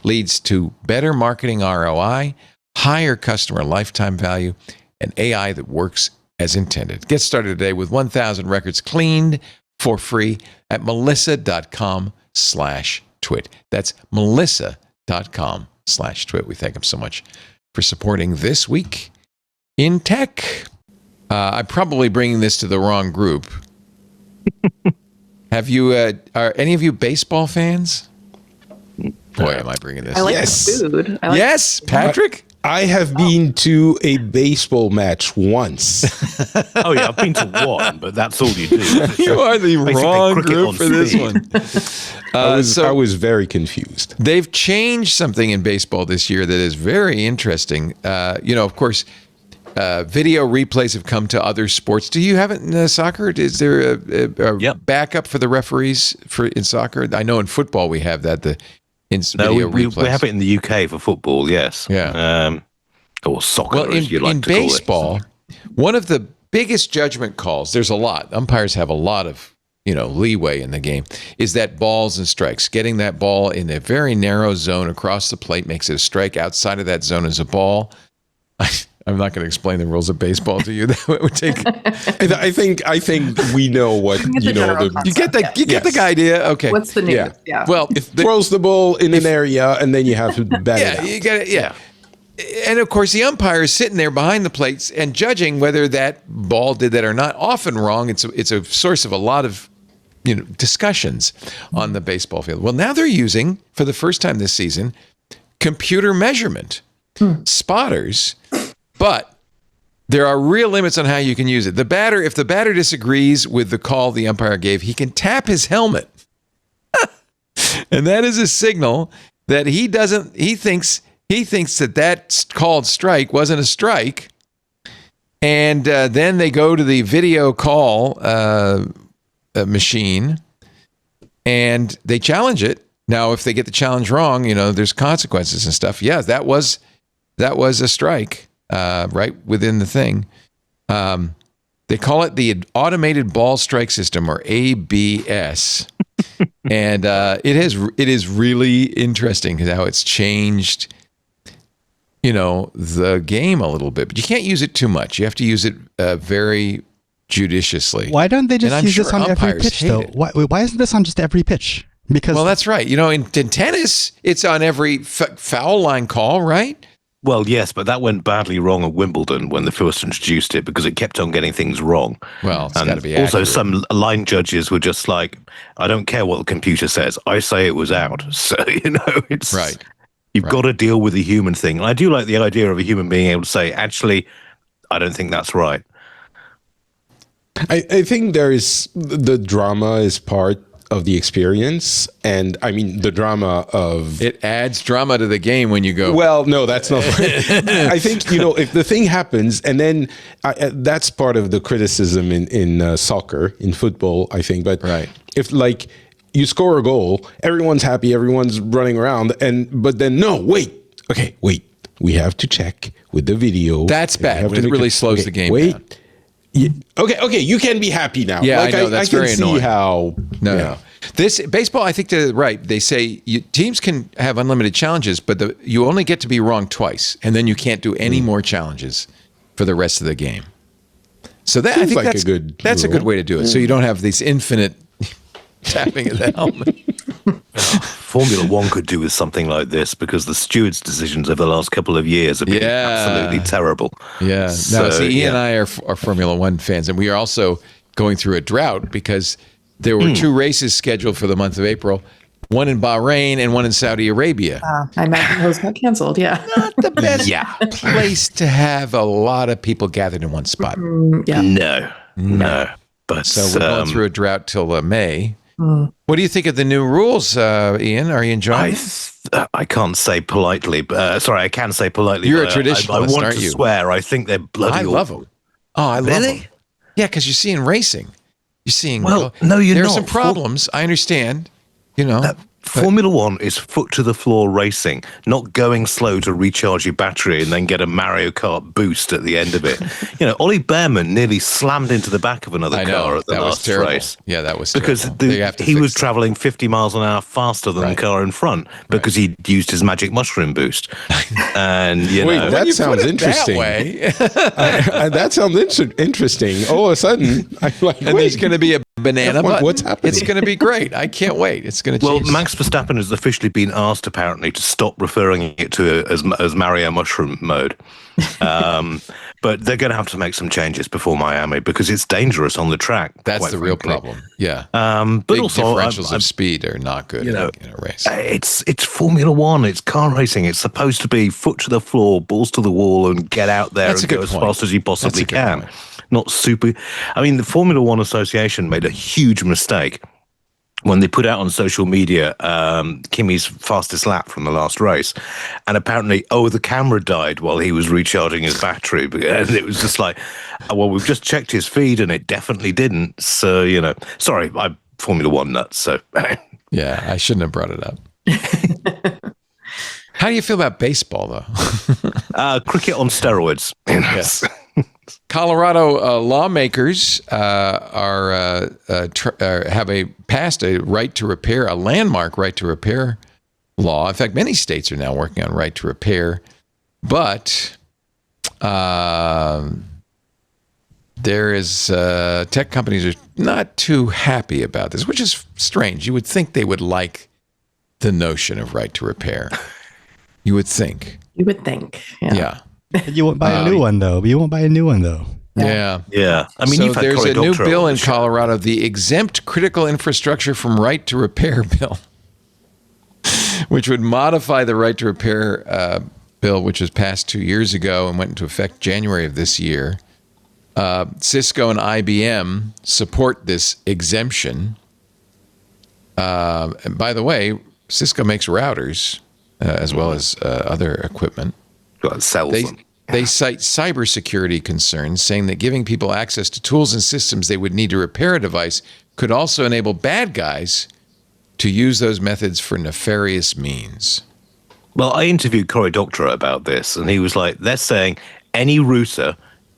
leads to better marketing ROI, higher customer lifetime value, and AI that works as intended. Get started today with 1,000 records cleaned for free at melissa.com/twit. That's melissa.com/twit. We thank them so much for supporting This Week in Tech. I'm probably bringing this to the wrong group. Are any of you baseball fans? Boy, am I bringing this. I like Yes. the food. Yes, Patrick? I have been to a baseball match once. Oh yeah, I've been to one, but that's all you do. You are the Basically wrong cricket group on for this speed. one. I was very confused. They've changed something in baseball this year that is very interesting. Of course, video replays have come to other sports. Do you have it in soccer? Is there a Yep. backup for the referees in soccer? I know in football we have that. No, Video we replays. have it in the UK for football, yes. Yeah. Or soccer, Well, as you like in to call baseball, one of the biggest judgment calls, there's a lot. Umpires have a lot of, leeway in the game, is that balls and strikes. Getting that ball in a very narrow zone across the plate makes it a strike. Outside of that zone is a ball. I'm not going to explain the rules of baseball to you. That would take. I think we know what get the general You get the Yes. idea. Okay. What's the news? Yeah. Yeah. Well, throws the ball in an area and then you have to bat it yeah, out. you got it. Yeah. And of course, the umpire is sitting there behind the plates and judging whether that ball did that or not. Often wrong. It's a source of a lot of discussions on the baseball field. Well, now they're using, for the first time this season, computer measurement spotters, but there are real limits on how you can use it. If the batter disagrees with the call the umpire gave, he can tap his helmet. And that is a signal that he thinks that called strike wasn't a strike. And then they go to the video call machine and they challenge it. Now, if they get the challenge wrong, there's consequences and stuff. Yeah, that was a strike right within the thing. They call it the Automated Ball Strike System, or ABS. And it is really interesting how it's changed, the game a little bit. But you can't use it too much. You have to use it very judiciously. Why don't they just use this on every pitch, though? Why isn't this on just every pitch? Because that's right. In tennis, it's on every foul line call, right? Well, yes, but that went badly wrong at Wimbledon when they first introduced it because it kept on getting things wrong. Well, it's got to be also, accurate. some line judges were just like, I don't care what the computer says. I say it was out. So, it's right. You've got to deal with the human thing. And I do like the idea of a human being able to say, actually, I don't think that's right. I think there is the drama is part of the experience, and I mean the drama of it adds drama to the game when you go. Well, no, that's not. I think if the thing happens, and then that's part of the criticism in soccer, in football, I think. But if you score a goal, everyone's happy, everyone's running around, but then wait, we have to check with the video. That's bad. It really slows the game down. Okay, you can be happy now. Yeah, I know, that's very annoying. See how. No. This baseball, I think they're right. They say teams can have unlimited challenges, but you only get to be wrong twice, and then you can't do any more challenges for the rest of the game. So I think that's a good way to do it. So you don't have these infinite tapping of the helmet. Formula One could do with something like this because the stewards' decisions over the last couple of years have been absolutely terrible. Yeah. Ian and I are Formula One fans, and we are also going through a drought because there were 2 races scheduled for the month of April, one in Bahrain and one in Saudi Arabia. I imagine those got canceled, Not the best place to have a lot of people gathered in one spot. No. But so we're going through a drought till May. What do you think of the new rules, Ian? Are you enjoying it? I can't say politely, but sorry, I can say politely. You're a traditionalist, I want aren't to you? swear. I think they're bloody. I love them. Oh, I love them. Yeah, because you're seeing racing. You're seeing. Well, no, you're not. There are some problems. I understand. Formula One is foot to the floor racing, not going slow to recharge your battery and then get a Mario Kart boost at the end of it. Ollie Behrman nearly slammed into the back of another car at the last race. Yeah, that was because he was traveling 50 miles an hour faster than the car in front because he'd used his magic mushroom boost. And that sounds interesting. That sounds interesting. All of a sudden, I'm like, and there's going to be a banana button. What's happening? It's going to be great. I can't wait. It's going to change. Well, Max Verstappen has officially been asked, apparently, to stop referring it to as Mario Mushroom mode. But they're going to have to make some changes before Miami because it's dangerous on the track. That's the real problem. Yeah. But big also differentials of speed are not good in a race. It's Formula One. It's car racing. It's supposed to be foot to the floor, balls to the wall, and get out there and go as fast as you possibly can. Point. Not super. I mean, the Formula One Association made a huge mistake when they put out on social media Kimi's fastest lap from the last race. And apparently, the camera died while he was recharging his battery. And it was just like, well, we've just checked his feed and it definitely didn't. So, sorry, I'm Formula One nuts. So, yeah, I shouldn't have brought it up. How do you feel about baseball, though? Cricket on steroids. Yes. Colorado lawmakers passed a right to repair, a landmark right to repair law. In fact, many states are now working on right to repair, but there is tech companies are not too happy about this, which is strange. You would think they would like the notion of right to repair. You would think. Yeah. You won't buy a new one, though. Yeah. I mean, so there's a new bill in Colorado, the Exempt Critical Infrastructure from Right to Repair bill, which would modify the right to repair bill, which was passed 2 years ago and went into effect January of this year. Cisco and IBM support this exemption. And by the way, Cisco makes routers as well as other equipment. They cite cybersecurity concerns, saying that giving people access to tools and systems they would need to repair a device could also enable bad guys to use those methods for nefarious means. Well, I interviewed Cory Doctorow about this, and he was like, they're saying any router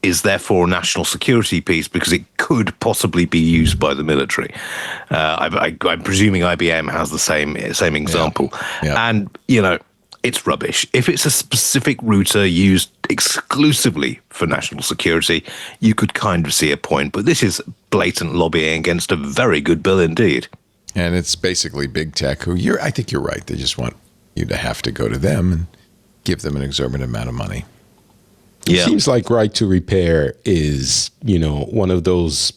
is therefore a national security piece because it could possibly be used by the military. I'm presuming IBM has the same example. Yeah. And, it's rubbish. If it's a specific router used exclusively for national security, you could kind of see a point. But this is blatant lobbying against a very good bill indeed. And it's basically big tech who I think you're right. They just want you to have to go to them and give them an exorbitant amount of money. It seems like right to repair is, one of those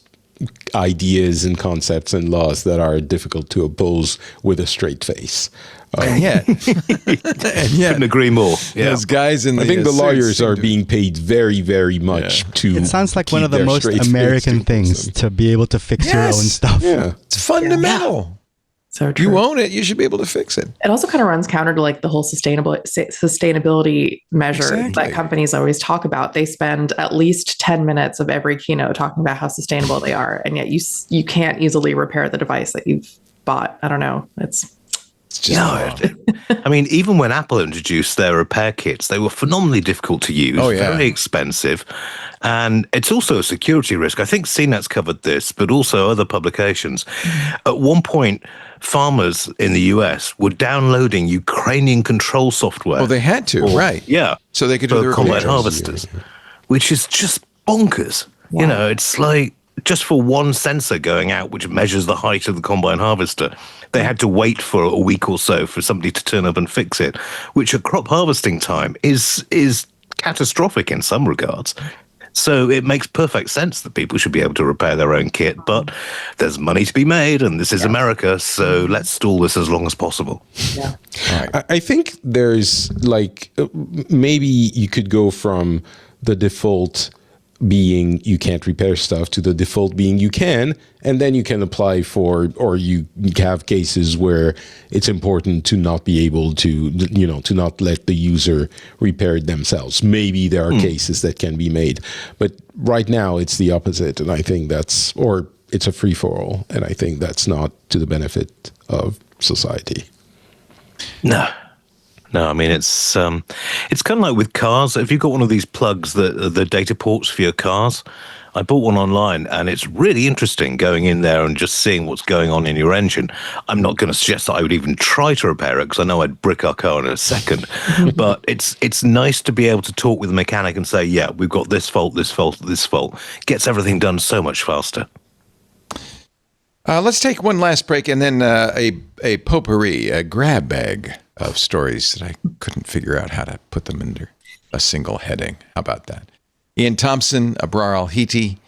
ideas and concepts and laws that are difficult to oppose with a straight face. And yet, couldn't agree more. Yeah. Those guys in the I think the lawyers are being paid very, very much to. It sounds like one keep of the their most straight face American things them. to be able to fix your own stuff. Yeah. It's fundamental. So true. You own it, you should be able to fix it. It also kind of runs counter to like the whole sustainability measure that companies always talk about. They spend at least 10 minutes of every keynote talking about how sustainable they are, and yet you can't easily repair the device that you've bought. I don't know. It's just I mean, even when Apple introduced their repair kits, they were phenomenally difficult to use, very expensive, and it's also a security risk. I think CNET's covered this, but also other publications. At one point, farmers in the US were downloading Ukrainian control software. Well, they had to, right? Yeah. So they could do their combine repairs. harvesters, which is just bonkers. Yeah. It's like just for one sensor going out, which measures the height of the combine harvester, they had to wait for a week or so for somebody to turn up and fix it, which at crop harvesting time is catastrophic in some regards. So it makes perfect sense that people should be able to repair their own kit, but there's money to be made, and this is America, so let's stall this as long as possible. Yeah. I think there's maybe you could go from the default being you can't repair stuff to the default being you can, and then you can apply for, or you have cases where it's important to not be able to, to not let the user repair it themselves. Maybe there are cases that can be made, but right now it's the opposite, and I think it's a free-for-all, and I think that's not to the benefit of society. No, I mean, it's kind of like with cars. If you've got one of these plugs, the data ports for your cars, I bought one online, and it's really interesting going in there and just seeing what's going on in your engine. I'm not going to suggest that I would even try to repair it, because I know I'd brick our car in a second. But it's nice to be able to talk with the mechanic and say, yeah, we've got this fault, this fault, this fault. Gets everything done so much faster. Let's take one last break, and then a potpourri, a grab bag of stories that I couldn't figure out how to put them under a single heading. How about that? Ian Thompson, Abrar Al-Hiti,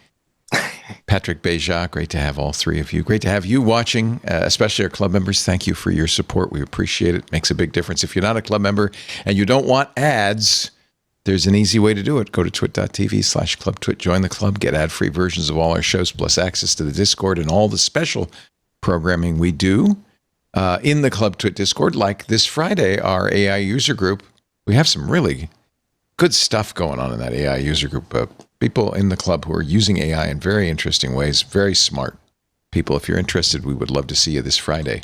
Patrick Beja, great to have all three of you. Great to have you watching, especially our club members. Thank you for your support. We appreciate it. Makes a big difference. If you're not a club member and you don't want ads, there's an easy way to do it. Go to twit.tv/clubtwit, join the club, get ad-free versions of all our shows, plus access to the Discord and all the special programming we do in the Club Twit Discord, like this Friday, our AI user group. We have some really good stuff going on in that AI user group. People in the club who are using AI in very interesting ways, very smart people. If you're interested, we would love to see you this Friday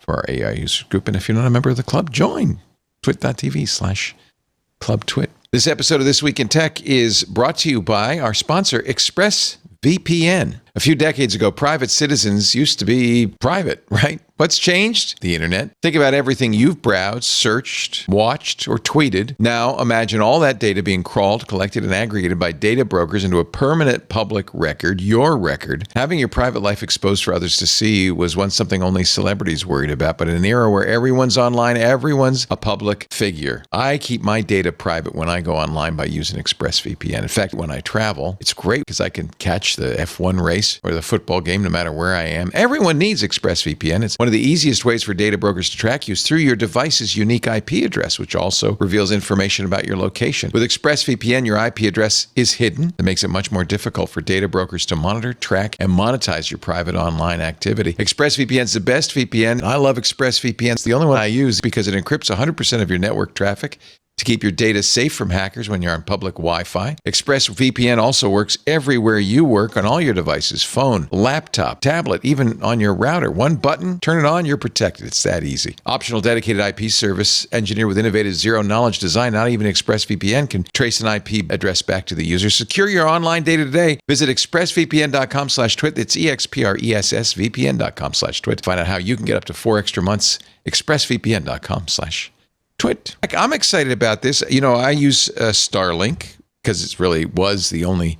for our AI user group. And if you're not a member of the club, join twit.tv/clubtwit. This episode of This Week in Tech is brought to you by our sponsor, ExpressVPN. A few decades ago, private citizens used to be private, right? What's changed? The internet. Think about everything you've browsed, searched, watched, or tweeted. Now imagine all that data being crawled, collected, and aggregated by data brokers into a permanent public record, your record. Having your private life exposed for others to see was once something only celebrities worried about, but in an era where everyone's online, everyone's a public figure. I keep my data private when I go online by using ExpressVPN. In fact, when I travel, it's great because I can catch the F1 race or the football game no matter where I am. Everyone needs ExpressVPN. It's one of the easiest ways for data brokers to track you is through your device's unique IP address, which also reveals information about your location. With ExpressVPN, your IP address is hidden. That makes it much more difficult for data brokers to monitor, track, and monetize your private online activity. ExpressVPN is the best VPN. I love ExpressVPN. It's the only one I use because it encrypts 100% of your network traffic to keep your data safe from hackers when you're on public Wi-Fi. ExpressVPN also works everywhere you work on all your devices, phone, laptop, tablet, even on your router. One button, turn it on, you're protected. It's that easy. Optional dedicated IP service engineered with innovative zero-knowledge design. Not even ExpressVPN can trace an IP address back to the user. Secure your online data today. Visit expressvpn.com/twit. It's expressvpn.com/twit. Find out how you can get up to 4 extra months. expressvpn.com/twit. I'm excited about this. I use Starlink because it really was the only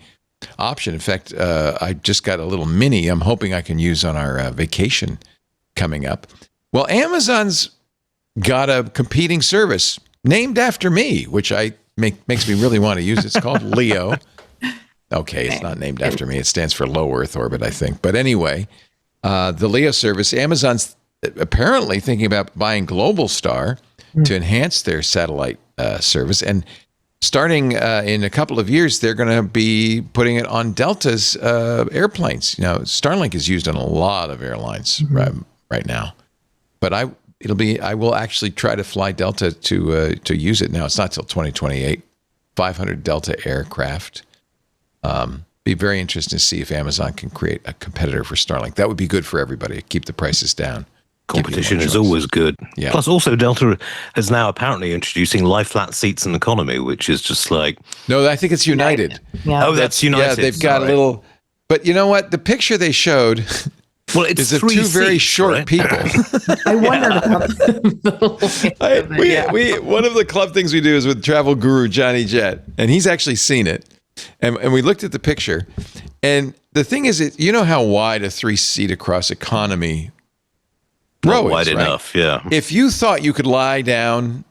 option. In fact, I just got a little mini I'm hoping I can use on our vacation coming up. Well, Amazon's got a competing service named after me, which makes me really want to use. It's called Leo. Okay, it's not named after me. It stands for low Earth orbit, I think. But anyway, the Leo service, Amazon's apparently thinking about buying Globalstar to enhance their satellite service. And starting in a couple of years, they're going to be putting it on Delta's airplanes. Starlink is used on a lot of airlines right now. But I will actually try to fly Delta to use it. Now, it's not till 2028. 500 Delta aircraft. Be very interesting to see if Amazon can create a competitor for Starlink. That would be good for everybody. Keep the prices down. Competition is always good. Yeah. Plus, also, Delta is now apparently introducing lie flat seats in economy, which is just like... No, I think it's United. Yeah. Oh, that's United. Yeah, they've got a little... But you know what? The picture they showed it's is of two very short people. I wondered about One of the club things we do is with travel guru Johnny Jett, and he's actually seen it. And we looked at the picture. And the thing is, you know how wide a 3-seat across economy row wide is, right? enough, yeah. If you thought you could lie down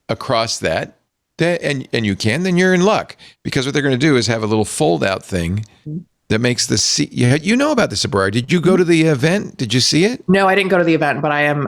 across that, and you can, then you're in luck. Because what they're going to do is have a little fold-out thing that makes the seat. You know about this, Abrar. Did you go to the event? Did you see it? No, I didn't go to the event, but I am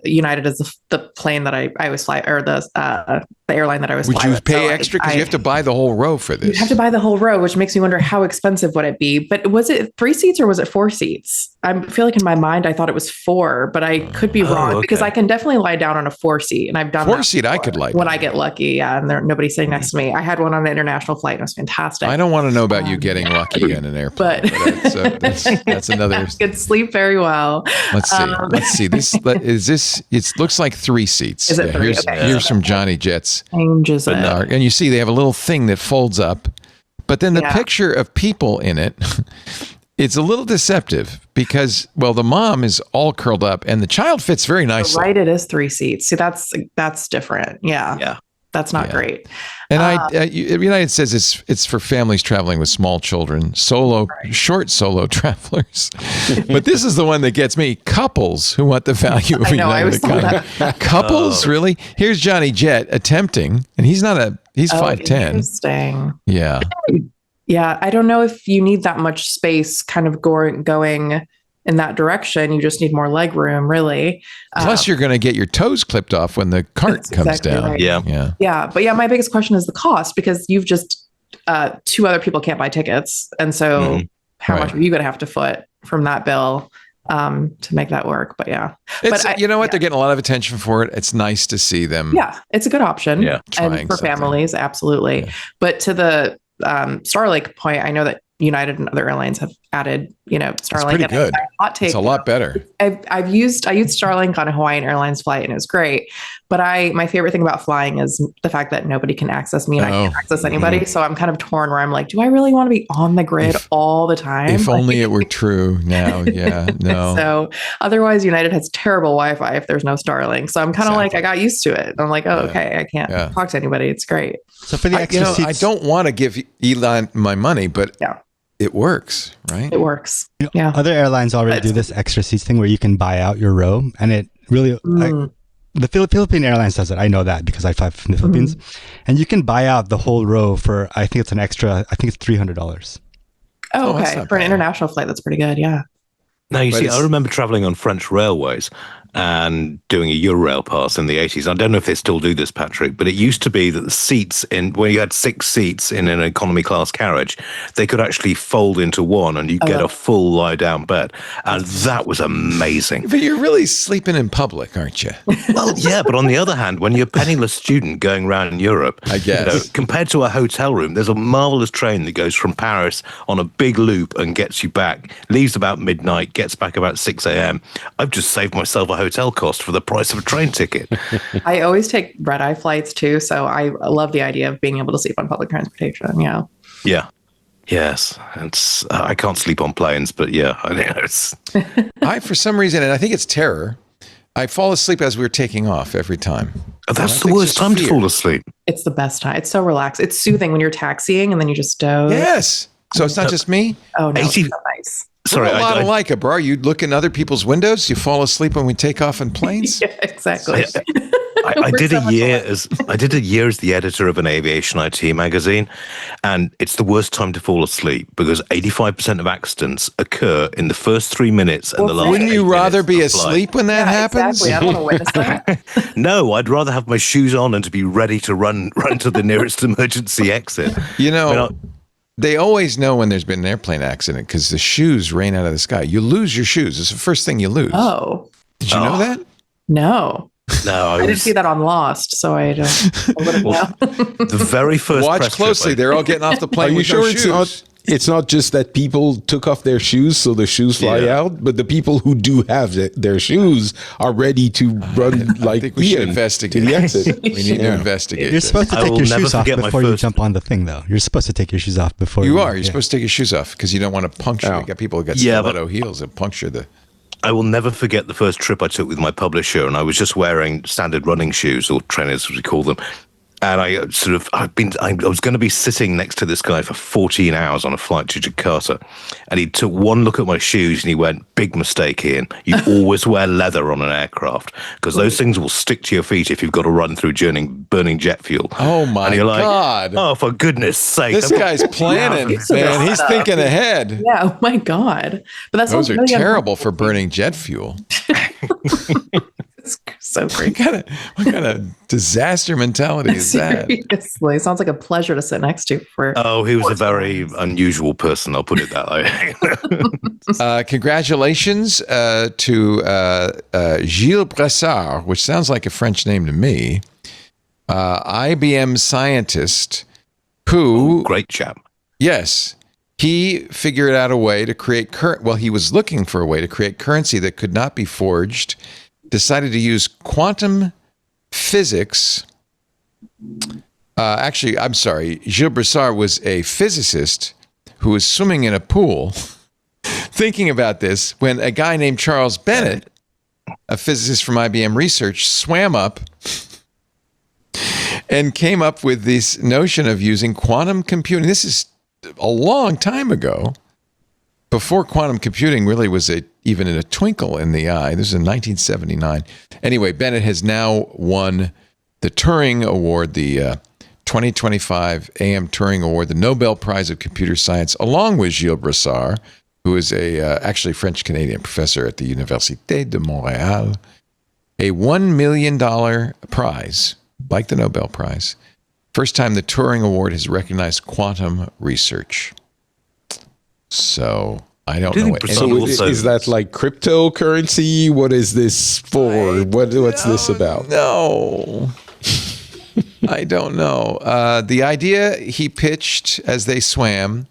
United is the plane that I always fly, or the airline that I was. Would fly you with. pay extra because you have to buy the whole row for this? You have to buy the whole row, which makes me wonder how expensive would it be. But was it 3 seats or was it 4 seats? I feel like in my mind I thought it was 4, but I could be wrong because I can definitely lie down on a 4-seat, and I've done 4-seat. I could lie when I get lucky. Yeah, and nobody's sitting next to me. I had one on an international flight, and it was fantastic. I don't want to know about you getting lucky in an airplane, but that's another. I could sleep very well. Let's see. It looks like 3 seats. Is it 3? Here's from Johnny Jett's. Changes it. And you see they have a little thing that folds up, but then the picture of people in it, it's a little deceptive because, well, the mom is all curled up and the child fits very nicely. Right, it is 3 seats. See, that's different. Yeah. That's not great. And United says it's for families traveling with small children, short solo travelers. But this is the one that gets me. Couples who want the value of United Economy. Couples, really? Here's Johnny Jett attempting, and he's 5'10". Interesting. Yeah. Yeah, I don't know if you need that much space kind of going in that direction. You just need more leg room, really. Plus, you're going to get your toes clipped off when the cart comes exactly down. Right. Yeah. But my biggest question is the cost, because you've just 2 other people can't buy tickets, and so how much are you going to have to foot from that bill to make that work? But you know what? They're getting a lot of attention for it. It's nice to see them. Yeah, it's a good option. Yeah, and for families, absolutely. Yeah. But to the Starlink point, I know that United and other airlines have added, Starlink. It's pretty good. It's a lot better. I used Starlink on a Hawaiian Airlines flight, and it was great. But my favorite thing about flying is the fact that nobody can access me and I can't access anybody. So I'm kind of torn where I'm like, do I really want to be on the grid all the time? If only it were true now. Yeah, no. So otherwise, United has terrible Wi-Fi if there's no Starlink. So I'm kind of like, I got used to it. I'm like, okay, I can't talk to anybody. It's great. So for the extra seats, I don't want to give Elon my money, but it works, right? It works. Yeah. Other airlines already do this extra seats thing where you can buy out your row, and it really the Philippine Airlines does it. I know that because I fly from the Philippines, and you can buy out the whole row for I think it's $300. Oh, okay. For an international flight, that's pretty good. Yeah. Now, you see, I remember traveling on French railways, and doing a Eurail pass in the 80s. I don't know if they still do this, Patrick, but it used to be that the seats where you had 6 seats in an economy class carriage, they could actually fold into one and you get a full lie down bed. And that was amazing. But you're really sleeping in public, aren't you? Well, yeah, but on the other hand, when you're a penniless student going around in Europe, I guess, compared to a hotel room, there's a marvelous train that goes from Paris on a big loop and gets you back, leaves about midnight, gets back about 6 a.m. I've just saved myself a hotel cost for the price of a train ticket. I always take red-eye flights too, so I love the idea of being able to sleep on public transportation. Yeah. Yeah. Yes. It's I can't sleep on planes, but yeah, I know it's. I, for some reason, and I think it's terror, I fall asleep as we're taking off every time. Oh, that's the worst time to fall asleep. It's the best time. It's so relaxed. It's soothing when you're taxiing and then you just doze. Yes. So it's not just me? Oh, no, it's so nice. Sorry, we're a lot alike, bro. You look in other people's windows, you fall asleep when we take off in planes? Yeah, exactly. I did a year as the editor of an aviation IT magazine, and it's the worst time to fall asleep because 85% of accidents occur in the first 3 minutes and the last. Wouldn't you rather be asleep when that happens? Exactly. I don't want to witness that. No, I'd rather have my shoes on and to be ready to run to the nearest emergency exit. You know, they always know when there's been an airplane accident because the shoes rain out of the sky. You lose your shoes. It's the first thing you lose. Oh. Did you know that? No. No, I didn't see that on Lost, so I wouldn't know. The very first watch closely. They're all getting off the plane. Are you with sure no it's shoes. it's not just that people took off their shoes so the shoes fly out, but the people who do have their shoes are ready to run I think we should investigate to the exit. We need to investigate. You're supposed to I take will your never shoes off forget my before you first- jump on the thing, though. You're supposed to take your shoes off before You are. You're supposed to take your shoes off because you don't want to puncture. Oh. You got people who got Yeah, stiletto heels and puncture the. I will never forget the first trip I took with my publisher, and I was just wearing standard running shoes, or trainers as we call them. And I was going to be sitting next to this guy for 14 hours on a flight to Jakarta. And he took one look at my shoes and he went, "Big mistake, Ian. You always wear leather on an aircraft because those things will stick to your feet if you've got to run through burning jet fuel." Oh my and you're like, God. Oh, for goodness sake. This guy's planning, man. He's thinking ahead. Yeah, oh my God. But that's Those are terrible for burning jet fuel. It's so great. What kind of disaster mentality is that? Seriously, sounds like a pleasure to sit next to. He was a very unusual person, I'll put it that way. Congratulations to Gilles Bressard, which sounds like a French name to me, IBM scientist who... Great chap. Yes. He figured out a way to create he was looking for a way to create currency that could not be forged, decided to use quantum physics. Actually, I'm sorry. Gilles Bressard was a physicist who was swimming in a pool thinking about this when a guy named Charles Bennett, a physicist from IBM Research, swam up and came up with this notion of using quantum computing. This is a long time ago, before quantum computing really was even in a twinkle in the eye. This is in 1979. Anyway, Bennett has now won the Turing Award, the 2025 AM Turing Award, the Nobel Prize of Computer Science, along with Gilles Bressard, who is actually French-Canadian professor at the Université de Montréal. A $1 million prize, like the Nobel Prize. First time the Turing Award has recognized quantum research. So I don't know what. So is that like cryptocurrency? What is this for? What's this about? No, I don't know. The idea he pitched as they swam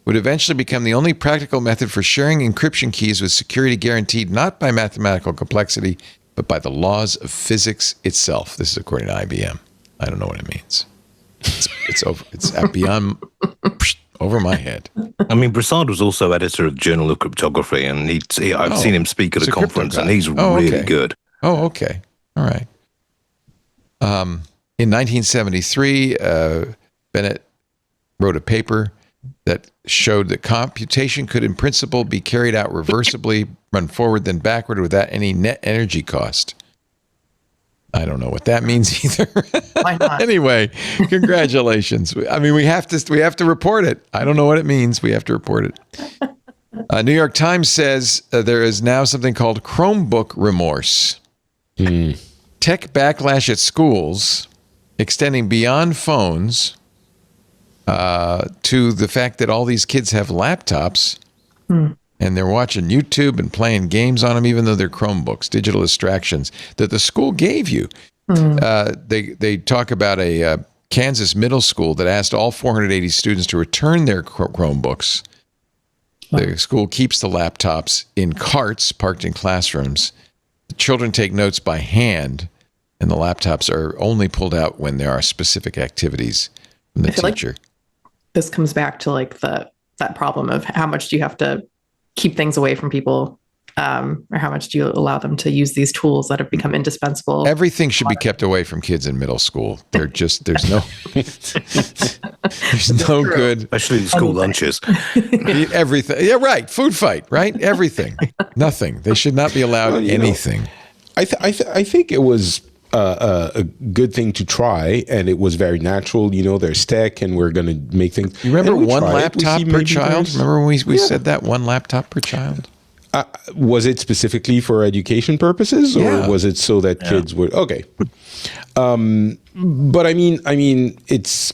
would eventually become the only practical method for sharing encryption keys with security guaranteed not by mathematical complexity, but by the laws of physics itself. This is according to IBM. I don't know what it means. It's over. It's beyond over my head. I mean, Bressard was also editor of Journal of Cryptography, and I've seen him speak at a conference, and he's really good. Oh, okay. All right. In 1973, Bennett wrote a paper that showed that computation could, in principle, be carried out reversibly, run forward then backward without any net energy cost. I don't know what that means either. Why not? Anyway, congratulations. I mean, we have to report it. I don't know what it means. We have to report it. New York Times says there is now something called Chromebook remorse. Tech backlash at schools, extending beyond phones to the fact that all these kids have laptops and they're watching YouTube and playing games on them, even though they're Chromebooks, digital distractions that the school gave you. They talk about a Kansas middle school that asked all 480 students to return their Chromebooks. The school keeps the laptops in carts parked in classrooms. The children take notes by hand, and the laptops are only pulled out when there are specific activities from the teacher. Like this comes back to like that problem of how much do you have to keep things away from people, or how much do you allow them to use these tools that have become indispensable? Everything should be kept away from kids in middle school. There's no good. Especially school lunches. Everything. Yeah, right. Food fight, right? Everything. Nothing. They should not be allowed anything. I think it was a good thing to try, and it was very natural. There's tech, and we're going to make things. You remember one laptop per child? Remember when we said that, one laptop per child? Was it specifically for education purposes, or was it so that kids would? Okay, but I mean, it's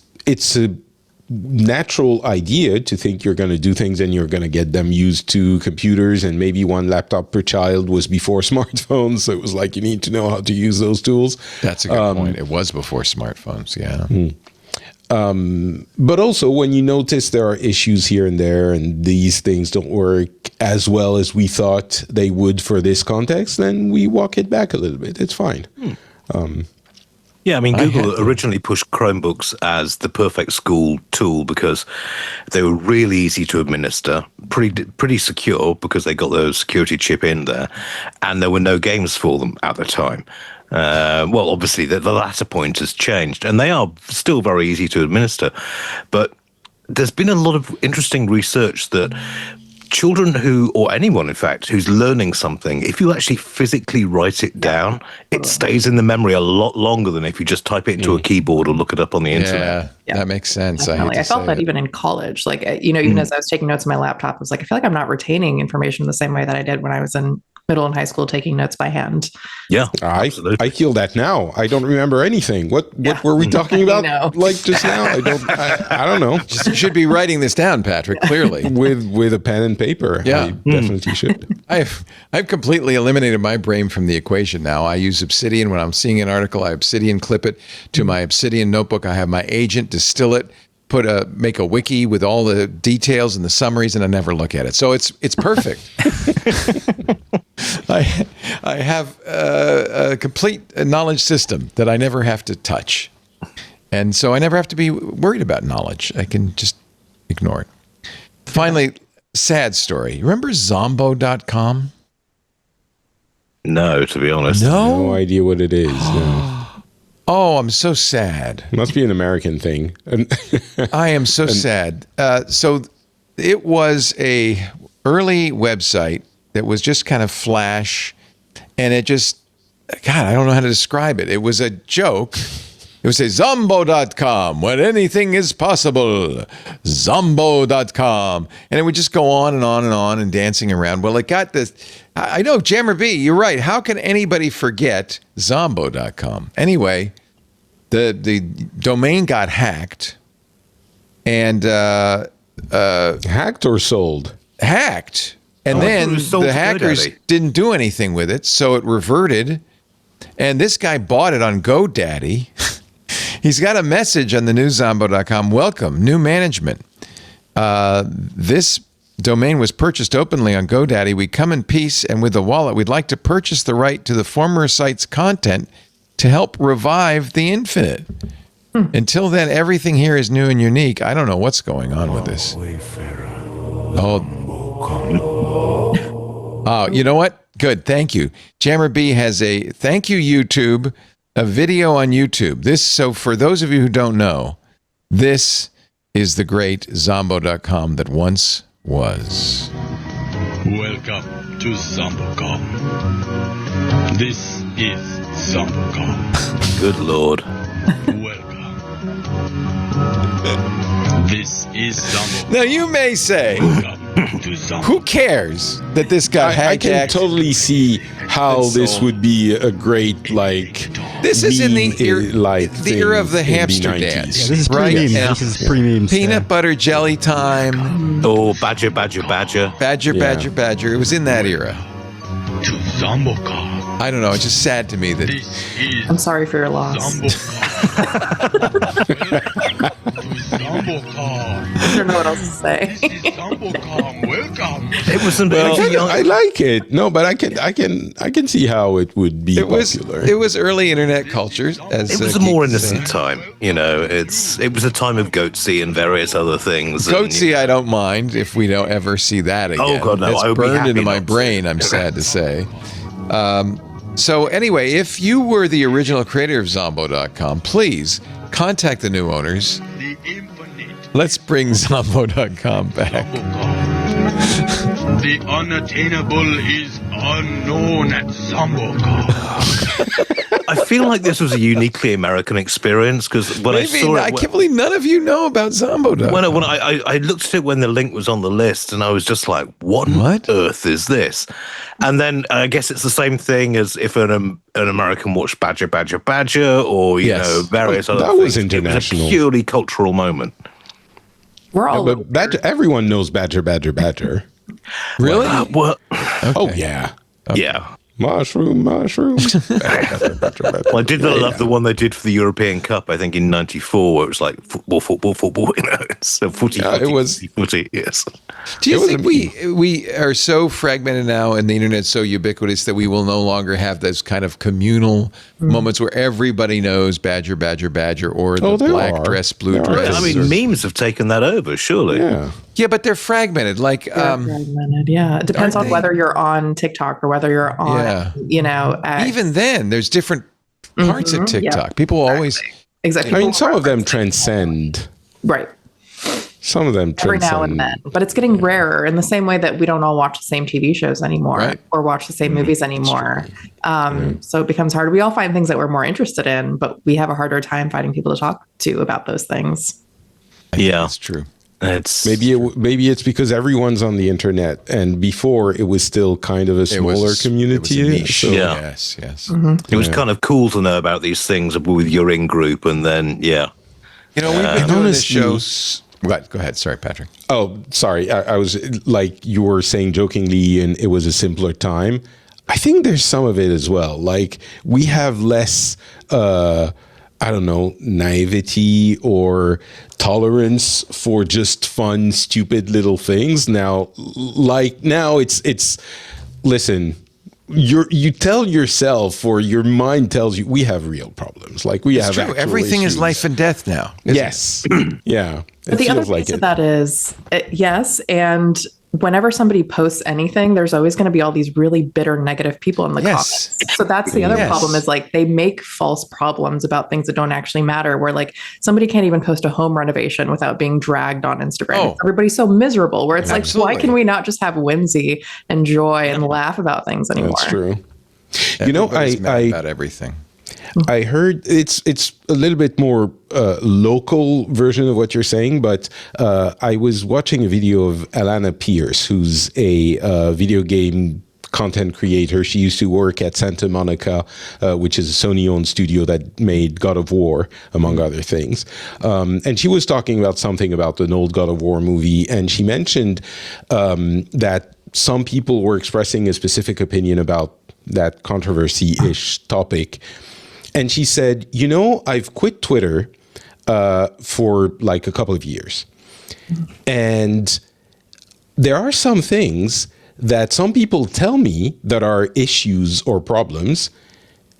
a natural idea to think you're going to do things and you're going to get them used to computers, and maybe one laptop per child was before smartphones, so it was like you need to know how to use those tools. That's a good point. It was before smartphones, yeah. But also, when you notice there are issues here and there, and these things don't work as well as we thought they would for this context, then we walk it back a little bit. It's fine. Yeah, I mean, Google originally pushed Chromebooks as the perfect school tool because they were really easy to administer, pretty secure because they got the security chip in there, and there were no games for them at the time. Well, obviously, the latter point has changed, and they are still very easy to administer. But there's been a lot of interesting research that children or anyone, in fact, who's learning something, if you actually physically write it down, it stays in the memory a lot longer than if you just type it into a keyboard or look it up on the internet. Yeah, that makes sense. I felt that even in college. Like, even as I was taking notes on my laptop, I was like, I feel like I'm not retaining information the same way that I did when I was in middle and high school taking notes by hand. Yeah, I feel that now. I don't remember anything. What were we talking about? Like just now? I don't know. Just should be writing this down, Patrick. Clearly, with a pen and paper. Yeah, I definitely should. I've completely eliminated my brain from the equation now. I use Obsidian when I'm seeing an article. I Obsidian clip it to my Obsidian notebook. I have my agent distill it, make a wiki with all the details and the summaries, and I never look at it. So it's perfect. I have a complete knowledge system that I never have to touch. And so I never have to be worried about knowledge. I can just ignore it. Finally, sad story. Remember Zombo.com? No, to be honest. No idea what it is. No. Oh, I'm so sad. Must be an American thing. I am so sad. So it was a early website that was just kind of flash, and it just, God, I don't know how to describe it. It was a joke. It would say Zombo.com, when anything is possible. Zombo.com. And it would just go on and on and on and dancing around. Well, it got this. I know, Jammer B, you're right. How can anybody forget Zombo.com? Anyway, the domain got hacked. And hacked or sold? Hacked. And then the hackers didn't do anything with it, so it reverted. And this guy bought it on GoDaddy. He's got a message on the new Zombo.com. Welcome, new management. This domain was purchased openly on GoDaddy. We come in peace, and with the wallet, we'd like to purchase the right to the former site's content to help revive the infinite. Until then, everything here is new and unique. I don't know what's going on with this. Oh, you know what? Good. Thank you. Jammer B has a thank you, YouTube, a video on YouTube. So for those of you who don't know, this is the great Zombo.com that once was. Welcome to Zombo.com. This is Zombo.com. Good Lord. Welcome. This is Zombo. Now you may say, Welcome to Zombo. who cares that this got hijacked? I can totally see how It's this sold. would be a great like. This is in the meme, era, the era of the thing in hamster 90s. dance. Yeah, this is right? pre-memes. Yeah. This is pre-memes. Peanut butter jelly time. Or badger, badger, badger. Badger, Yeah. badger, badger. It was in that era. To Zambocom. I don't know. It's just sad to me that This is I'm sorry for your loss. Zambocom. To Zambocom. I don't know what else to say. This is Zambocom. Welcome. It was some I like it. No, but I can see how it would be it was popular. early internet culture. As It was a Keith more was innocent time, you know. It was a time of goatsy and various other things. and- Goatsy, I don't mind if we don't ever see that again. Oh, God, no, That's I would be burned happy into my not to. brain, I'm sad to say. So anyway, if you were the original creator of Zombo.com, please contact the new owners. The infinite Let's bring Zombo.com back. Zambocom. The unattainable is unknown at Zambocom. I feel like this was a uniquely American experience because when I Maybe, saw it, I can't believe none of you know about Zombo.com. when I looked at it when the link was on the list, and I was just like, "What on What? earth is this?" And then I guess it's the same thing as if an American watched Badger, Badger, Badger, or you Yes. know various other that things. was international. It was a purely cultural moment. We're all But Badger, everyone knows Badger, Badger, Badger. Really? Well, Oh yeah, yeah. mushroom. Well, I did love the one they did for the European Cup, I think in '94, where it was like football, you know, it's a footy, Yeah, it was- footy, yes. Do you It was think we are so fragmented now and the internet's so ubiquitous that we will no longer have those kind of communal moments where everybody knows Badger, Badger, Badger, or the Oh, there black are. dress, blue There are. dress? I mean, memes have taken that over, surely. Yeah. yeah, but they're fragmented. Like, fragmented. Yeah, it depends aren't on they? whether you're on TikTok or whether you're on, Yeah. you know, X. even then, there's different parts of Mhm, yeah. TikTok. People always. Exactly. I mean, some of them transcend. right. Some of them Every transcend. now and then, but it's getting rarer in the same way that we don't all watch the same TV shows anymore Right. or watch the same movies anymore. So it becomes hard. We all find things that we're more interested in, but we have a harder time finding people to talk to about those things. Yeah, That's true. it's Maybe it's because everyone's on the internet, and before it was still kind of a smaller community. It was a niche. so- Yeah. Yes, yes. It was kind of cool to know about these things with your in group, and then You know, we've been doing this honestly- show. Go ahead. Sorry, Patrick. Oh, sorry. I was like you were saying jokingly, and it was a simpler time. I think there's some of it as well. Like we have less, I don't know, naivety or tolerance for just fun, stupid little things. Now, it's listen. You tell yourself, or your mind tells you, we have real problems. Like we have It's true. actual Everything is issues. life and death now. isn't Yes. Yeah. But the other piece of that is, yes, and whenever somebody posts anything, there's always going to be all these really bitter, negative people in the Yes. comments. So that's the other Yes. problem is like they make false problems about things that don't actually matter. Where like somebody can't even post a home renovation without being dragged on Instagram. Oh. Everybody's so miserable. Where it's Absolutely. like, why can we not just have whimsy and joy and laugh about things anymore? That's true. You know, Everybody's mad about everything. I heard it's a little bit more local version of what you're saying, but I was watching a video of Alana Pierce, who's a video game content creator. She used to work at Santa Monica, which is a Sony-owned studio that made God of War, among other things. And she was talking about something about an old God of War movie, and she mentioned that some people were expressing a specific opinion about that controversy-ish topic. And she said, you know, I've quit Twitter for like a couple of years. And there are some things that some people tell me that are issues or problems,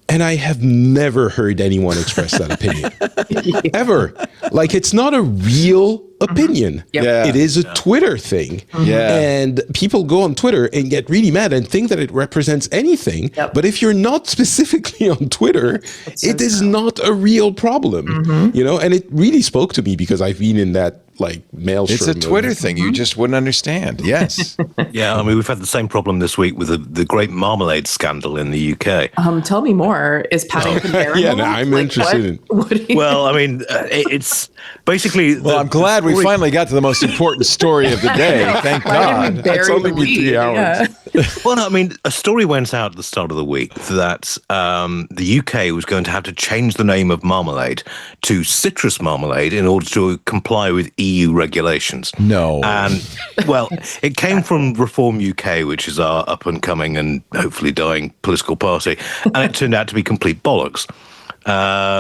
and I have never heard anyone express that opinion. Ever. Like, it's not a real opinion. Yep. Yeah. It is a Twitter thing. Yeah. And people go on Twitter and get really mad and think that it represents anything. Yep. But if you're not specifically on Twitter, it is not a real problem. You know, and it really spoke to me because I've been in that like maelstrom. It's a Twitter of- thing. You just wouldn't understand. Yes. yeah. I mean, we've had the same problem this week with the great Marmalade scandal in the UK. Tell me more. Is Paddington Bear Yeah, involved? no, I'm Like, interested in- what do you- Well, I mean, it's basically. Well, I'm glad we finally got to the most important story of the day. Thank Why did we God. bury It's only the been 3 lead? hours. Yeah. Well, no, I mean, a story went out at the start of the week that the UK was going to have to change the name of Marmalade to Citrus Marmalade in order to comply with EU regulations. No. And, well, it came from Reform UK, which is our up-and-coming and hopefully dying political party, and it turned out to be complete bollocks.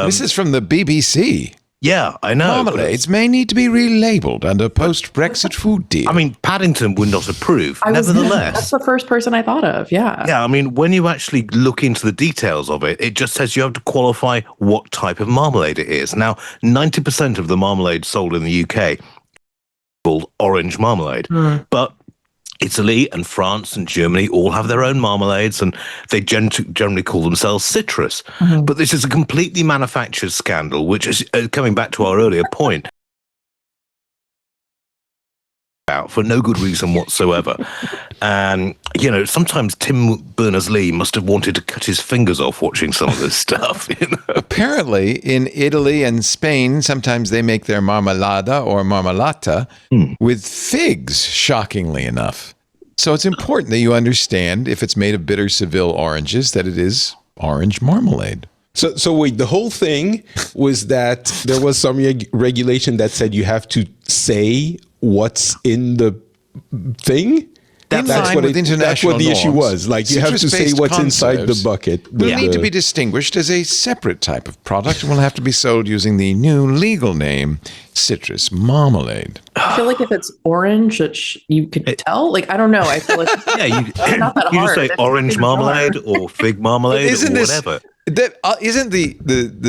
This is from the BBC. Yeah, I know. Marmalades may need to be relabeled under post-Brexit food deal. I mean, Paddington would not approve. That's Nevertheless, the first person I thought of. Yeah. yeah, I mean, when you actually look into the details of it, it just says you have to qualify what type of marmalade it is. Now, 90% of the marmalade sold in the UK is called orange marmalade, but Italy and France and Germany all have their own marmalades, and they generally call themselves citrus. But this is a completely manufactured scandal, which is coming back to our earlier point, out for no good reason whatsoever. And, you know, sometimes Tim Berners-Lee must have wanted to cut his fingers off watching some of this stuff. You know? Apparently, in Italy and Spain, sometimes they make their marmalada or marmalata with figs, shockingly enough. So it's important that you understand, if it's made of bitter Seville oranges, that it is orange marmalade. So wait, the whole thing was that there was some regulation that said you have to say what's in the thing? That's what the issue was. Like, you have to say what's inside the bucket. Will need to be distinguished as a separate type of product and will have to be sold using the new legal name, citrus marmalade. I feel like if it's orange, you could tell. Like, I don't know. I feel like not that you hard. just say orange marmalade or fig marmalade or whatever. Isn't the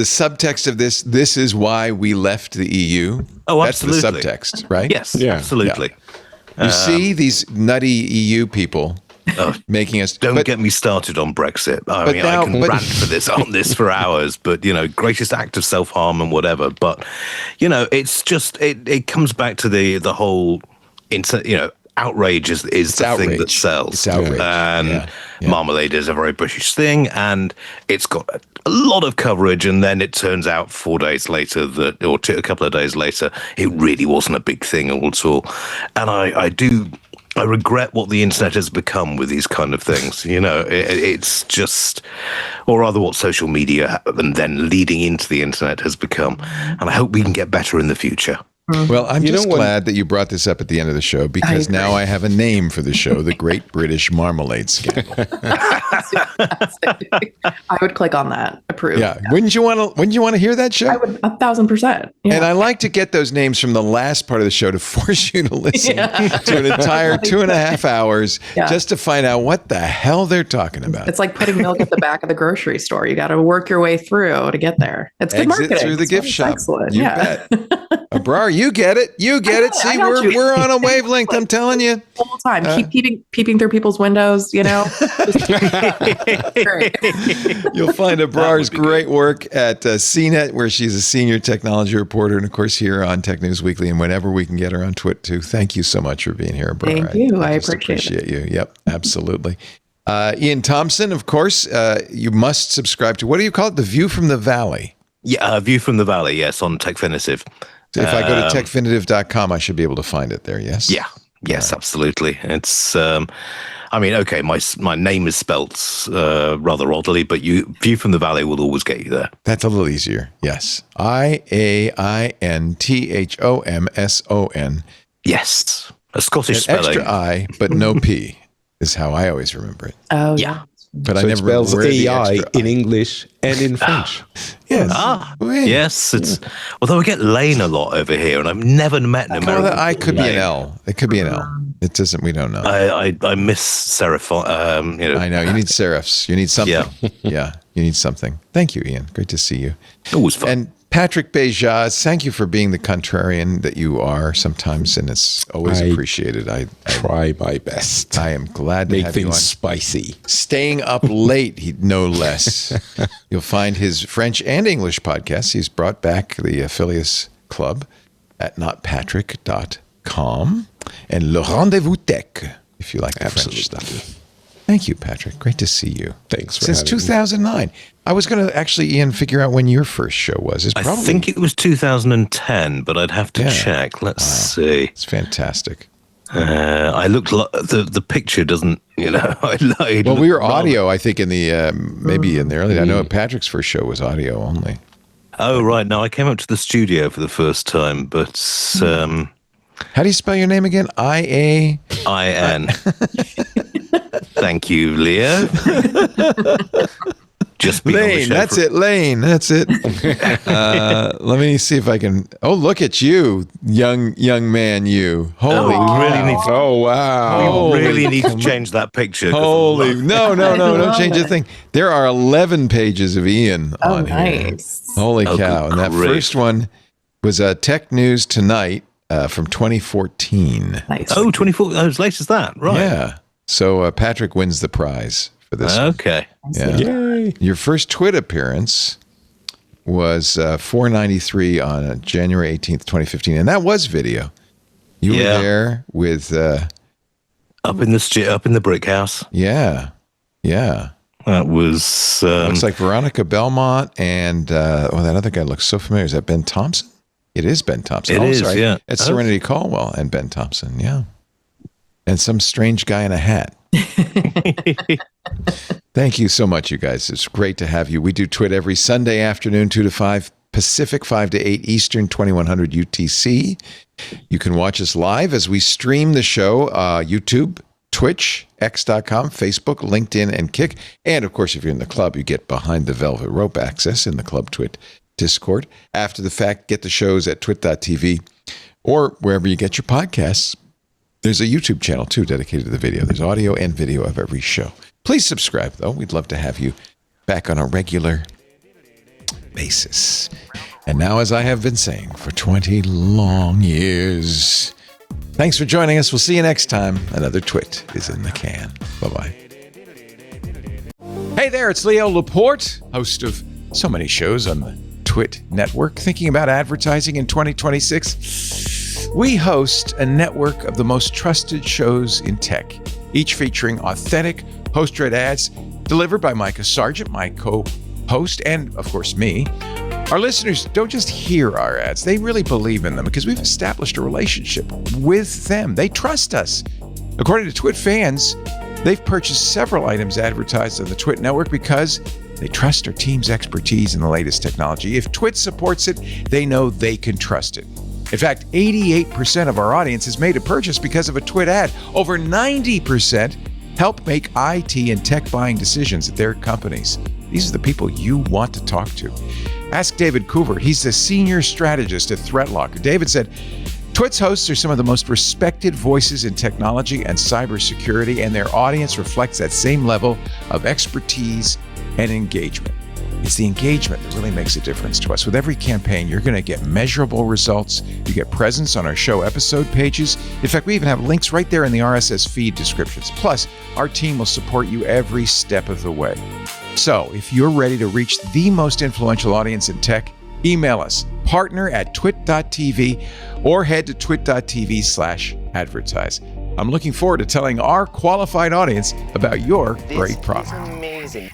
subtext of this? This is why we left the EU. Oh, that's absolutely. the subtext, right? Yes, absolutely. Yeah. You see these nutty EU people making us. Don't get me started on Brexit. I mean, I can rant on this for hours, but, you know, greatest act of self-harm and whatever. But, you know, it's just it comes back to the whole, you know, outrage is the thing that sells. It's outrage. And marmalade is a very British thing, and it's got a lot of coverage, and then it turns out 4 days later or a couple of days later, it really wasn't a big thing at all. And I regret what the internet has become with these kind of things. You know, it's just, or rather what social media and then leading into the internet has become. And I hope we can get better in the future. Well, I'm just glad that you brought this up at the end of the show, because now I have a name for the show, the Great British Marmalade Scandal. I would click on that. Approve. Yeah. Wouldn't you want to hear that show? I would 1,000%. Yeah. And I like to get those names from the last part of the show to force you to listen to an entire 2.5 hours just to find out what the hell they're talking about. It's like putting milk at the back of the grocery store. You got to work your way through to get there. It's good marketing. Through the gift shop. Excellent. You bet. Brar, you get it. You get it. See, we're on a wavelength. I'm telling you. The whole time, keep peeping through people's windows. You know. Great. You'll find Brar's great work at CNET, where she's a senior technology reporter, and of course here on Tech News Weekly, and whenever we can get her on Twitter too. Thank you so much for being here, Brar. Thank you. I appreciate you. Yep, absolutely. Ian Thompson, of course, you must subscribe to, what do you call it? The View from the Valley. Yeah, View from the Valley. Yes, on Techfinitive. So if I go to techfinitive.com, I should be able to find it there, yes? Yeah. Yes, absolutely. It's, I mean, okay, my name is spelt rather oddly, but View from the Valley will always get you there. That's a little easier. Yes. IAINTHOMSON. Yes. A Scottish spelling. Extra I, but no P is how I always remember it. Oh, yeah. But so I never spells AI in English and in French. Yes. Yes. It's although we get Lane a lot over here, and I've never met an American. Well, I could be an L. It could be an L. It doesn't. We don't know. I miss serif. You know. I know you need serifs. You need something. Yeah. You need something. Thank you, Ian. Great to see you. Always fun. And Patrick Bejaz, thank you for being the contrarian that you are sometimes, and it's always appreciated. I try my best. I am glad to make have things you on. Spicy. Staying up late, no less. You'll find his French and English podcasts. He's brought back the Affiliates Club at notpatrick.com and Le Rendezvous Tech, if you like the French stuff. Thank you, Patrick. Great to see you. Thanks for Since 2009. Me. I was going to actually, Ian, figure out when your first show was. I think it was 2010, but I'd have to check. Let's see. It's fantastic. I looked like the picture doesn't, I lied. Well, we were audio, I think, in the maybe in the early. I know Patrick's first show was audio only. Oh, right. No, I came up to the studio for the first time, but How do you spell your name again? I-N. Thank you, Leo. Just been on the Lane, show that's it, Lane. That's it. Let me see if I can. Oh, look at you, young man, you. Holy we really need to, Oh, wow. we really need to change that picture. 'cause Holy no, don't change a thing. There are 11 pages of Ian on nice. here. Holy cow. And that great. first one was Tech News Tonight from 2014. Nice. Oh, 24, as late as that, right. Yeah. So Patrick wins the prize for this one. Okay. Yeah. Yay. Your first Twit appearance was 493 on January 18th, 2015. And that was video. You were there with... Up in the brick house. Yeah. That was... Looks like Veronica Belmont and that other guy looks so familiar. Is that Ben Thompson? It is Ben Thompson. It is, yeah. It's Serenity Caldwell and Ben Thompson, yeah. And some strange guy in a hat. Thank you so much, you guys. It's great to have you. We do Twit every Sunday afternoon, 2 to 5 Pacific, 5 to 8 Eastern, 2100 UTC. You can watch us live as we stream the show, YouTube, Twitch, X.com, Facebook, LinkedIn, and Kick. And, of course, if you're in the club, you get behind the velvet rope access in the Club Twit Discord. After the fact, get the shows at twit.tv or wherever you get your podcasts. There's a YouTube channel, too, dedicated to the video. There's audio and video of every show. Please subscribe, though. We'd love to have you back on a regular basis. And now, as I have been saying for 20 long years, thanks for joining us. We'll see you next time. Another Twit is in the can. Bye-bye. Hey there, it's Leo Laporte, host of so many shows on the Twit network, thinking about advertising in 2026. We host a network of the most trusted shows in tech, each featuring authentic post-read ads delivered by Micah Sargent, my co-host, and of course me. Our listeners don't just hear our ads, they really believe in them because we've established a relationship with them. They trust us. According to Twit fans, they've purchased several items advertised on the Twit network because they trust our team's expertise in the latest technology. If Twit supports it, they know they can trust it. In fact, 88% of our audience has made a purchase because of a Twit ad. Over 90% help make IT and tech buying decisions at their companies. These are the people you want to talk to. Ask David Coover. He's the senior strategist at ThreatLocker. David said, Twit's hosts are some of the most respected voices in technology and cybersecurity, and their audience reflects that same level of expertise and engagement. It's the engagement that really makes a difference to us. With every campaign, you're going to get measurable results. You get presence on our show episode pages. In fact, we even have links right there in the RSS feed descriptions. Plus, our team will support you every step of the way. So, if you're ready to reach the most influential audience in tech, email us, partner@twit.tv, or head to twit.tv/advertise. I'm looking forward to telling our qualified audience about your great product. This is amazing.